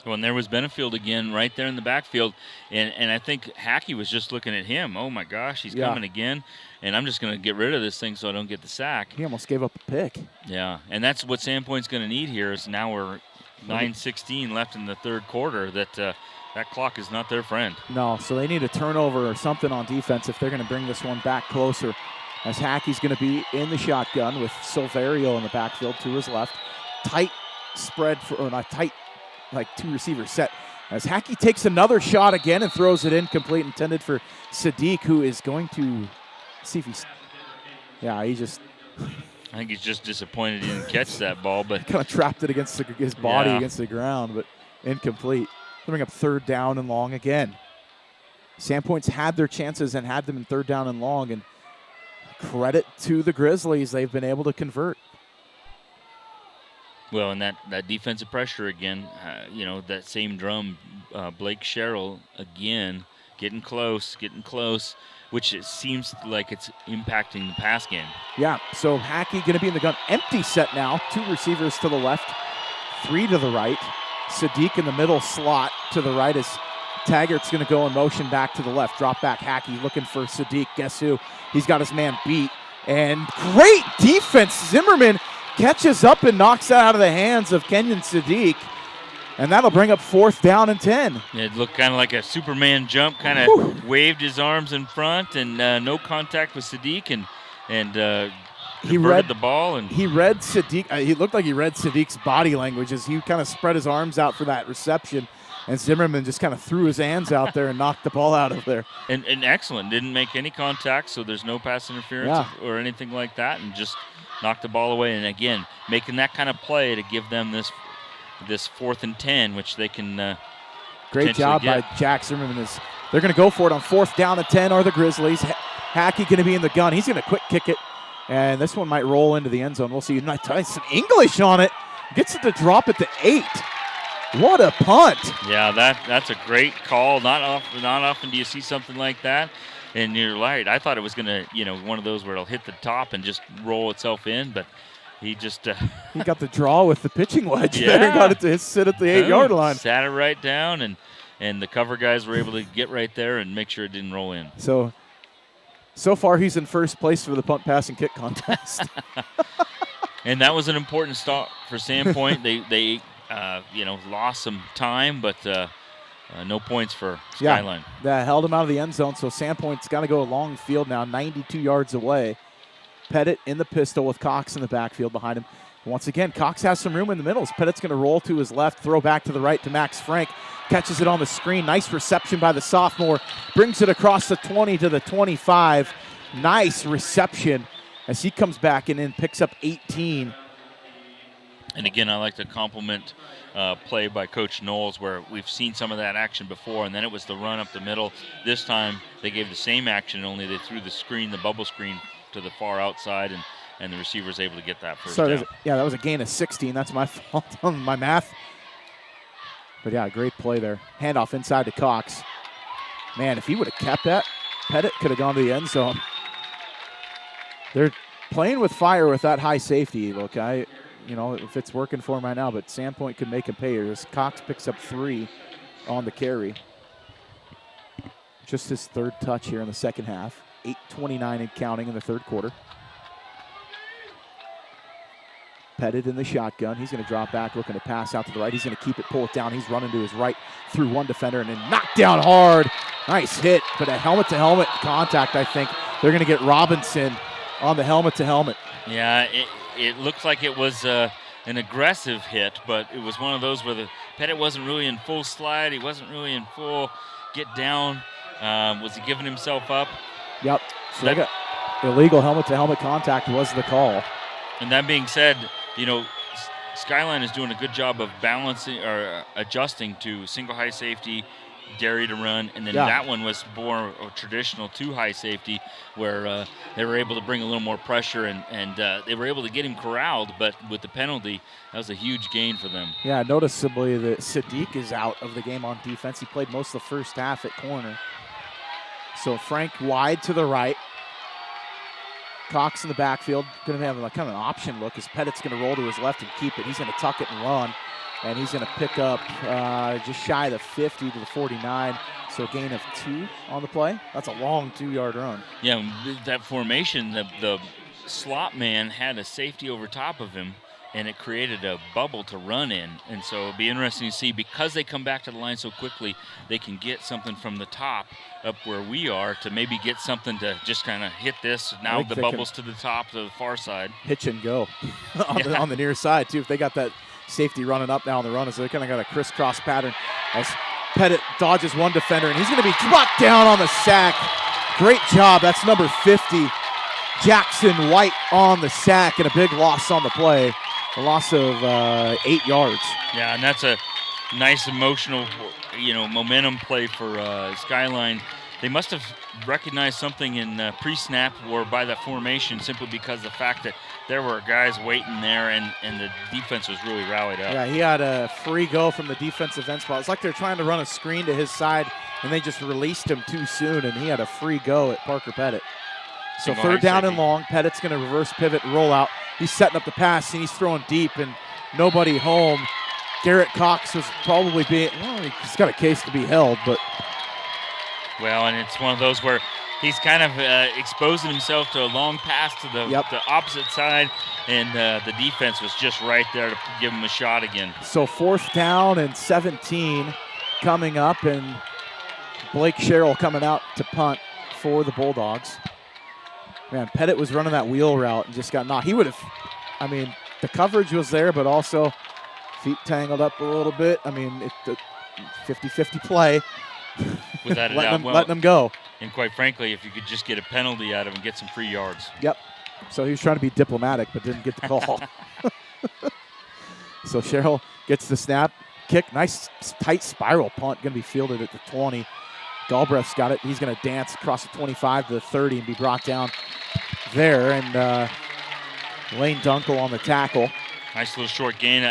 Well, and there was Benefield again right there in the backfield. And I think Hackey was just looking at him. Oh, my gosh, he's coming again. And I'm just going to get rid of this thing so I don't get the sack. He almost gave up a pick. Yeah, and that's what Sandpoint's going to need here is now we're 9:16 left in the third quarter. That clock is not their friend. No, so they need a turnover or something on defense if they're going to bring this one back closer. As Hackey's going to be in the shotgun with Silverio in the backfield to his left. Tight spread tight, like 2 receivers set. As Hackey takes another shot again and throws it incomplete, intended for Sadiq, who is going to see if he's. Yeah, he just. I think he's just disappointed he didn't catch that ball, but kind of trapped it against his body against the ground, but incomplete. Bring up 3rd down and long again. Sandpoint's had their chances and had them in 3rd down and long, and credit to the Grizzlies, they've been able to convert. Well, and that defensive pressure again, that same drum, Blake Sherrill again, getting close, which it seems like it's impacting the pass game. Yeah, so Hackey going to be in the gun. Empty set now. 2 receivers to the left, 3 to the right. Sadiq in the middle slot to the right as Taggart's going to go in motion back to the left. Drop back Hackey looking for Sadiq. Guess who? He's got his man beat. And great defense. Zimmerman catches up and knocks that out of the hands of Kenyon Sadiq. And that'll bring up 4th down and 10. It looked kind of like a Superman jump, kind of waved his arms in front, and no contact with Sadiq, and he read the ball. And he read Sadiq. He looked like he read Sadiq's body language as he kind of spread his arms out for that reception, and Zimmerman just kind of threw his hands out there and knocked the ball out of there. And excellent. Didn't make any contact, so there's no pass interference or anything like that, and just knocked the ball away. And again, making that kind of play to give them this 4th and 10, which they can great job by Jack Zimmerman. They're going to go for it on 4th down and 10 are the Grizzlies. Hackey going to be in the gun. He's going to quick kick it, and this one might roll into the end zone. We'll see. Some English on it. Gets it to drop it to 8. What a punt. Yeah, that's a great call. Not often do you see something like that. And you're right. I thought it was going to, one of those where it'll hit the top and just roll itself in, but he just he got the draw with the pitching wedge there and got it to sit at the 8-yard line. Sat it right down, and the cover guys were able to get right there and make sure it didn't roll in. So far he's in first place for the punt, pass, and kick contest. And that was an important start for Sandpoint. they lost some time, but no points for Skyline. Yeah, that held him out of the end zone, so Sandpoint's got to go a long field now, 92 yards away. Pettit in the pistol with Cox in the backfield behind him. Once again, Cox has some room in the middle. Pettit's going to roll to his left, throw back to the right to Max Frank. Catches it on the screen. Nice reception by the sophomore. Brings it across the 20 to the 25. Nice reception as he comes back and then picks up 18. And again, I like to compliment play by Coach Knowles, where we've seen some of that action before, and then it was the run up the middle. This time they gave the same action, only they threw the bubble screen to the far outside, and the receiver's able to get that first down. Yeah, that was a gain of 16. That's my fault on my math. But yeah, great play there. Handoff inside to Cox. Man, if he would have kept that, Pettit could have gone to the end zone. They're playing with fire with that high safety. Look, if it's working for him right now, but Sandpoint could make him pay. As Cox picks up 3 on the carry. Just his 3rd touch here in the second half. 8:29 and counting in the 3rd quarter. Pettit in the shotgun. He's going to drop back, looking to pass out to the right. He's going to keep it, pull it down. He's running to his right through one defender and then knocked down hard. Nice hit, but a helmet-to-helmet contact, I think. They're going to get Robinson on the helmet-to-helmet. Yeah, it looked like it was an aggressive hit, but it was one of those where Pettit wasn't really in full slide. He wasn't really in full get down. Was he giving himself up? Yep. So they got illegal helmet-to-helmet contact was the call. And that being said, Skyline is doing a good job of balancing or adjusting to single high safety Derry to run, and then that one was more a traditional two-high safety where they were able to bring a little more pressure, and they were able to get him corralled, but with the penalty, that was a huge gain for them. Yeah, noticeably that Sadiq is out of the game on defense. He played most of the first half at corner. So Frank wide to the right. Cox in the backfield, going to have kind of an option look as Pettit's going to roll to his left and keep it. He's going to tuck it and run, and he's going to pick up just shy of the 50 to the 49, so a gain of 2 on the play. That's a long 2-yard run. Yeah, that formation, the slot man had a safety over top of him, and it created a bubble to run in. And so it'll be interesting to see, because they come back to the line so quickly, they can get something from the top up where we are to maybe get something to just kind of hit this. Now the bubble's to the top, to the far side. Hitch and go on the near side, too. If they got that safety running up now on the run, so they kind of got a crisscross pattern as Pettit dodges one defender, and he's going to be dropped down on the sack. Great job. That's number 50, Jackson White, on the sack, and a big loss on the play. A loss of 8 yards. Yeah, and that's a nice emotional, momentum play for Skyline. They must have recognized something in pre-snap or by that formation, simply because of the fact that there were guys waiting there, and the defense was really rallied up. Yeah, he had a free go from the defensive end spot. It's like they're trying to run a screen to his side, and they just released him too soon, and he had a free go at Parker Pettit. So third down and long. Pettit's going to reverse pivot and roll out. He's setting up the pass, and he's throwing deep, and nobody home. Garrett Cox was probably he's got a case to be held, but. Well, and it's one of those where he's kind of exposing himself to a long pass to the opposite side, and the defense was just right there to give him a shot again. So 4th down and 17 coming up, and Blake Sherrill coming out to punt for the Bulldogs. Man, Pettit was running that wheel route and just got knocked. He would have, the coverage was there, but also feet tangled up a little bit. It's a 50-50 play. Without a doubt. Letting them go. And quite frankly, if you could just get a penalty out of him, get some free yards. Yep. So he was trying to be diplomatic, but didn't get the call. So Sherrill gets the snap, kick, nice tight spiral punt, going to be fielded at the 20. Galbraith's got it. He's going to dance across the 25 to the 30 and be brought down there. And Lane Dunkel on the tackle. Nice little short gain.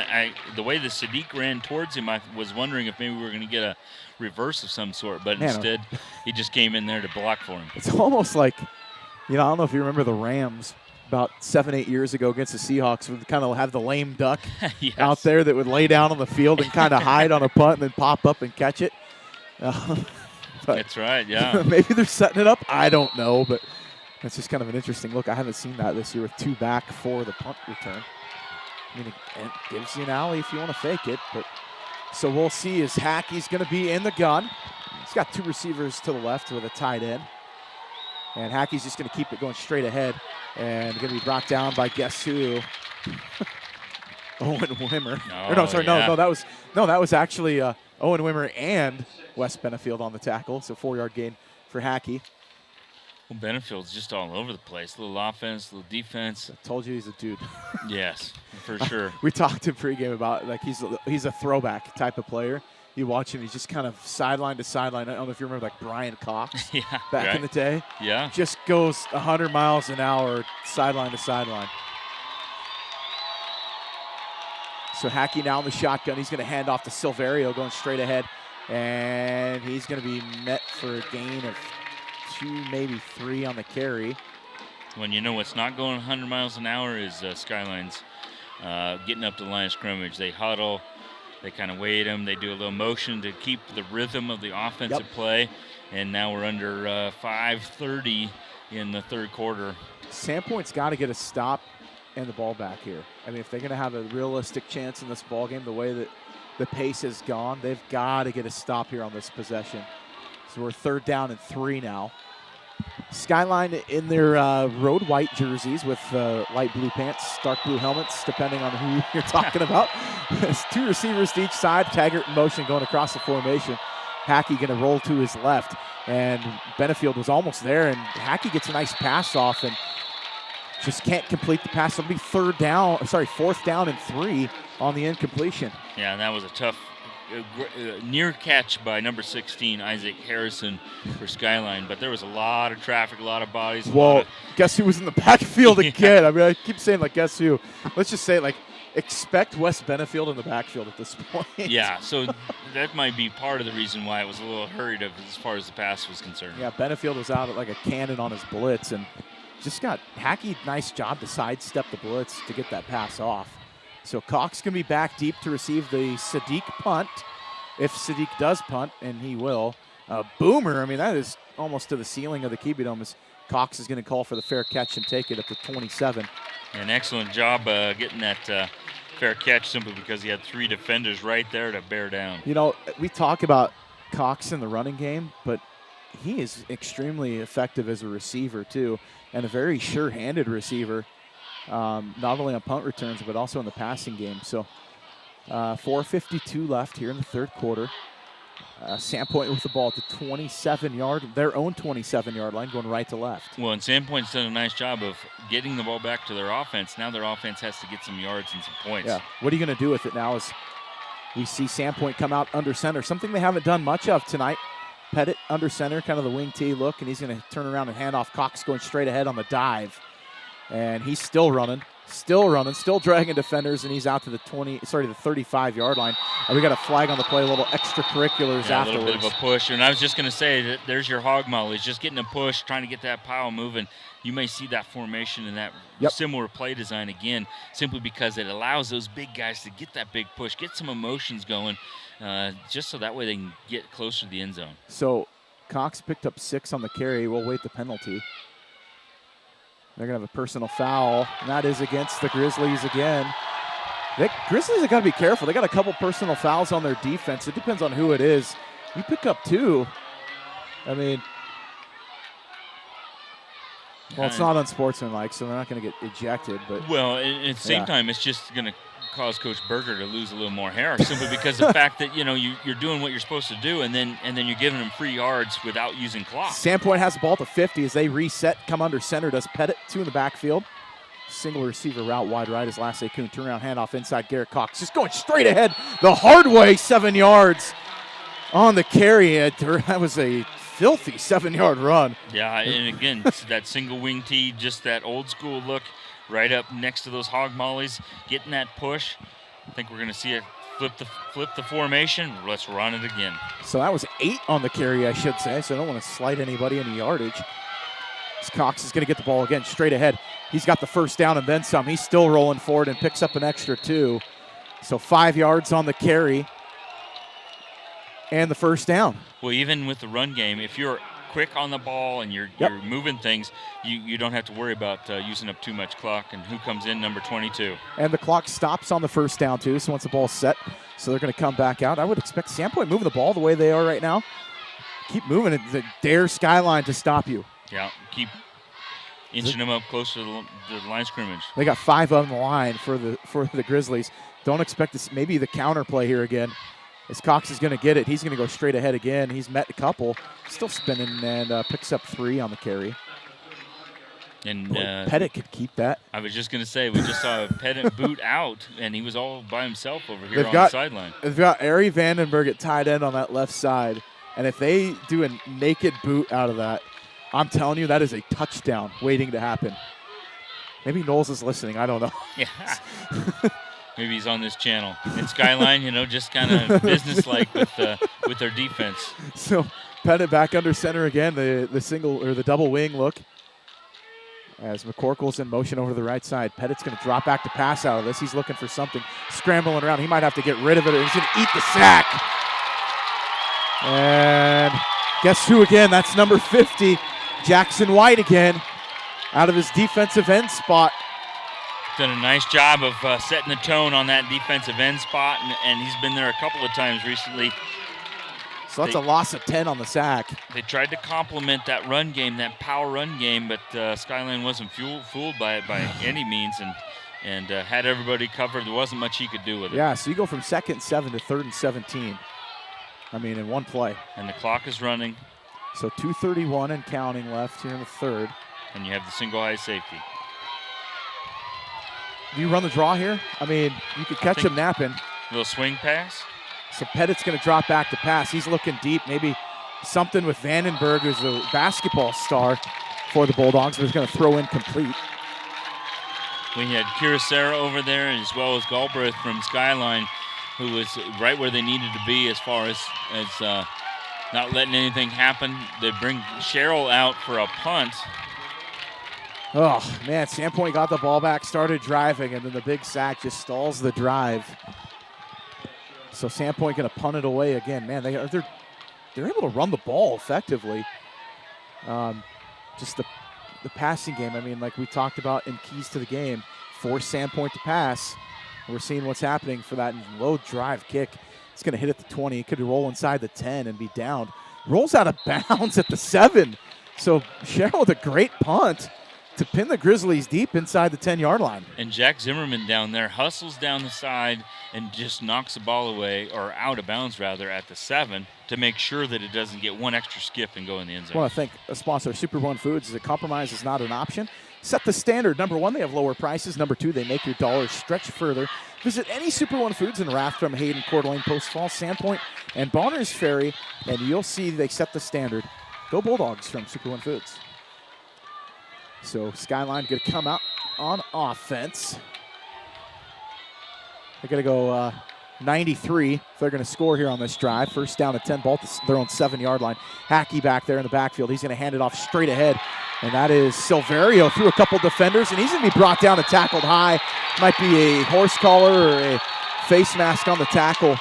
The way the Sadiq ran towards him, I was wondering if maybe we were going to get a reverse of some sort, but instead he just came in there to block for him. It's almost like, I don't know if you remember the Rams about 7-8 years ago against the Seahawks, would kind of have the lame duck out there that would lay down on the field and kind of hide on a punt and then pop up and catch it. That's right, yeah. Maybe they're setting it up. I don't know, but that's just kind of an interesting look. I haven't seen that this year with 2 back for the punt return. It gives you an alley if you want to fake it. But so we'll see as Hackey's going to be in the gun. He's got 2 receivers to the left with a tight end. And Hackey's just going to keep it going straight ahead. And going to be brought down by guess who? Owen Wimmer. That was actually Owen Wimmer and Wes Benefield on the tackle. So 4-yard gain for Hackey. Well, Benefield's just all over the place. A little offense, a little defense. I told you he's a dude. Yes, for sure. We talked in pregame about he's a throwback type of player. You watch him, he's just kind of sideline to sideline. I don't know if you remember Brian Cox back in the day. Yeah. Just goes 100 miles an hour sideline to sideline. So Hackey now in the shotgun. He's going to hand off to Silverio going straight ahead. And he's going to be met for a gain of 2, maybe 3 on the carry. When what's not going 100 miles an hour is Skyline's getting up to the line of scrimmage. They huddle, they kind of wait them, they do a little motion to keep the rhythm of the offensive play, and now we're under 5:30 in the third quarter. Sandpoint's got to get a stop and the ball back here. If they're going to have a realistic chance in this ball game, the way that the pace has gone, they've got to get a stop here on this possession. So we're 3rd down and 3 now. Skyline in their road white jerseys with light blue pants, dark blue helmets, depending on who you're talking about. There's 2 receivers to each side. Taggart in motion going across the formation. Hackey going to roll to his left. And Benefield was almost there, and Hackey gets a nice pass off and just can't complete the pass. It'll be 4th down and 3 on the incompletion. Yeah, and that was a tough near catch by number 16, Isaac Harrison for Skyline, but there was a lot of traffic, a lot of bodies. Well, guess who was in the backfield again? I mean, I keep saying, like, guess who? Let's just say, like, expect Wes Benefield in the backfield at this point. Yeah, so that might be part of the reason why it was a little hurried as far as the pass was concerned. Yeah, Benefield was out like a cannon on his blitz and just got Hackey. Nice job to sidestep the blitz to get that pass off. So Cox can be back deep to receive the Sadiq punt, if Sadiq does punt, and he will. Boomer, I mean, that is almost to the ceiling of the Kiwi Dome, as Cox is going to call for the fair catch and take it at the 27. An excellent job getting that fair catch simply because he had 3 defenders right there to bear down. You know, we talk about Cox in the running game, but he is extremely effective as a receiver too, and a very sure-handed receiver, not only on punt returns but also in the passing game. So 4:52 left here in the third quarter. Sandpoint with the ball at the 27-yard, their own 27-yard line, going right to left. Well, and Sandpoint's done a nice job of getting the ball back to their offense. Now their offense has to get some yards and some points. Yeah. What are you going to do with it now as we see Sandpoint come out under center, something they haven't done much of tonight. Pettit under center, kind of the wing T look, and he's going to turn around and hand off. Cox going straight ahead on the dive. And he's still running, still dragging defenders, and he's out to the 35-yard line. And we got a flag on the play, a little extracurriculars afterwards. A little bit of a push. And I was just going to say that there's your hog mollies, just getting a push, trying to get that pile moving. You may see that formation and that similar play design again, simply because it allows those big guys to get that big push, get some emotions going, just so that way they can get closer to the end zone. So Cox picked up 6 on the carry. We'll wait the penalty. They're going to have a personal foul, and that is against the Grizzlies again. Grizzlies have got to be careful. They got a couple personal fouls on their defense. It depends on who it is. You pick up 2. I mean, well, it's not unsportsmanlike, so they're not going to get ejected. But well, at the same time, it's just going to cause Coach Berger to lose a little more hair, simply because of the fact that you're doing what you're supposed to do, and then you're giving them free yards without using clock. Sandpoint has the ball to 50 as they reset, come under center. Does Pettit, 2 in the backfield. Single receiver route wide right as Lasse Kuhn. Turnaround handoff inside Garrett Cox. Just going straight ahead the hard way, 7 yards on the carry. That was a filthy 7-yard run. Yeah, and again, that single wing tee, just that old school look. Right up next to those hog mollies, getting that push. I think we're going to see it flip the formation. Let's run it again. So that was 8 on the carry, I should say. So I don't want to slight anybody any yardage. This Cox is going to get the ball again straight ahead. He's got the first down and then some. He's still rolling forward and picks up an extra 2. So 5 yards on the carry and the first down. Well, even with the run game, if you're quick on the ball and you're moving things, you don't have to worry about using up too much clock. And who comes in? Number 22. And the clock stops on the first down too, so once the ball's set, so they're going to come back out. I would expect Sandpoint moving the ball the way they are right now. Keep moving it. Dare Skyline to stop you. Yeah, keep inching them up closer to the line scrimmage. They got 5 on the line for the Grizzlies. Don't expect this. Maybe the counter play here again. As Cox is going to get it, he's going to go straight ahead again. He's met a couple, still spinning, and picks up 3 on the carry. And Pettit could keep that. I was just going to say, we just saw Pettit boot out, and he was all by himself over here on the sideline. They've got Ari Vandenberg at tight end on that left side, and if they do a naked boot out of that, I'm telling you, that is a touchdown waiting to happen. Maybe Knowles is listening. I don't know. Yeah. Maybe he's on this channel. And Skyline, just kind of businesslike with their defense. So Pettit back under center again, the single or the double wing look. As McCorkle's in motion over to the right side. Pettit's going to drop back to pass out of this. He's looking for something, scrambling around. He might have to get rid of it, or he's going to eat the sack. And guess who again? That's number 50, Jackson White again, out of his defensive end spot. Done a nice job of setting the tone on that defensive end spot, and he's been there a couple of times recently. So that's a loss of 10 on the sack. They tried to complement that run game, that power run game, but Skyline wasn't fooled by it by any means, and had everybody covered. There wasn't much he could do with it. Yeah, so you go from 2nd and 7 to 3rd and 17. I mean, in one play. And the clock is running. So 2:31 and counting left here in the third. And you have the single high safety. Do you run the draw here? I mean, you could catch him napping. Little swing pass? So Pettit's going to drop back to pass. He's looking deep. Maybe something with Vandenberg, who's a basketball star for the Bulldogs, but he's going to throw in complete. We had Kirasera over there, as well as Galbraith from Skyline, who was right where they needed to be as far as not letting anything happen. They bring Sherrill out for a punt. Oh, man, Sandpoint got the ball back, started driving, and then the big sack just stalls the drive. So Sandpoint going to punt it away again. Man, they're able to run the ball effectively. Just the passing game, I mean, like we talked about in keys to the game, force Sandpoint to pass. We're seeing what's happening for that low drive kick. It's going to hit at the 20. It could roll inside the 10 and be downed. Rolls out of bounds at the 7. So Sherrill with a great punt to pin the Grizzlies deep inside the 10-yard line. And Jack Zimmerman down there hustles down the side and just knocks the ball away, or out of bounds rather, at the 7 to make sure that it doesn't get one extra skip and go in the end zone. I want to thank a sponsor, Super One Foods. A compromise is not an option. Set the standard. Number 1, they have lower prices. Number 2, they make your dollars stretch further. Visit any Super One Foods in Rathdrum, Hayden, Coeur d'Alene, Post Falls, Sandpoint, and Bonners Ferry, and you'll see they set the standard. Go Bulldogs from Super One Foods. So Skyline going to come out on offense. They're going to go 93 if they're going to score here on this drive. First down at 10, ball at their own 7-yard line. Hackey back there in the backfield. He's going to hand it off straight ahead. And that is Silverio through a couple defenders, and he's going to be brought down and tackled high. Might be a horse collar or a face mask on the tackle.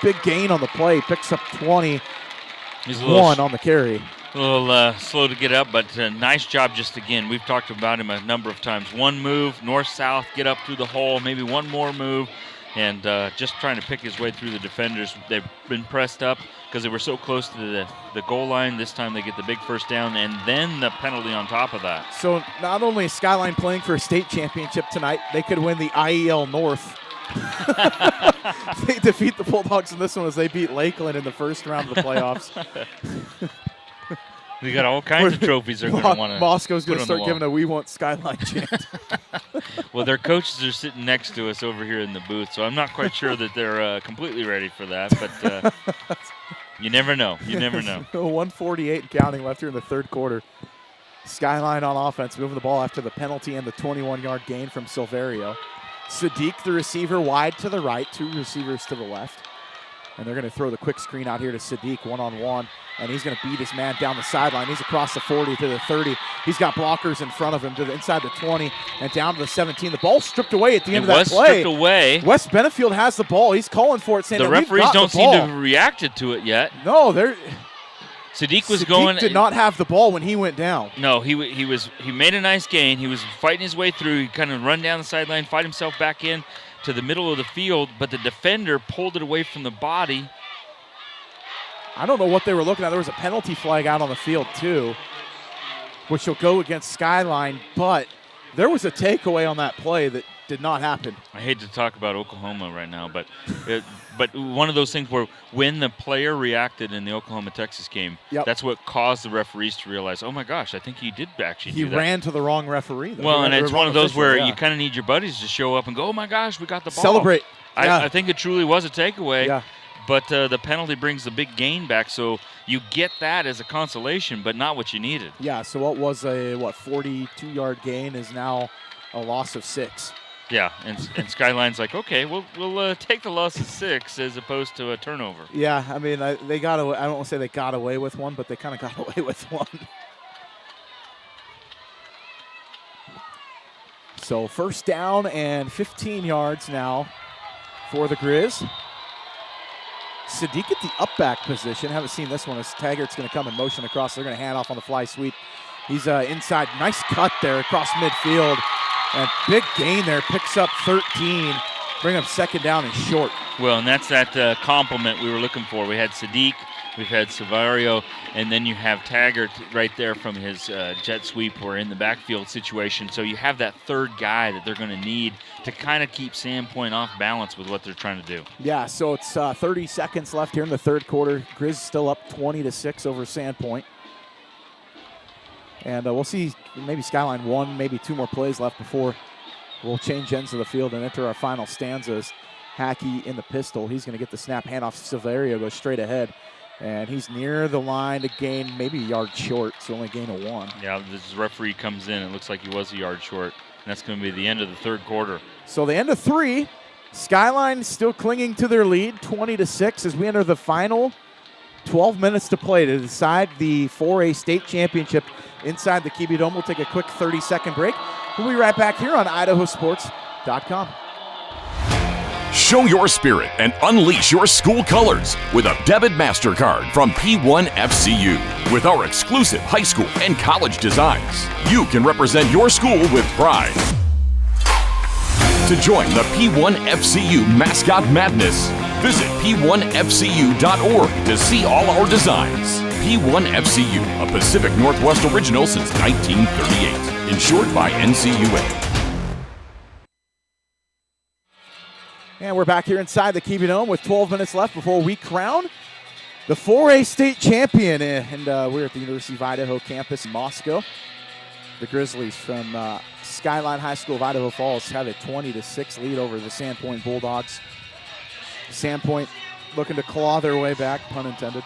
Big gain on the play. Picks up 20. He's a little on the carry. A little slow to get up, but nice job just again. We've talked about him a number of times. One move, north-south, get up through the hole, maybe one more move, and just trying to pick his way through the defenders. They've been pressed up because they were so close to the goal line. This time they get the big first down and then the penalty on top of that. So not only is Skyline playing for a state championship tonight, they could win the IEL North. They defeat the Bulldogs in this one as they beat Lakeland in the first round of the playoffs. We got all kinds of trophies they're going to want to. Moscow's going to start giving a "We Want Skyline" chant. Well, their coaches are sitting next to us over here in the booth, so I'm not quite sure that they're completely ready for that. But you never know. You never know. 1:48 and counting left here in the third quarter. Skyline on offense, moving the ball after the penalty and the 21-yard gain from Silverio. Sadiq, the receiver, wide to the right, 2 receivers to the left. And they're going to throw the quick screen out here to Sadiq, one-on-one. And he's going to beat his man down the sideline. He's across the 40 to the 30. He's got blockers in front of him to the inside the 20 and down to the 17. The ball's stripped away at the end of that play. It was stripped away. West Benefield has the ball. He's calling for it, saying the referees don't seem to have reacted to it yet. No, Sadiq did not have the ball when he went down. No, he made a nice gain. He was fighting his way through. He kind of run down the sideline, fight himself back in to the middle of the field, but the defender pulled it away from the body. I don't know what they were looking at. There was a penalty flag out on the field too, which will go against Skyline, but there was a takeaway on that play that did not happen. I hate to talk about Oklahoma right now, but one of those things where when the player reacted in the Oklahoma-Texas game, that's what caused the referees to realize, oh my gosh, I think he did actually do that. He ran to the wrong referee. Well, and it's one of those where you kind of need your buddies to show up and go, oh my gosh, we got the ball. Celebrate. I think it truly was a takeaway. Yeah. But the penalty brings the big gain back, so you get that as a consolation, but not what you needed. Yeah, so what was a 42-yard gain is now a loss of 6. Yeah, and Skyline's like, okay, we'll take the loss of 6 as opposed to a turnover. Yeah, I mean, they got away. I don't want to say they got away with one, but they kind of got away with one. So first down and 15 yards now for the Grizz. Sadiq at the up back position. Haven't seen this one as Taggart's going to come and motion across. They're going to hand off on the fly sweep. He's inside. Nice cut there across midfield. And big gain there. Picks up 13. Bring up second down and short. Well, and that's that compliment we were looking for. We had Sadiq, we've had Silverio, and then you have Taggart right there from his jet sweep or in the backfield situation. So you have that third guy that they're going to need to kind of keep Sandpoint off balance with what they're trying to do. Yeah, so it's 30 seconds left here in the third quarter. Grizz still up 20-6 over Sandpoint. And we'll see maybe Skyline 1, maybe 2 more plays left before we'll change ends of the field and enter our final stanzas. Hackey in the pistol. He's going to get the snap, handoff. Silverio goes straight ahead. And he's near the line to gain maybe a yard short, so only gain of 1. Yeah, this referee comes in. It looks like he was a yard short. And that's going to be the end of the third quarter. So the end of 3. Skyline still clinging to their lead, 20-6, as we enter the final 12 minutes to play to decide the 4A state championship inside the Kiwi Dome. We'll take a quick 30-second break. We'll be right back here on IdahoSports.com. Show your spirit and unleash your school colors with a debit MasterCard from P1FCU. With our exclusive high school and college designs, you can represent your school with pride. To join the P1FCU Mascot Madness, visit P1FCU.org to see all our designs. P1FCU, a Pacific Northwest original since 1938, insured by NCUA. And we're back here inside the Kiwi Dome with 12 minutes left before we crown the 4A state champion. And we're at the University of Idaho campus in Moscow. The Grizzlies from Skyline High School of Idaho Falls have a 20-6 lead over the Sandpoint Bulldogs. Sandpoint looking to claw their way back, pun intended,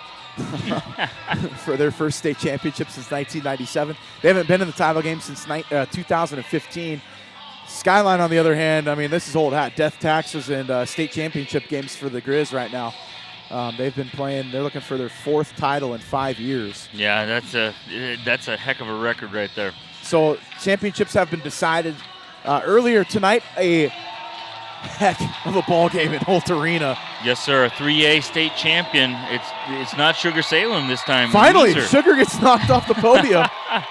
for their first state championship since 1997. They haven't been in the title game since 2015. Skyline, on the other hand, I mean, this is old hat. Death taxes and state championship games for the Grizz right now. They've been playing. They're looking for their 4th title in 5 years. Yeah, that's a heck of a record right there. So championships have been decided earlier tonight. A heck of a ball game in Holt Arena. Yes, sir. A 3A state champion. It's not Sugar Salem this time. Finally, Weezer. Sugar gets knocked off the podium.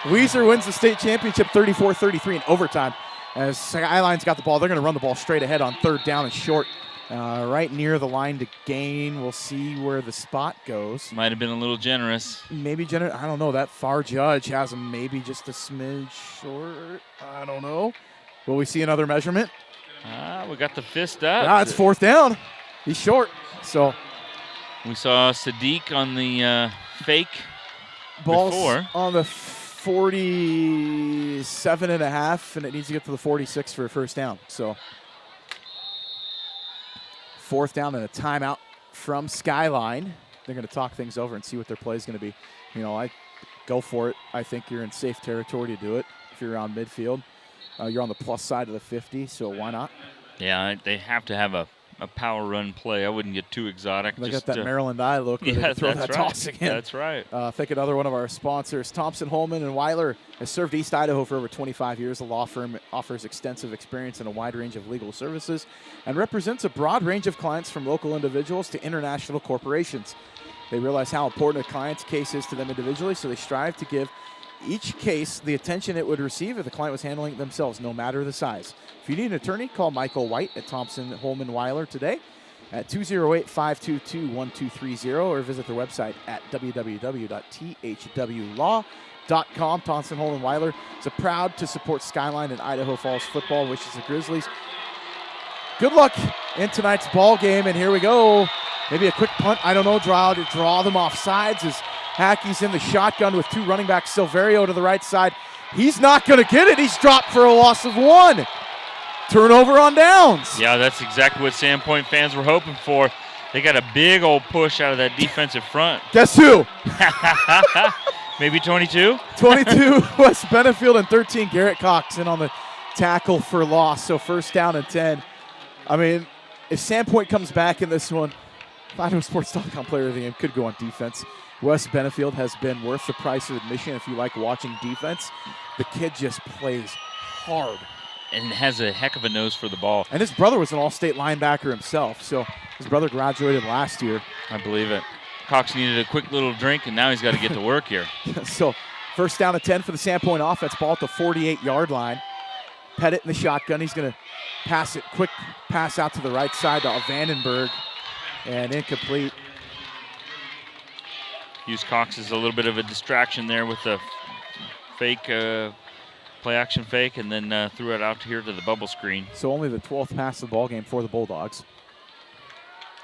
Weezer wins the state championship 34-33 in overtime. As Skyline's got the ball, they're going to run the ball straight ahead on 3rd down and short. Right near the line to gain. We'll see where the spot goes. Might have been a little generous. Maybe generous. I don't know. That far judge has him maybe just a smidge short. I don't know. Will we see another measurement? We got the fist up. It's 4th down. He's short. So we saw Sadiq on the fake ball's before. On the 47.5, and it needs to get to the 46 for a first down. So 4th down and a timeout from Skyline. They're going to talk things over and see what their play is going to be. You know, I go for it. I think you're in safe territory to do it if you're around midfield. You're on the plus side of the 50, so why not? Yeah, they have to have a power run play. I wouldn't get too exotic. They got that Maryland eye look. Yeah, throw that's that right. toss again. That's right. Think another one of our sponsors, Thompson, Holman, and Weiler, has served East Idaho for over 25 years. The law firm offers extensive experience in a wide range of legal services and represents a broad range of clients from local individuals to international corporations. They realize how important a client's case is to them individually, so they strive to give each case the attention it would receive if the client was handling it themselves, no matter the size. If you need an attorney, call Michael White at Thompson, Holman, Weiler today at 208-522-1230 or visit their website at www.thwlaw.com. Thompson, Holman, Weiler is proud to support Skyline and Idaho Falls football. Wishes the Grizzlies good luck in tonight's ball game. And here we go. Maybe a quick punt. I don't know. Draw them off sides as Hackey's in the shotgun with 2 running backs. Silverio to the right side. He's not going to get it. He's dropped for a loss of 1. Turnover on downs. Yeah, that's exactly what Sandpoint fans were hoping for. They got a big old push out of that defensive front. Guess who? Maybe 22? 22, Wes Benefield, and 13, Garrett Cox in on the tackle for loss. So 1st down and 10. I mean, if Sandpoint comes back in this one, IdahoSports.com player of the game could go on defense. Wes Benefield has been worth the price of admission if you like watching defense. The kid just plays hard. And has a heck of a nose for the ball. And his brother was an all-state linebacker himself. So his brother graduated last year. I believe it. Cox needed a quick little drink, and now he's got to get to work here. So 1st down and 10 for the Sandpoint offense. Ball at the 48-yard line. Pettit in the shotgun. He's going to pass it. Quick pass out to the right side to Vandenberg. And incomplete. Hughes Cox is a little bit of a distraction there with the fake play-action fake, and then threw it out here to the bubble screen. So only the 12th pass of the ball game for the Bulldogs.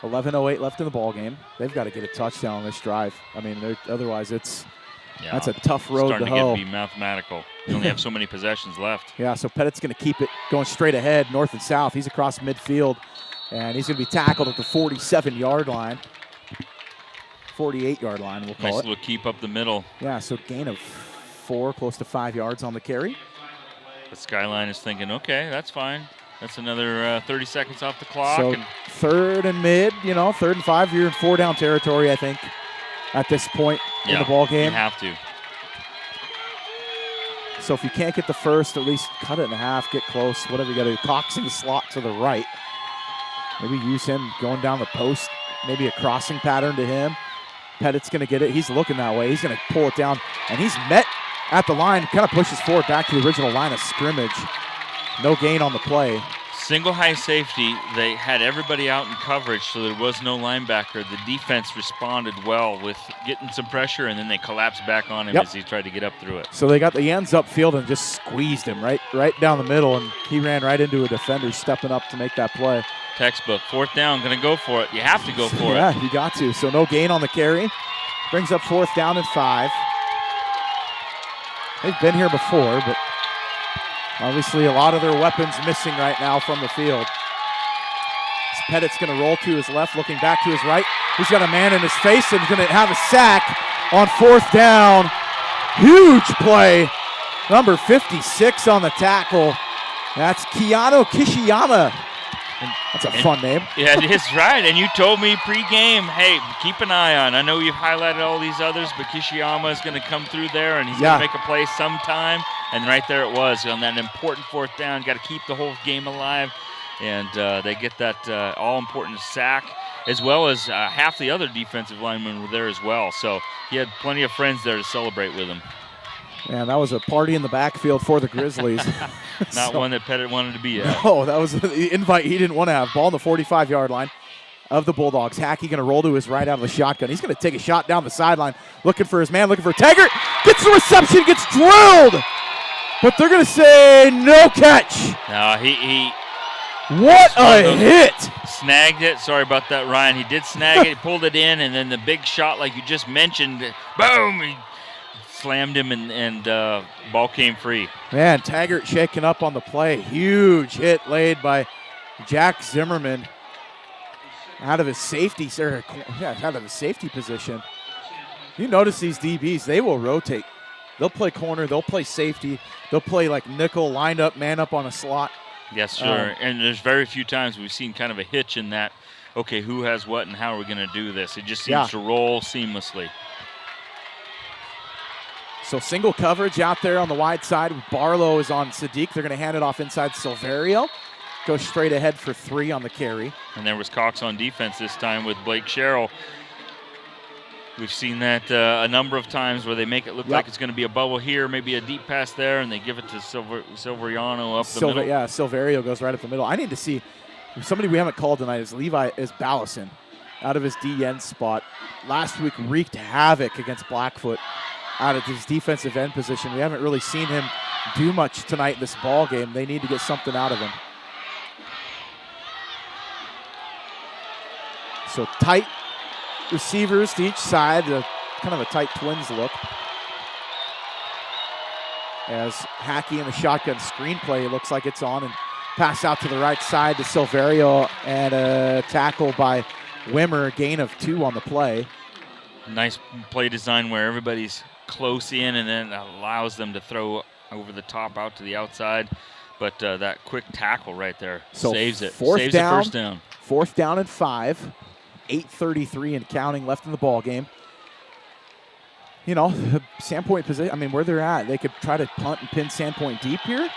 11:08 left in the ball game. They've got to get a touchdown on this drive. I mean, otherwise that's a tough road starting to to hoe. Get to be mathematical. You only have so many possessions left. Yeah, so Pettit's going to keep it going straight ahead, north and south. He's across midfield. And he's going to be tackled at the 47-yard line. 48-yard line, we'll call Nice it. little keep up the middle. Yeah, so gain of 4, close to 5 yards on the carry. But Skyline is thinking, okay, that's fine. That's another 30 seconds off the clock. So And 3rd and mid, 3rd and 5, you're in 4-down territory, I think, at this point in the ball game. You have to. So if you can't get the first, at least cut it in half, get close, whatever you got to do. Cox in the slot to the right. Maybe use him going down the post, maybe a crossing pattern to him. Pettit's going to get it. He's looking that way. He's going to pull it down, and he's met at the line, kind of pushes forward back to the original line of scrimmage. No gain on the play. Single high safety, they had everybody out in coverage, so there was no linebacker. The defense responded well with getting some pressure, and then they collapsed back on him as he tried to get up through it. So they got the ends upfield and just squeezed him right down the middle, and he ran right into a defender stepping up to make that play. Textbook, 4th down, going to go for it. You have to go for it. Yeah, you got to. So no gain on the carry. Brings up 4th down and 5. They've been here before, but obviously a lot of their weapons missing right now from the field. Pettit's going to roll to his left, looking back to his right. He's got a man in his face and going to have a sack on 4th down. Huge play. Number 56 on the tackle. That's Keanu Kishiyama. And that's a fun name. Yeah, it is right. And you told me pregame, hey, keep an eye on. I know you've highlighted all these others, but Kishiyama is going to come through there, and he's going to make a play sometime. And right there it was on that important 4th down. Got to keep the whole game alive. And they get that all-important sack, as well as half the other defensive linemen were there as well. So he had plenty of friends there to celebrate with him. Man, that was a party in the backfield for the Grizzlies. Not one that Pettit wanted to be at. No, that was the invite he didn't want to have. Ball on the 45-yard line of the Bulldogs. Hackey going to roll to his right out of the shotgun. He's going to take a shot down the sideline, looking for his man, looking for Taggart. Gets the reception, gets drilled. But they're going to say no catch. No, he what a hit. Snagged it. Sorry about that, Ryan. He did snag it. He pulled it in, and then the big shot, like you just mentioned, boom, he slammed him, and ball came free. Man, Taggart shaking up on the play. Huge hit laid by Jack Zimmerman out of his safety, out of his safety position. You notice these DBs, they will rotate. They'll play corner, they'll play safety, they'll play like nickel, lined up, man up on a slot. Yes, sir. And there's very few times we've seen kind of a hitch in that, okay, who has what and how are we going to do this? It just seems to roll seamlessly. So single coverage out there on the wide side. Barlow is on Sadiq. They're going to hand it off inside Silverio. Go straight ahead for 3 on the carry. And there was Cox on defense this time with Blake Sherrill. We've seen that a number of times where they make it look like it's going to be a bubble here, maybe a deep pass there, and they give it to Silveriano up the middle. Yeah, Silverio goes right up the middle. I need to see somebody we haven't called tonight is Ballison out of his DN spot. Last week wreaked havoc against Blackfoot out of his defensive end position. We haven't really seen him do much tonight in this ball game. They need to get something out of him. So tight receivers to each side, kind of a tight twins look. As Hackey in the shotgun screenplay, it looks like it's on, and pass out to the right side to Silverio, and a tackle by Wimmer, gain of 2 on the play. Nice play design where everybody's close in and then allows them to throw over the top out to the outside. But that quick tackle right there saves it. Saves the first down. 4th down and 5. 8:33 and counting left in the ball game. You know, Sandpoint position, I mean, where they're at, they could try to punt and pin Sandpoint deep here.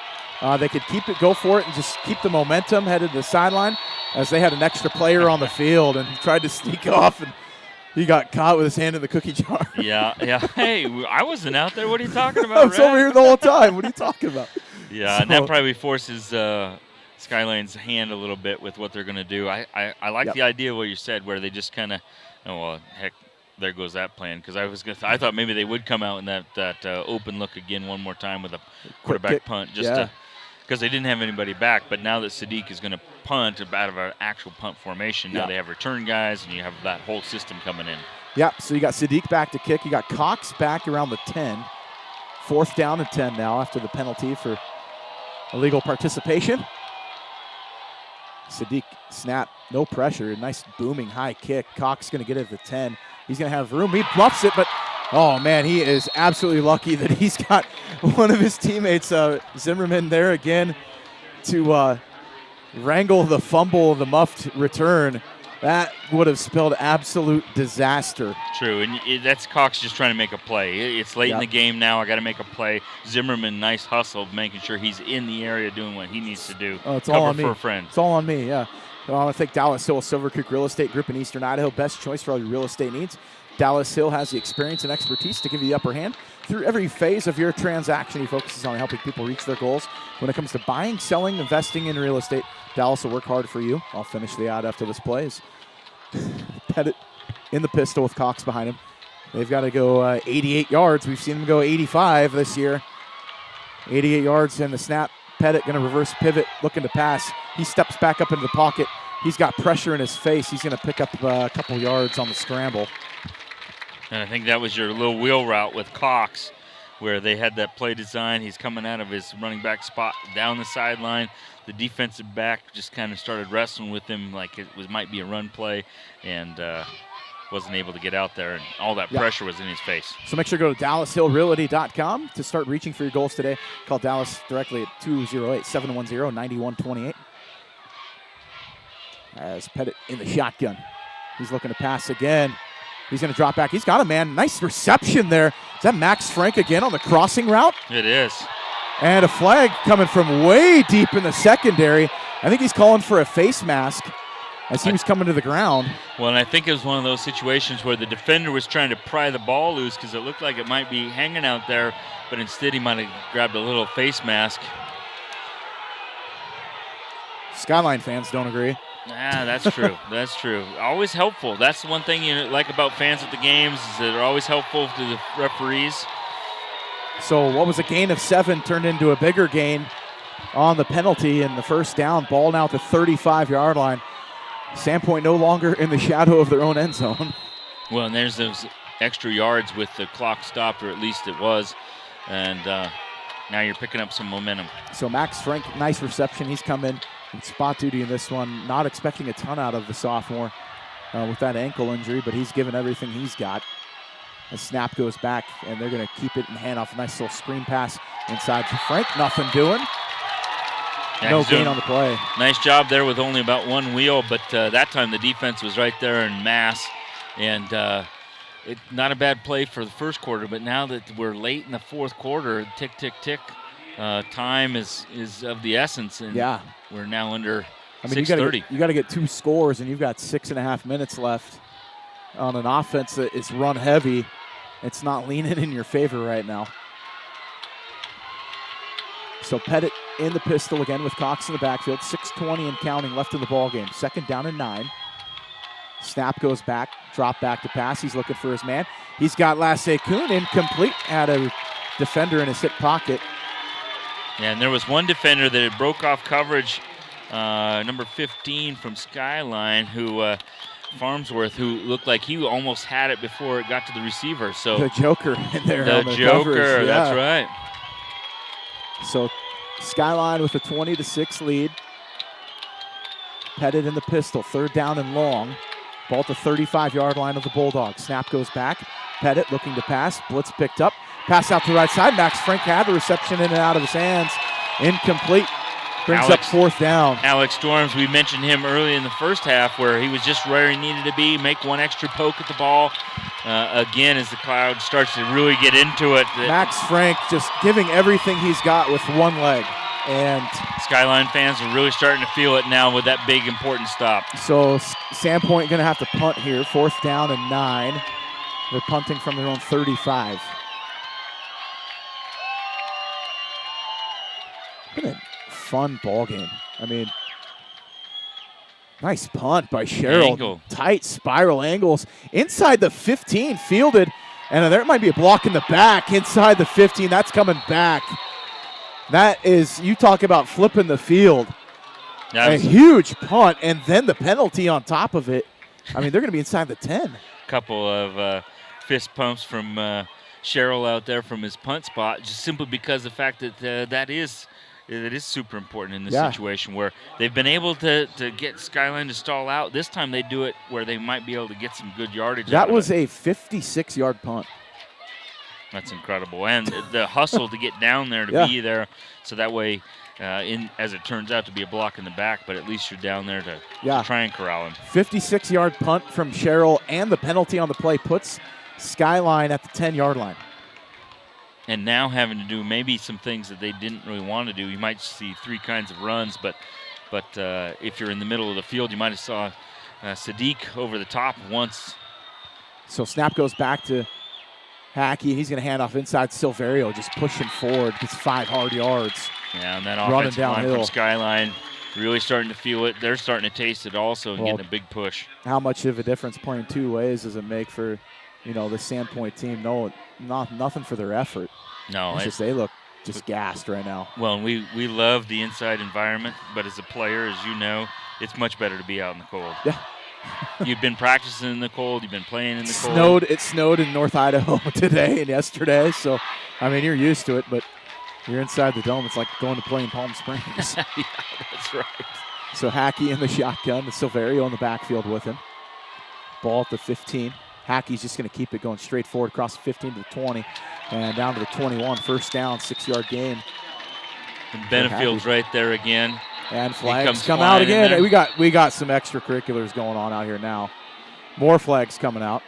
They could keep it, go for it, and just keep the momentum headed to the sideline, as they had an extra player on the field, and he tried to sneak off, and he got caught with his hand in the cookie jar. Yeah. Hey, I wasn't out there. What are you talking about, I was over here the whole time. What are you talking about? Yeah, and that probably forces Skyline's hand a little bit with what they're going to do. I like the idea of what you said, where they just kind of, oh, well, heck, there goes that plan. Because I thought maybe they would come out in that open look again one more time with a quarterback punt, just because they didn't have anybody back. But now that Sadiq is going to punt out of an actual punt formation, now they have return guys, and you have that whole system coming in. Yep, so you got Sadiq back to kick. You got Cox back around the 10. 4th down and 10 now after the penalty for illegal participation. Sadiq snap, no pressure. Nice booming high kick. Cox going to get it at the 10. He's going to have room. He bluffs it, but oh, man, he is absolutely lucky that he's got one of his teammates, Zimmerman, there again to wrangle the fumble, the muffed return. That would have spelled absolute disaster. True, and that's Cox just trying to make a play. It's late in the game now. I got to make a play. Zimmerman, nice hustle, making sure he's in the area doing what he needs to do. Oh, it's Cover all on me. for a friend. It's all on me, yeah. I want to thank Dallas Hill, Silver Creek Real Estate Group in Eastern Idaho. Best choice for all your real estate needs. Dallas Hill has the experience and expertise to give you the upper hand through every phase of your transaction. He focuses on helping people reach their goals. When it comes to buying, selling, investing in real estate, Dallas will work hard for you. I'll finish the ad after this plays. Pettit in the pistol with Cox behind him. They've got to go 88 yards. We've seen them go 85 this year. 88 yards in the snap. Pettit going to reverse pivot, looking to pass. He steps back up into the pocket. He's got pressure in his face. He's going to pick up a couple yards on the scramble. And I think that was your little wheel route with Cox, where they had that play design. He's coming out of his running back spot down the sideline. The defensive back just kind of started wrestling with him like might be a run play, and wasn't able to get out there, and all that pressure was in his face. So make sure to go to DallasHillRealty.com to start reaching for your goals today. Call Dallas directly at 208-710-9128. As Pettit in the shotgun. He's looking to pass again. He's going to drop back. He's got a man. Nice reception there. Is that Max Frank again on the crossing route? It is. And a flag coming from way deep in the secondary. I think he's calling for a face mask as he was coming to the ground. Well, and I think it was one of those situations where the defender was trying to pry the ball loose because it looked like it might be hanging out there, but instead he might have grabbed a little face mask. Skyline fans don't agree. Yeah, that's true. That's true. Always helpful. That's the one thing you like about fans at the games is that they're always helpful to the referees. So what was a gain of 7 turned into a bigger gain on the penalty and the first down. Ball now at the 35-yard line. Sandpoint no longer in the shadow of their own end zone. Well, and there's those extra yards with the clock stopped, or at least it was. And now you're picking up some momentum. So Max Frank, nice reception. He's come in spot duty in this one. Not expecting a ton out of the sophomore with that ankle injury, but he's given everything he's got. The snap goes back, and they're going to keep it and hand off a nice little screen pass inside to Frank. Nothing doing. Yeah, no gain on the play. Nice job there with only about one wheel, but that time the defense was right there in mass. And not a bad play for the first quarter, but now that we're late in the fourth quarter, tick, tick, tick, time is of the essence. And we're now under 6:30. You got to get 2 scores, and you've got 6.5 minutes left on an offense that is run heavy. It's not leaning in your favor right now. So Pettit in the pistol again with Cox in the backfield. 6:20 and counting left in the ball game. 2nd down and 9. Snap goes back, drop back to pass. He's looking for his man. He's got Lasse Kuhn incomplete. Had a defender in his hip pocket. Yeah, and there was one defender that had broke off coverage, number 15 from Skyline, who Farmsworth, who looked like he almost had it before it got to the receiver. So the Joker in there. The Joker, coverage. That's right. So Skyline with a 20-6 lead. Pettit in the pistol, 3rd down and long. Ball at the 35-yard line of the Bulldogs. Snap goes back. Pettit looking to pass. Blitz picked up. Pass out to the right side. Max Frank had the reception in and out of his hands. Incomplete. Brings up 4th down. Alex Storms, we mentioned him early in the first half where he was just where he needed to be, make one extra poke at the ball. Again, as the crowd starts to really get into it. Max Frank just giving everything he's got with one leg. And Skyline fans are really starting to feel it now with that big, important stop. So Sandpoint going to have to punt here. 4th down and 9. They're punting from their own 35. What a fun ball game. I mean, nice punt by Sherrill. Angle. Tight spiral angles. Inside the 15, fielded. And there might be a block in the back. Inside the 15, that's coming back. That is, you talk about flipping the field. A huge punt, and then the penalty on top of it. I mean, they're going to be inside the 10. Couple of fist pumps from Sherrill out there from his punt spot, just simply because the fact that that is It is super important in this situation where they've been able to get Skyline to stall out. This time they do it where they might be able to get some good yardage. That was a 56-yard punt. That's incredible. And the hustle to get down there to be there, so that way, as it turns out to be a block in the back, but at least you're down there to try and corral him. 56-yard punt from Sherrill, and the penalty on the play puts Skyline at the 10-yard line. And now having to do maybe some things that they didn't really want to do. You might see three kinds of runs, but if you're in the middle of the field, you might have saw Sadiq over the top once. So snap goes back to Hackey. He's going to hand off inside Silverio, just pushing forward. Gets 5 hard yards. Yeah, and then offensive line from Skyline really starting to feel it. They're starting to taste it also and getting a big push. How much of a difference playing 2 ways does it make for, the Sandpoint team? No, nothing for their effort. No. It's just they look just gassed right now. Well, and we love the inside environment, but as a player, as you know, it's much better to be out in the cold. Yeah. You've been practicing in the cold. You've been playing in the cold. It snowed in North Idaho today and yesterday. So, you're used to it, but you're inside the dome. It's like going to play in Palm Springs. Yeah, that's right. So Hackey in the shotgun, the Silverio in the backfield with him. Ball at the 15. Hackey's just going to keep it going straight forward across the 15 to the 20 and down to the 21. First down, 6-yard gain. And Benefield's right there again. And flags come out again. We got some extracurriculars going on out here now. More flags coming out.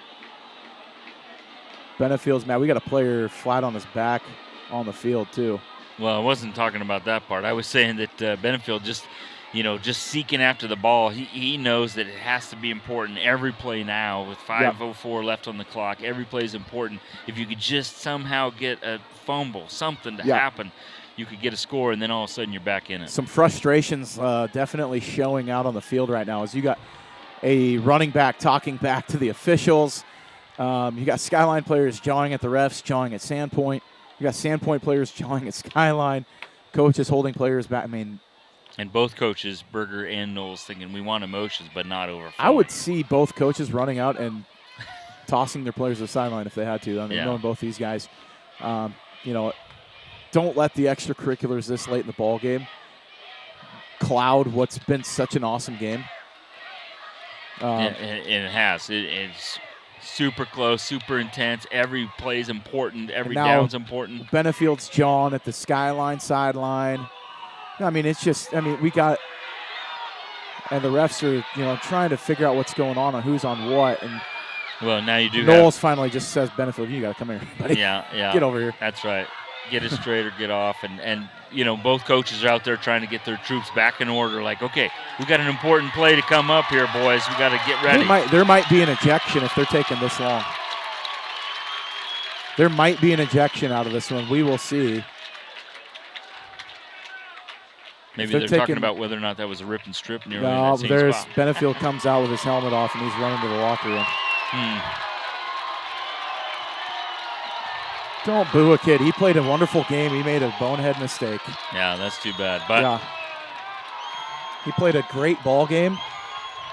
Benefield's mad. We got a player flat on his back on the field too. Well, I wasn't talking about that part. I was saying that Benefield just seeking after the ball. He knows that it has to be important every play now with 5:04 left on the clock. Every play is important. If you could just somehow get a fumble, something to happen, you could get a score, and then all of a sudden you're back in it. Some frustrations definitely showing out on the field right now as you got a running back talking back to the officials. You got Skyline players jawing at the refs, jawing at Sandpoint. You got Sandpoint players jawing at Skyline. Coaches holding players back. And both coaches, Berger and Knowles, thinking we want emotions, but not over. I would see both coaches running out and tossing their players to the sideline if they had to. Knowing both these guys, don't let the extracurriculars this late in the ball game cloud what's been such an awesome game. And it has. It's super close, super intense. Every play is important. Every down's important. Benefield's jawing at the Skyline sideline. It's just, we got, and the refs are, trying to figure out what's going on who's on what. And well, now you do. Knowles finally just says, Benefield, you got to come here, buddy. Yeah. Get over here. That's right. Get it straight or get off. And both coaches are out there trying to get their troops back in order. Like, okay, we got an important play to come up here, boys. We got to get ready. There might be an ejection if they're taking this long. There might be an ejection out of this one. We will see. Maybe they're talking about whether or not that was a rip and strip near that same spot. Benefield comes out with his helmet off, and he's running to the locker room. Don't boo a kid. He played a wonderful game. He made a bonehead mistake. Yeah, that's too bad. But he played a great ball game.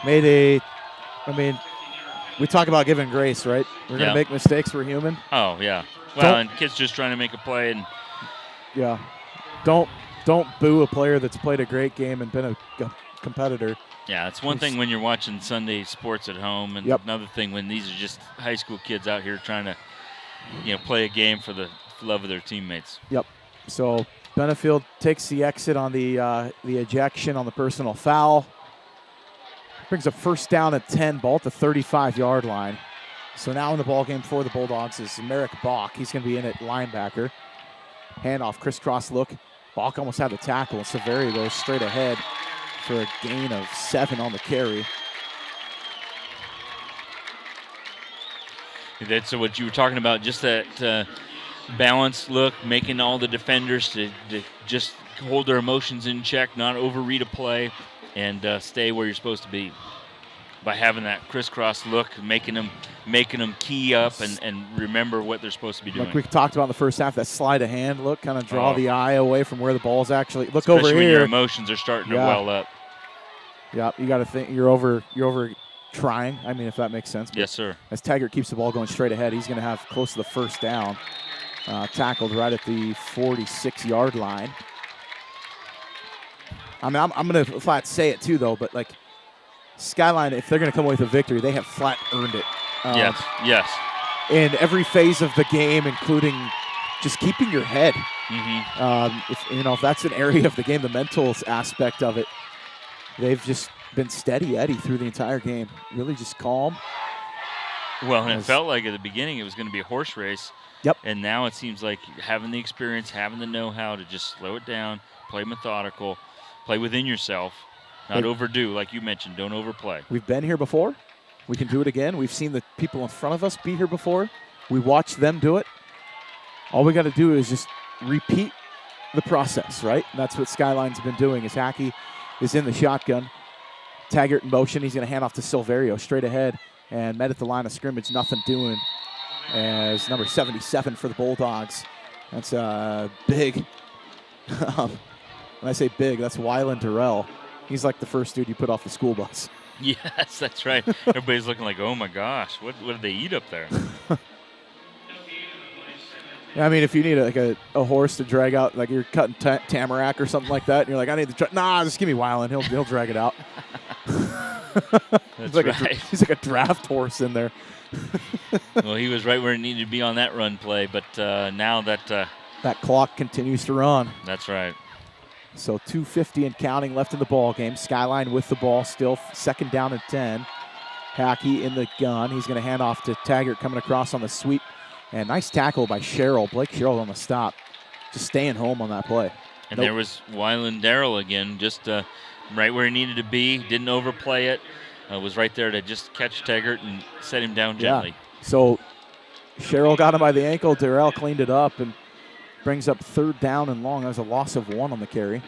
We talk about giving grace, right? We're going to make mistakes. We're human. Oh, yeah. Well, and kids just trying to make a play. And Don't boo a player that's played a great game and been a competitor. Yeah, it's one thing when you're watching Sunday sports at home, and another thing when these are just high school kids out here trying to, play a game for the love of their teammates. Yep. So Benefield takes the exit on the ejection on the personal foul. Brings a first down at 10, ball at the 35-yard line. So now in the ball game for the Bulldogs is Merrick Bach. He's going to be in at linebacker. Handoff, crisscross look. Bach almost had the tackle, and Silverio goes straight ahead for a gain of 7 on the carry. That's what you were talking about, just that balanced look, making all the defenders to just hold their emotions in check, not overread a play, and stay where you're supposed to be. By having that crisscross look, making them key up and remember what they're supposed to be doing. Like we talked about in the first half, that sleight of hand look, kind of draw the eye away from where the ball's actually. Look especially over here. When your emotions are starting to well up. Yeah, you got to think you're over trying. If that makes sense. Yes, sir. As Taggart keeps the ball going straight ahead, he's going to have close to the first down. Tackled right at the 46-yard line. I mean, I'm going to flat say it too, though, but like Skyline, if they're going to come away with a victory, they have flat earned it. Yes. In every phase of the game, including just keeping your head. If that's an area of the game, the mental aspect of it, they've just been steady Eddie through the entire game. Really just calm. Well, and it felt like at the beginning it was going to be a horse race. Yep. And now it seems like having the experience, having the know-how to just slow it down, play methodical, play within yourself, not overdo, like you mentioned. Don't overplay. We've been here before. We can do it again. We've seen the people in front of us be here before. We watched them do it. All we got to do is just repeat the process, right? And that's what Skyline's been doing. Is Hackey is in the shotgun. Taggart in motion. He's going to hand off to Silverio straight ahead and met at the line of scrimmage. Nothing doing as number 77 for the Bulldogs. That's big. When I say big, that's Wyland Durrell. He's like the first dude you put off the school bus. Yes, that's right. Everybody's looking like, oh my gosh, what did they eat up there? Yeah, I mean, if you need a horse to drag out, like you're cutting tamarack or something like that, and you're like, I need to just give me Wyland. He'll drag it out. That's he's like a draft horse in there. Well, he was right where he needed to be on that run play, but now that clock continues to run. That's right. So 2:50 and counting left in the ball game. Skyline with the ball still, second down and 10. Hackey in the gun. He's going to hand off to Taggart coming across on the sweep. And nice tackle by Sherrill. Blake Sherrill on the stop. Just staying home on that play. And there was Wyland Darrell again, just right where he needed to be. Didn't overplay it. Was right there to just catch Taggart and set him down gently. Yeah. So Sherrill got him by the ankle. Darrell cleaned it up and brings up third down and long. That was a loss of 1 on the carry.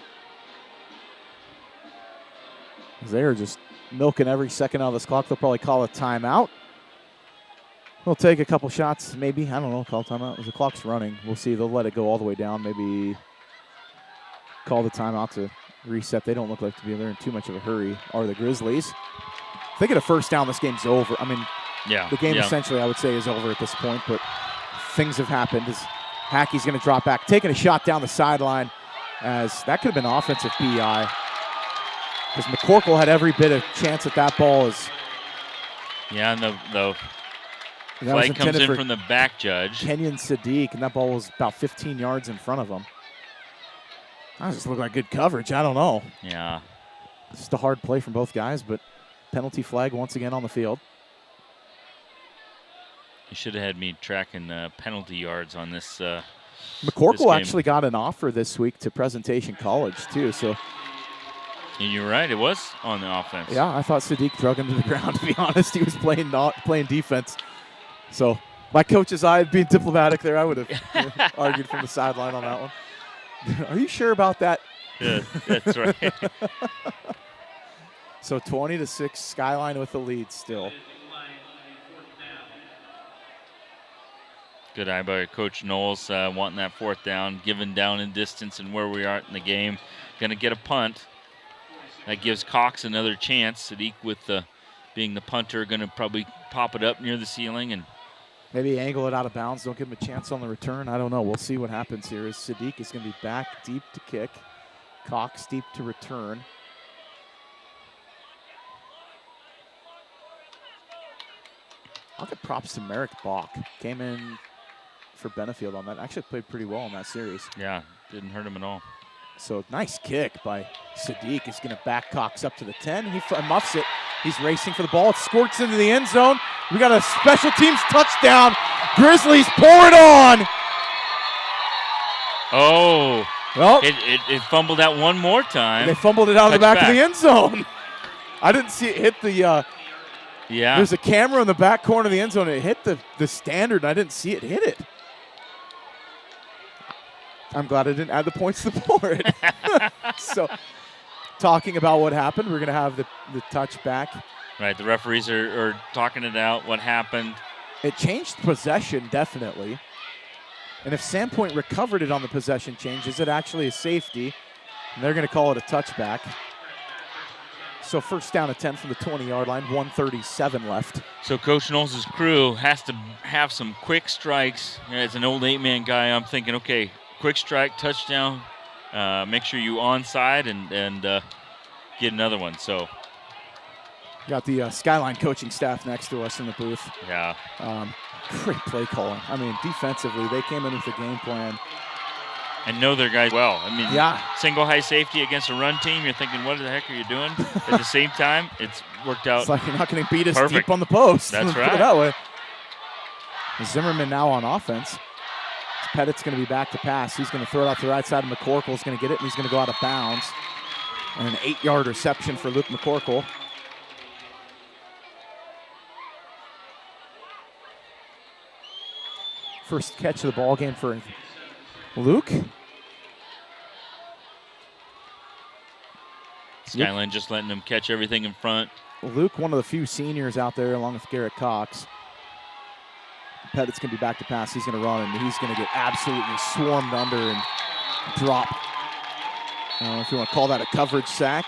They're just milking every second out of this clock. They'll probably call a timeout. They'll take a couple shots, maybe. I don't know, call timeout. The clock's running. We'll see. They'll let it go all the way down. Maybe call the timeout to reset. They don't look like they're in too much of a hurry, are the Grizzlies. If they get a first down, this game's over. I mean, the game essentially, I would say, is over at this point, but things have happened. Hackey's going to drop back, taking a shot down the sideline, as that could have been offensive PI. Because McCorkle had every bit of chance at that ball. Yeah, and the flag comes in from the back judge. Kenyon Sadiq, and that ball was about 15 yards in front of him. That just looked like good coverage. I don't know. Yeah. Just a hard play from both guys, but penalty flag once again on the field. You should have had me tracking penalty yards on this. McCorkle actually got an offer this week to Presentation College, too. So. And you're right, it was on the offense. Yeah, I thought Sadiq drug him to the ground, to be honest. He was playing defense. So my coach's eye, being diplomatic there, I would have argued from the sideline on that one. Are you sure about that? Yeah, that's right. So 20-6, Skyline with the lead still. Good eye by Coach Knowles, wanting that fourth down, given down in distance and where we are in the game. Going to get a punt. That gives Cox another chance. Sadiq, with being the punter, going to probably pop it up near the ceiling and maybe angle it out of bounds. Don't give him a chance on the return. I don't know. We'll see what happens here. As Sadiq is going to be back deep to kick. Cox deep to return. I'll give props to Merrick Bach. Came in for Benefield on that. Actually played pretty well in that series. Yeah, didn't hurt him at all. So nice kick by Sadiq. He's going to back Cox up to the 10. He muffs it. He's racing for the ball. It squirts into the end zone. We got a special teams touchdown. Grizzlies pour it on. Oh, well, it fumbled out one more time. They fumbled it out of the back of the end zone. I didn't see it hit the yeah. There's a camera in the back corner of the end zone. It hit the standard, and I didn't see it hit it. I'm glad I didn't add the points to the board. So, talking about what happened, we're going to have the touchback. Right, the referees are talking it out, what happened. It changed possession, definitely. And if Sandpoint recovered it on the possession change, is it actually a safety? And they're going to call it a touchback. So first down at 10 from the 20-yard line, 1:37 left. So Coach Knowles' crew has to have some quick strikes. As an old 8-man guy, I'm thinking, okay, quick strike, touchdown, make sure you onside and get another one. So got the Skyline coaching staff next to us in the booth. Yeah. Great play calling. I mean, defensively, they came in with a game plan. And know their guys well. I mean, yeah. Single high safety against a run team, you're thinking, what the heck are you doing? At the same time, it's worked out. It's like you're not going to beat us perfect. deep on the post. That's Put right. it that way. Zimmerman now on offense. Pettit's going to be back to pass. He's going to throw it out to the right side. McCorkle's going to get it, and he's going to go out of bounds. And an 8-yard reception for Luke McCorkle. First catch of the ball game for Luke. Skyline just letting them catch everything in front. Luke, one of the few seniors out there, along with Garrett Cox. Pettit's going to be back to pass. He's going to run, and he's going to get absolutely swarmed under and drop. I don't know if you want to call that a coverage sack.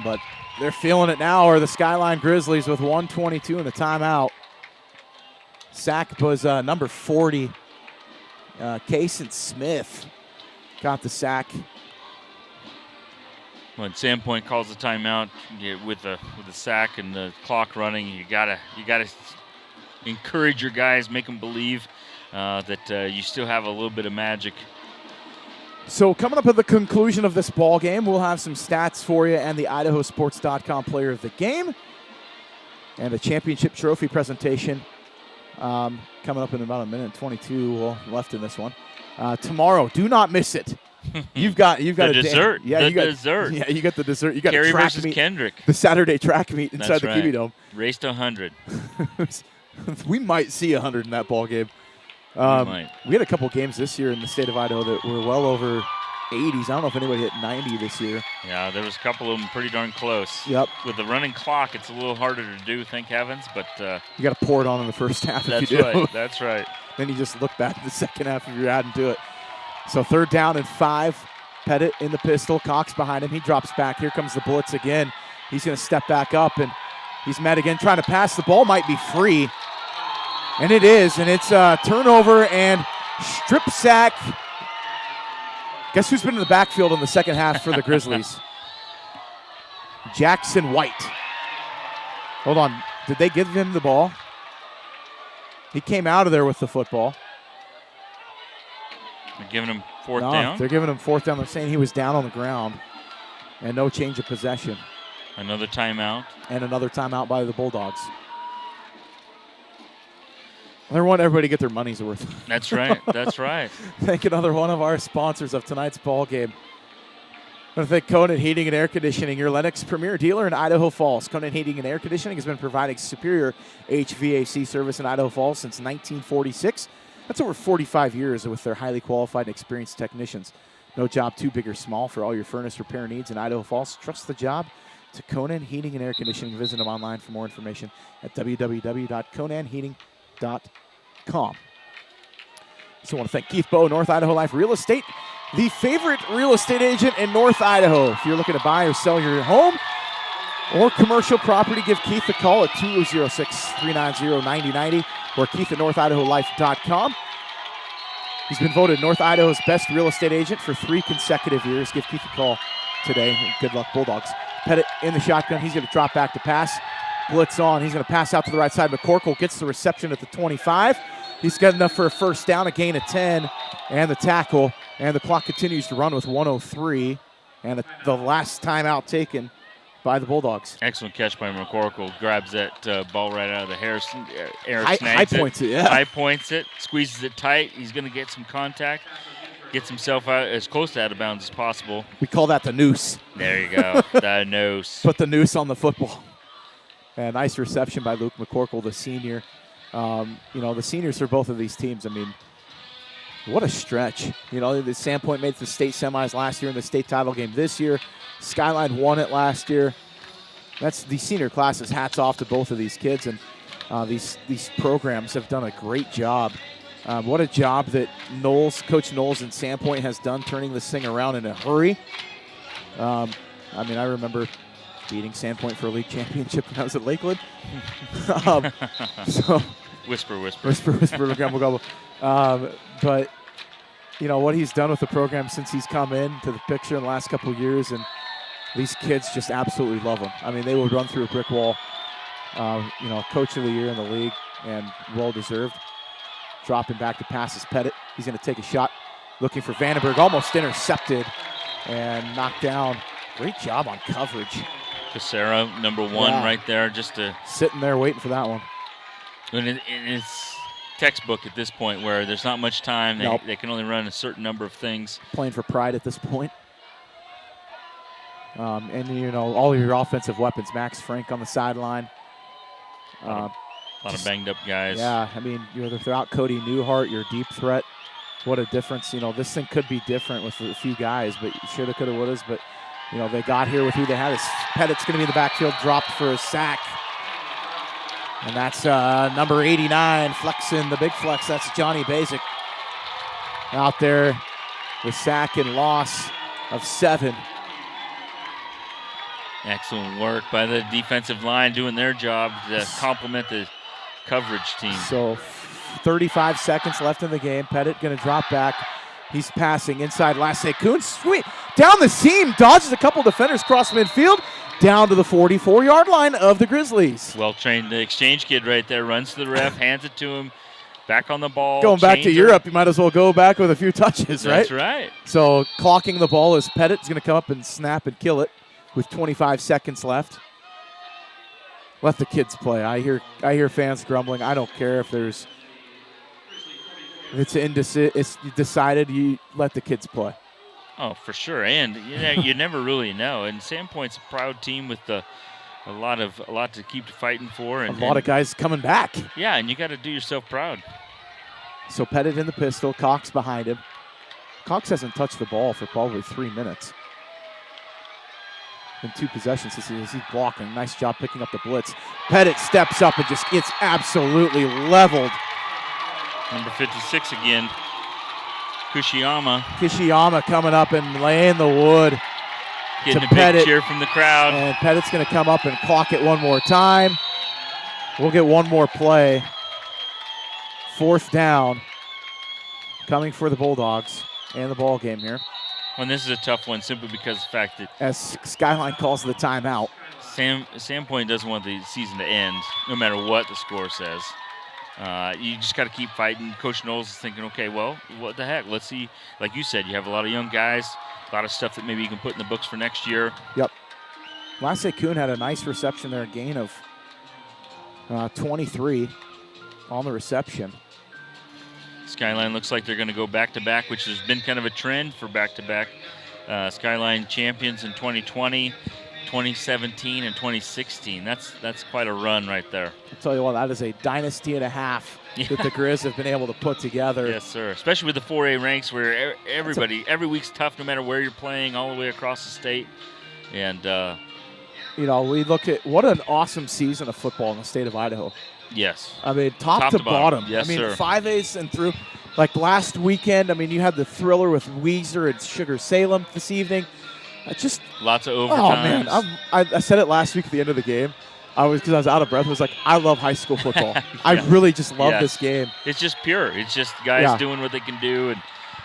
But they're feeling it now, are the Skyline Grizzlies with 1:22 and a timeout. Sack was number 40, Kason Smith got the sack. When Sandpoint calls the timeout with the sack and the clock running, you gotta encourage your guys, make them believe that you still have a little bit of magic. So coming up at the conclusion of this ball game, we'll have some stats for you and the IdahoSports.com player of the game and a championship trophy presentation coming up in about a minute and 22 left in this one. Tomorrow, do not miss it. You've got the a dessert. Yeah, the you got dessert. Yeah, you got the dessert. You got Kerry a track versus meet, Kendrick. the Saturday track meet inside That's the right. Kiwi Dome. Race to 100. We might see 100 in that ball game. We had a couple games this year in the state of Idaho that were well over 80s. I don't know if anybody hit 90 this year. Yeah, there was a couple of them pretty darn close. Yep. With the running clock, it's a little harder to do, thank heavens, but you got to pour it on in the first half that's if you do. right. That's right. Then you just look back in the second half if you're adding to it. So 3rd down and 5. Pettit in the pistol. Cox behind him. He drops back. Here comes the blitz again. He's going to step back up, and he's met again trying to pass. The ball might be free. And it is, and it's a turnover and strip sack. Guess who's been in the backfield in the second half for the Grizzlies? Jackson White. Hold on. Did they give him the ball? He came out of there with the football. They're giving him fourth down? They're giving him 4th down. They're saying he was down on the ground. And no change of possession. Another timeout. And another timeout by the Bulldogs. They want everybody to get their money's worth. That's right. That's right. Thank another one of our sponsors of tonight's ball game. I want to thank Conan Heating and Air Conditioning, your Lennox premier dealer in Idaho Falls. Conan Heating and Air Conditioning has been providing superior HVAC service in Idaho Falls since 1946. That's over 45 years with their highly qualified and experienced technicians. No job too big or small for all your furnace repair needs in Idaho Falls. Trust the job to Conan Heating and Air Conditioning. Visit them online for more information at www.conanheating.com. So I want to thank Keith Bowe, North Idaho Life Real Estate, the favorite real estate agent in North Idaho. If you're looking to buy or sell your home or commercial property, give Keith a call at 206-390-9090 or Keith at NorthIdahoLife.com. He's been voted North Idaho's best real estate agent for 3 consecutive years. Give Keith a call today. Good luck, Bulldogs. Pettit in the shotgun. He's going to drop back to pass. Blitz on. He's going to pass out to the right side. McCorkle gets the reception at the 25. He's got enough for a first down, a gain of 10, and the tackle. And the clock continues to run with 1:03. And the last timeout taken by the Bulldogs. Excellent catch by McCorkle. Grabs that ball right out of the hair. Eric High snags points it, yeah. High points it. Squeezes it tight. He's going to get some contact. Gets himself out as close to out of bounds as possible. We call that the noose. There you go. The noose. Put the noose on the football. And nice reception by Luke McCorkle, the senior. The seniors for both of these teams, I mean, what a stretch. The Sandpoint made the state semis last year in the state title game this year. Skyline won it last year. That's the senior classes. Hats off to both of these kids, and these programs have done a great job. What a job that Coach Knowles and Sandpoint has done turning this thing around in a hurry. I remember beating Sandpoint for a league championship when I was at Lakeland. Whisper. Gobble, gobble. But what he's done with the program since he's come into the picture in the last couple of years, and these kids just absolutely love him. I mean, they would run through a brick wall. Coach of the year in the league, and well-deserved. Dropping back to pass is Pettit. He's going to take a shot, looking for Vandenberg, almost intercepted and knocked down. Great job on coverage. Becerra, number 1 right there, just sitting there waiting for that one. And it's textbook at this point where there's not much time. They can only run a certain number of things. Playing for pride at this point. And all of your offensive weapons. Max Frank on the sideline. A lot of banged up guys. Yeah, I mean, without Cody Newhart, your deep threat, what a difference. This thing could be different with a few guys, but shoulda, coulda, wouldas. But, they got here with who they had. Pettit's going to be in the backfield, dropped for a sack. And that's number 89, flexing the big flex. That's Johnny Basic out there with sack and loss of 7. Excellent work by the defensive line doing their job to complement the coverage team. So 35 seconds left in the game. Pettit going to drop back. He's passing inside Lasse Kuhn. Sweet. Down the seam. Dodges a couple defenders across midfield. Down to the 44-yard line of the Grizzlies. Well-trained exchange kid right there. Runs to the ref, hands it to him. Back on the ball. Going back to Europe, you might as well go back with a few touches, right? That's right. So clocking the ball is Pettit. He's going to come up and snap and kill it with 25 seconds left. Let the kids play. I hear fans grumbling. I don't care if it's decided. You let the kids play. Oh, for sure. And you never really know. And Sandpoint's a proud team with a lot to keep fighting for, and a lot of guys coming back. Yeah, and you got to do yourself proud. So Pettit in the pistol. Cox behind him. Cox hasn't touched the ball for probably 3 minutes. In 2 possessions, he's blocking. Nice job picking up the blitz. Pettit steps up and just gets absolutely leveled. Number 56 again, Kishiyama. Kishiyama coming up and laying the wood. Getting to a big Pettit. cheer from the crowd. And Pettit's going to come up and clock it one more time. We'll get one more play. 4th down coming for the Bulldogs and the ball game here. And this is a tough one simply because of the fact that as Skyline calls the timeout. Sandpoint doesn't want the season to end no matter what the score says. You just got to keep fighting. Coach Knowles is thinking, okay, well, what the heck? Let's see. Like you said, you have a lot of young guys, a lot of stuff that maybe you can put in the books for next year. Yep. Lasse Kuhn had a nice reception there, a gain of 23 on the reception. Skyline looks like they're going to go back-to-back, which has been kind of a trend for back-to-back. Skyline champions in 2020, 2017, and 2016. That's quite a run right there. I'll tell you what, that is a dynasty and a half that the Grizz have been able to put together. Yes, sir. Especially with the 4A ranks where every week's tough no matter where you're playing, all the way across the state. And, we look at what an awesome season of football in the state of Idaho. Yes. I mean, top to bottom. Yes, sir. 5As and through. Like last weekend, you had the thriller with Weezer and Sugar Salem this evening. Just lots of overtime. Oh, man. I said it last week at the end of the game. Because I was out of breath. I was like, I love high school football. Yeah. I really just love this game. It's just pure. It's just guys doing what they can do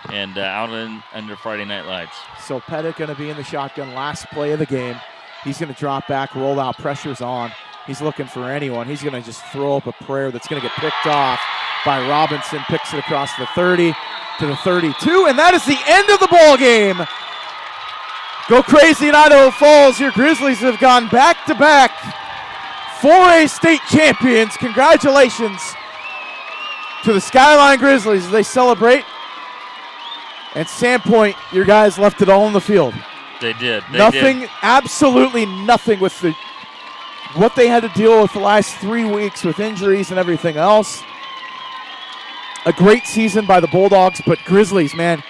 and out under Friday Night Lights. So Pettit going to be in the shotgun. Last play of the game. He's going to drop back, roll out, pressure's on. He's looking for anyone. He's going to just throw up a prayer that's going to get picked off by Robinson. Picks it across the 30 to the 32, and that is the end of the ball game. Go crazy in Idaho Falls. Your Grizzlies have gone back-to-back 4A state champions. Congratulations to the Skyline Grizzlies as they celebrate. And Sandpoint, your guys left it all on the field. They did. Absolutely nothing with what they had to deal with the last 3 weeks with injuries and everything else. A great season by the Bulldogs, but Grizzlies, man,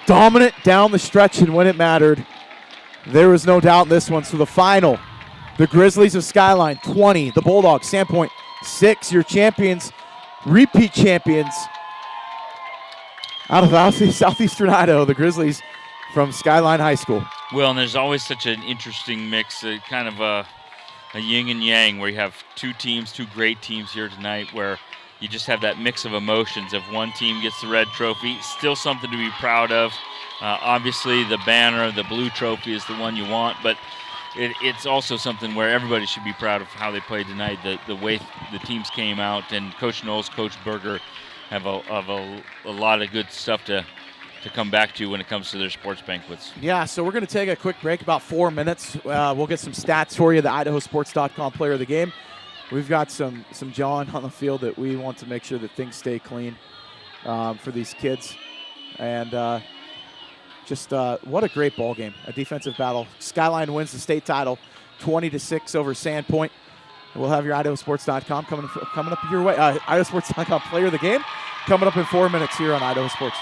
dominant down the stretch and when it mattered. There was no doubt in this one. So the final, the Grizzlies of Skyline 20, the Bulldogs, Sandpoint 6, your champions, repeat champions out of southeastern Idaho, the Grizzlies from Skyline High School. Well, and there's always such an interesting mix, kind of a yin and yang, where you have two great teams here tonight where you just have that mix of emotions. If one team gets the red trophy, still something to be proud of. Obviously, the banner, the blue trophy is the one you want, but it's also something where everybody should be proud of how they played tonight, the way the teams came out, and Coach Knowles, Coach Berger have a lot of good stuff to come back to when it comes to their sports banquets. Yeah, so we're going to take a quick break, about 4 minutes. We'll get some stats for you, the IdahoSports.com player of the game. We've got some John on the field that we want to make sure that things stay clean for these kids. And what a great ball game, a defensive battle. Skyline wins the state title 20-6 over Sandpoint. We'll have your IdahoSports.com coming up your way. IdahoSports.com player of the game coming up in 4 minutes here on Idaho Sports.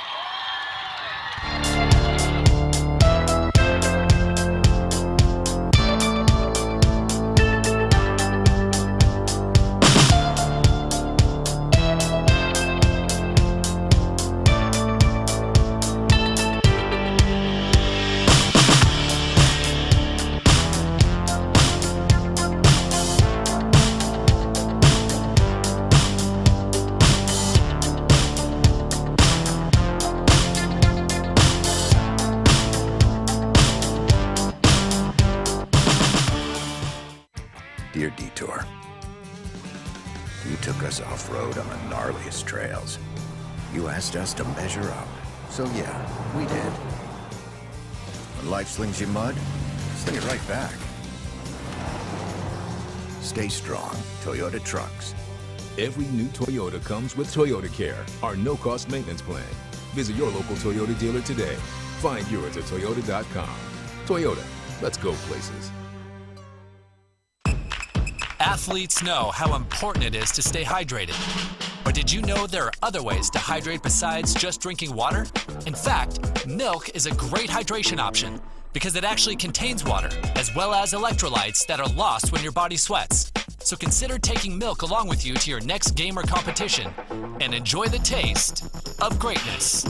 Dear Detour, you took us off-road on the gnarliest trails. You asked us to measure up, so yeah, we did. When life slings you mud, sling it right back. Stay strong, Toyota trucks. Every new Toyota comes with Toyota Care, our no-cost maintenance plan. Visit your local Toyota dealer today. Find yours at Toyota.com. Toyota, let's go places. Athletes know how important it is to stay hydrated. But did you know there are other ways to hydrate besides just drinking water? In fact, milk is a great hydration option because it actually contains water, as well as electrolytes that are lost when your body sweats. So consider taking milk along with you to your next game or competition and enjoy the taste of greatness.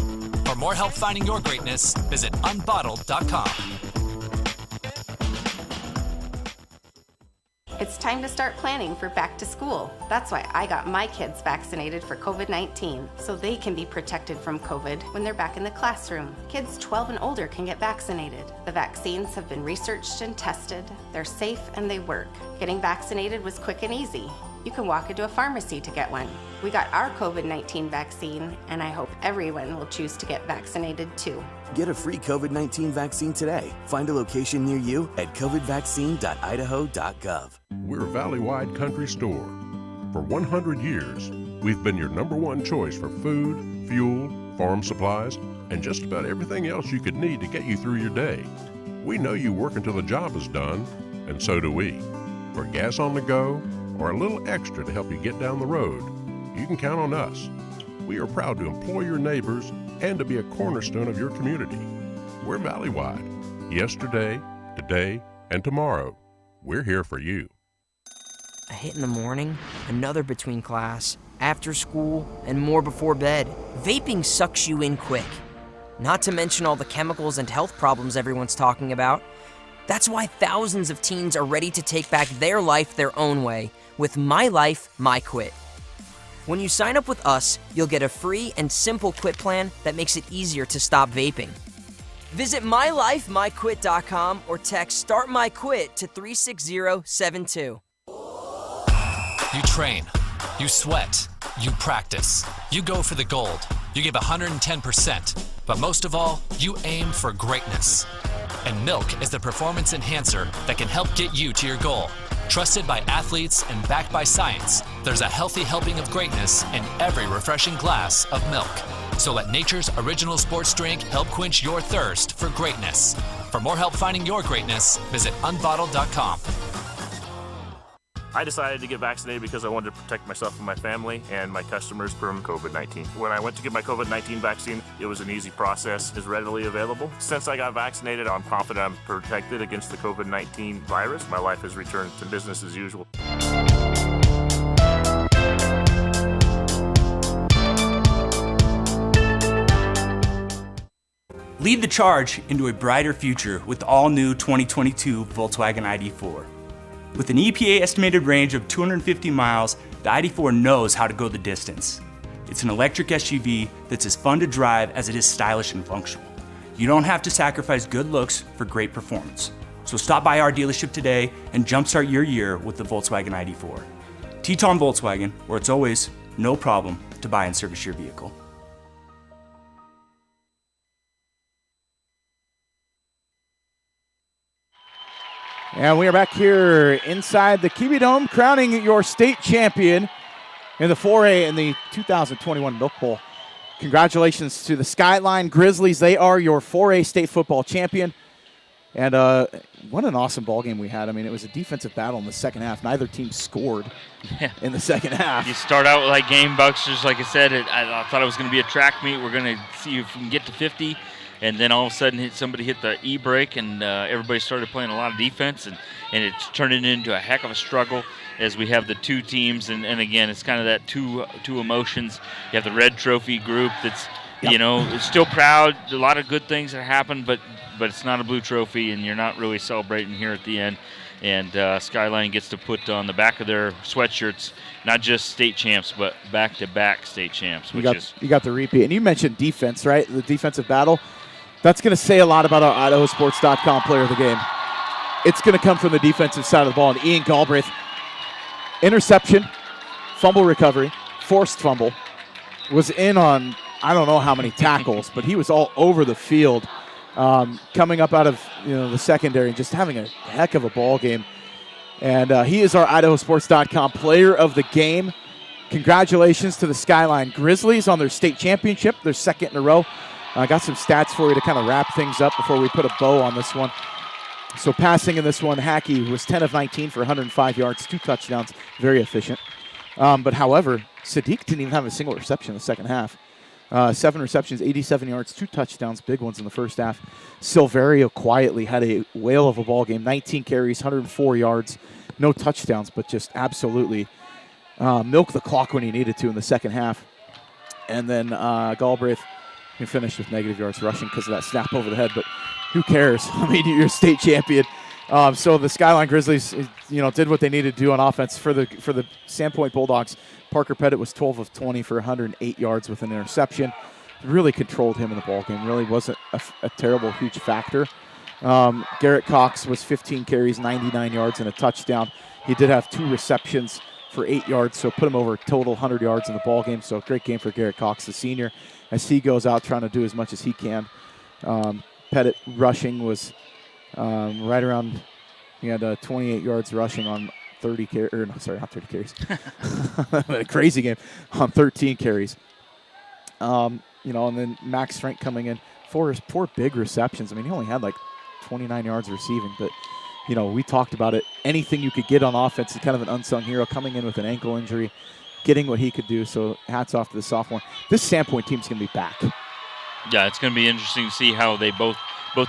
For more help finding your greatness, visit unbottled.com. It's time to start planning for back to school. That's why I got my kids vaccinated for COVID-19, so they can be protected from COVID when they're back in the classroom. Kids 12 and older can get vaccinated. The vaccines have been researched and tested. They're safe and they work. Getting vaccinated was quick and easy. You can walk into a pharmacy to get one. We got our COVID-19 vaccine, and I hope everyone will choose to get vaccinated too. Get a free COVID-19 vaccine today. Find a location near you at covidvaccine.idaho.gov. We're a valley-wide country store. For 100 years, we've been your #1 choice for food, fuel, farm supplies, and just about everything else you could need to get you through your day. We know you work until the job is done, and so do we. For gas on the go, or a little extra to help you get down the road, you can count on us. We are proud to employ your neighbors and to be a cornerstone of your community. We're valley-wide. Yesterday, today, and tomorrow. We're here for you. A hit in the morning, another between class, after school, and more before bed. Vaping sucks you in quick. Not to mention all the chemicals and health problems everyone's talking about. That's why thousands of teens are ready to take back their life their own way with My Life, My Quit. When you sign up with us, you'll get a free and simple quit plan that makes it easier to stop vaping. Visit mylifemyquit.com or text Start My Quit to 36072. You train, you sweat, you practice, you go for the gold, you give 110%, but most of all, you aim for greatness. And milk is the performance enhancer that can help get you to your goal. Trusted by athletes and backed by science, there's a healthy helping of greatness in every refreshing glass of milk. So let nature's original sports drink help quench your thirst for greatness. For more help finding your greatness, visit unbottled.com. I decided to get vaccinated because I wanted to protect myself and my family and my customers from COVID-19. When I went to get my COVID-19 vaccine, it was an easy process. It's readily available. Since I got vaccinated, I'm confident I'm protected against the COVID-19 virus. My life has returned to business as usual. Lead the charge into a brighter future with all new 2022 Volkswagen ID4. With an EPA estimated range of 250 miles, the ID4 knows how to go the distance. It's an electric SUV that's as fun to drive as it is stylish and functional. You don't have to sacrifice good looks for great performance. So stop by our dealership today and jumpstart your year with the Volkswagen ID4. Teton Volkswagen, where it's always no problem to buy and service your vehicle. And we are back here inside the Kiwi Dome, crowning your state champion in the 4A in the 2021 Milk Bowl. Congratulations to the Skyline Grizzlies. They are your 4A state football champion. And what an awesome ball game we had. I mean, it was a defensive battle in the second half. Neither team scored in the second half. You start out with like game bucksters, like I said. I thought it was going to be a track meet. We're going to see if we can get to 50. And then all of a sudden somebody hit the e-brake, and everybody started playing a lot of defense, and it's turning into a heck of a struggle as we have the two teams. And again, it's kind of that two emotions. You have the red trophy group that's, it's still proud. A lot of good things that happen, but it's not a blue trophy, and you're not really celebrating here at the end. And Skyline gets to put on the back of their sweatshirts not just state champs, but back-to-back state champs. You got the repeat. And you mentioned defense, right? The defensive battle. That's going to say a lot about our IdahoSports.com player of the game. It's going to come from the defensive side of the ball. And Ian Galbraith, interception, fumble recovery, forced fumble, was in on I don't know how many tackles, but he was all over the field, coming up out of the secondary and just having a heck of a ball game. And he is our IdahoSports.com player of the game. Congratulations to the Skyline Grizzlies on their state championship, their second in a row. I got some stats for you to kind of wrap things up before we put a bow on this one. So passing in this one, Hackey was 10 of 19 for 105 yards, 2 touchdowns, very efficient. But however, Sadiq didn't even have a single reception in the second half. 7 receptions, 87 yards, 2 touchdowns, big ones in the first half. Silverio quietly had a whale of a ball game, 19 carries, 104 yards, no touchdowns, but just absolutely milked the clock when he needed to in the second half. And then Galbraith, he finished with negative yards rushing because of that snap over the head, but who cares? I mean, you're a state champion. So the Skyline Grizzlies, did what they needed to do on offense. For the Sandpoint Bulldogs, Parker Pettit was 12 of 20 for 108 yards with an interception. Really controlled him in the ball game. Really wasn't a terrible, huge factor. Garrett Cox was 15 carries, 99 yards, and a touchdown. He did have 2 receptions for 8 yards, so put him over a total 100 yards in the ball game. So a great game for Garrett Cox, the senior, as he goes out trying to do as much as he can. Pettit rushing was right around, he had 28 yards rushing on 30 carries, or no, sorry, not 30 carries. A crazy game on 13 carries. And then Max Frank coming in for his 4 big receptions. I mean, he only had like 29 yards receiving, but we talked about it. Anything you could get on offense, is kind of an unsung hero, coming in with an ankle injury, getting what he could do. So hats off to the sophomore. This Sandpoint team's going to be back. Yeah, it's going to be interesting to see how they both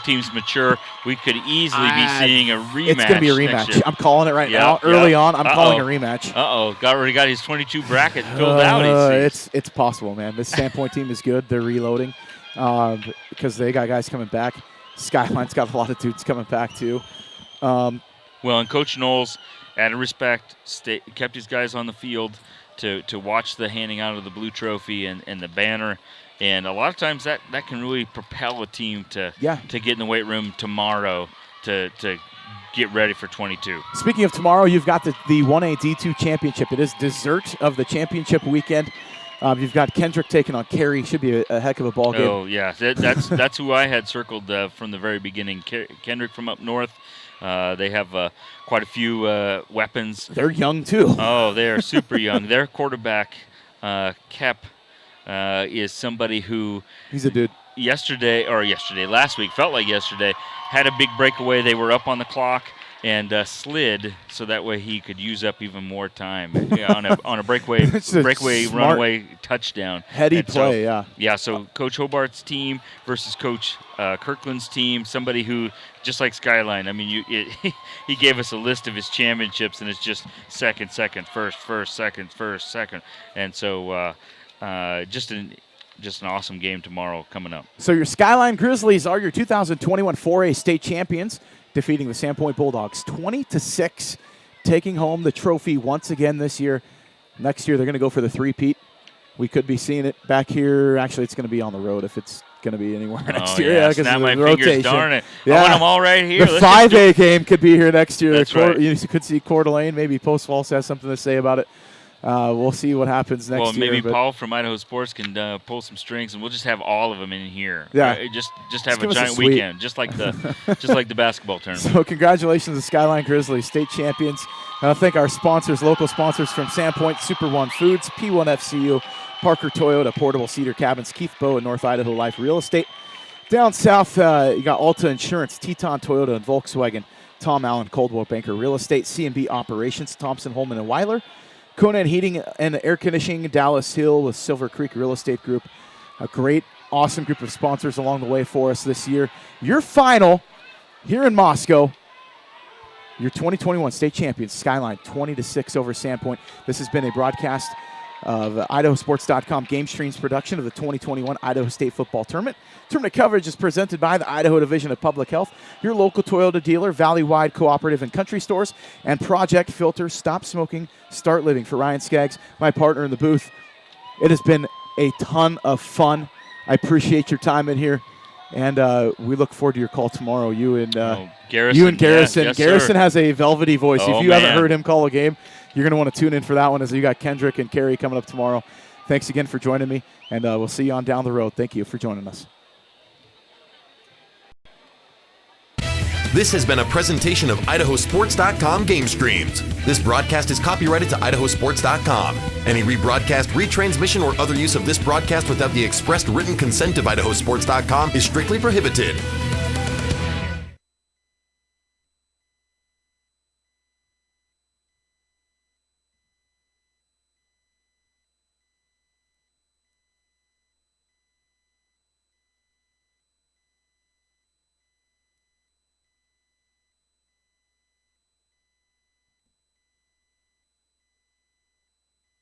teams mature. We could easily be seeing a rematch. It's going to be a rematch. I'm calling it right now. Early on, I'm calling a rematch. Already got his 22 bracket filled out. It's possible, man. This Sandpoint team is good. They're reloading because they got guys coming back. Skyline's got a lot of dudes coming back too. And Coach Knowles, out of respect, kept his guys on the field to watch the handing out of the blue trophy and the banner. And a lot of times that can really propel a team to get in the weight room tomorrow to get ready for 22. Speaking of tomorrow, you've got the 1A D2 championship. It is dessert of the championship weekend. You've got Kendrick taking on Carey. Should be a heck of a ball game. Oh, yeah. That's who I had circled from the very beginning. Kendrick from up north. They have quite a few weapons. They're young, too. Oh, they are super young. Their quarterback, Kep, is somebody who... He's a dude. Last week, felt like yesterday, had a big breakaway. They were up on the clock and slid so that way he could use up even more time on a breakaway runaway touchdown. Heady play, yeah. Yeah, so Coach Hobart's team versus Coach Kirkland's team, somebody who, just like Skyline, I mean, he gave us a list of his championships, and it's just second, first, second. And so just an awesome game tomorrow coming up. So your Skyline Grizzlies are your 2021 4A state champions, defeating the Sandpoint Bulldogs 20-6 taking home the trophy once again this year. Next year, they're going to go for the three-peat. We could be seeing it back here. Actually, it's going to be on the road if it's going to be anywhere next year. Yeah, because snap of my the fingers, rotation. darn it. Yeah. I want them all right here. The 5A game could be here next year. That's right. You could see Coeur d'Alene. Maybe Post Falls has something to say about it. We'll see what happens next year. Well, maybe Paul from Idaho Sports can pull some strings, and we'll just have all of them in here. Yeah. Right? Just have a giant weekend, just like the basketball tournament. So congratulations to Skyline Grizzlies, state champions. And I thank our sponsors, local sponsors from Sandpoint, Super One Foods, P1 FCU, Parker Toyota, Portable Cedar Cabins, Keith Bow, and North Idaho Life Real Estate. Down south, you got Alta Insurance, Teton Toyota, and Volkswagen, Tom Allen, Coldwell Banker Real Estate, C&B Operations, Thompson, Holman, and Weiler. Conan Heating and Air Conditioning, Dallas Hill with Silver Creek Real Estate Group. A great, awesome group of sponsors along the way for us this year. Your final here in Moscow, your 2021 state champions, Skyline, 20-6 over Sandpoint. This has been a broadcast of IdahoSports.com Game Streams production of the 2021 Idaho State Football Tournament. Tournament coverage is presented by the Idaho Division of Public Health, your local Toyota dealer, Valley-wide cooperative and country stores, and Project Filter. Stop smoking, start living. For Ryan Skaggs, my partner in the booth, it has been a ton of fun. I appreciate your time in here, and we look forward to your call tomorrow. You and Garrison. Yes, Garrison sir. has a velvety voice. Oh, if you haven't man. heard him call a game, you're going to want to tune in for that one, as you got Kendrick and Carey coming up tomorrow. Thanks again for joining me, and we'll see you on down the road. Thank you for joining us. This has been a presentation of IdahoSports.com Game Streams. This broadcast is copyrighted to IdahoSports.com. Any rebroadcast, retransmission, or other use of this broadcast without the expressed written consent of IdahoSports.com is strictly prohibited.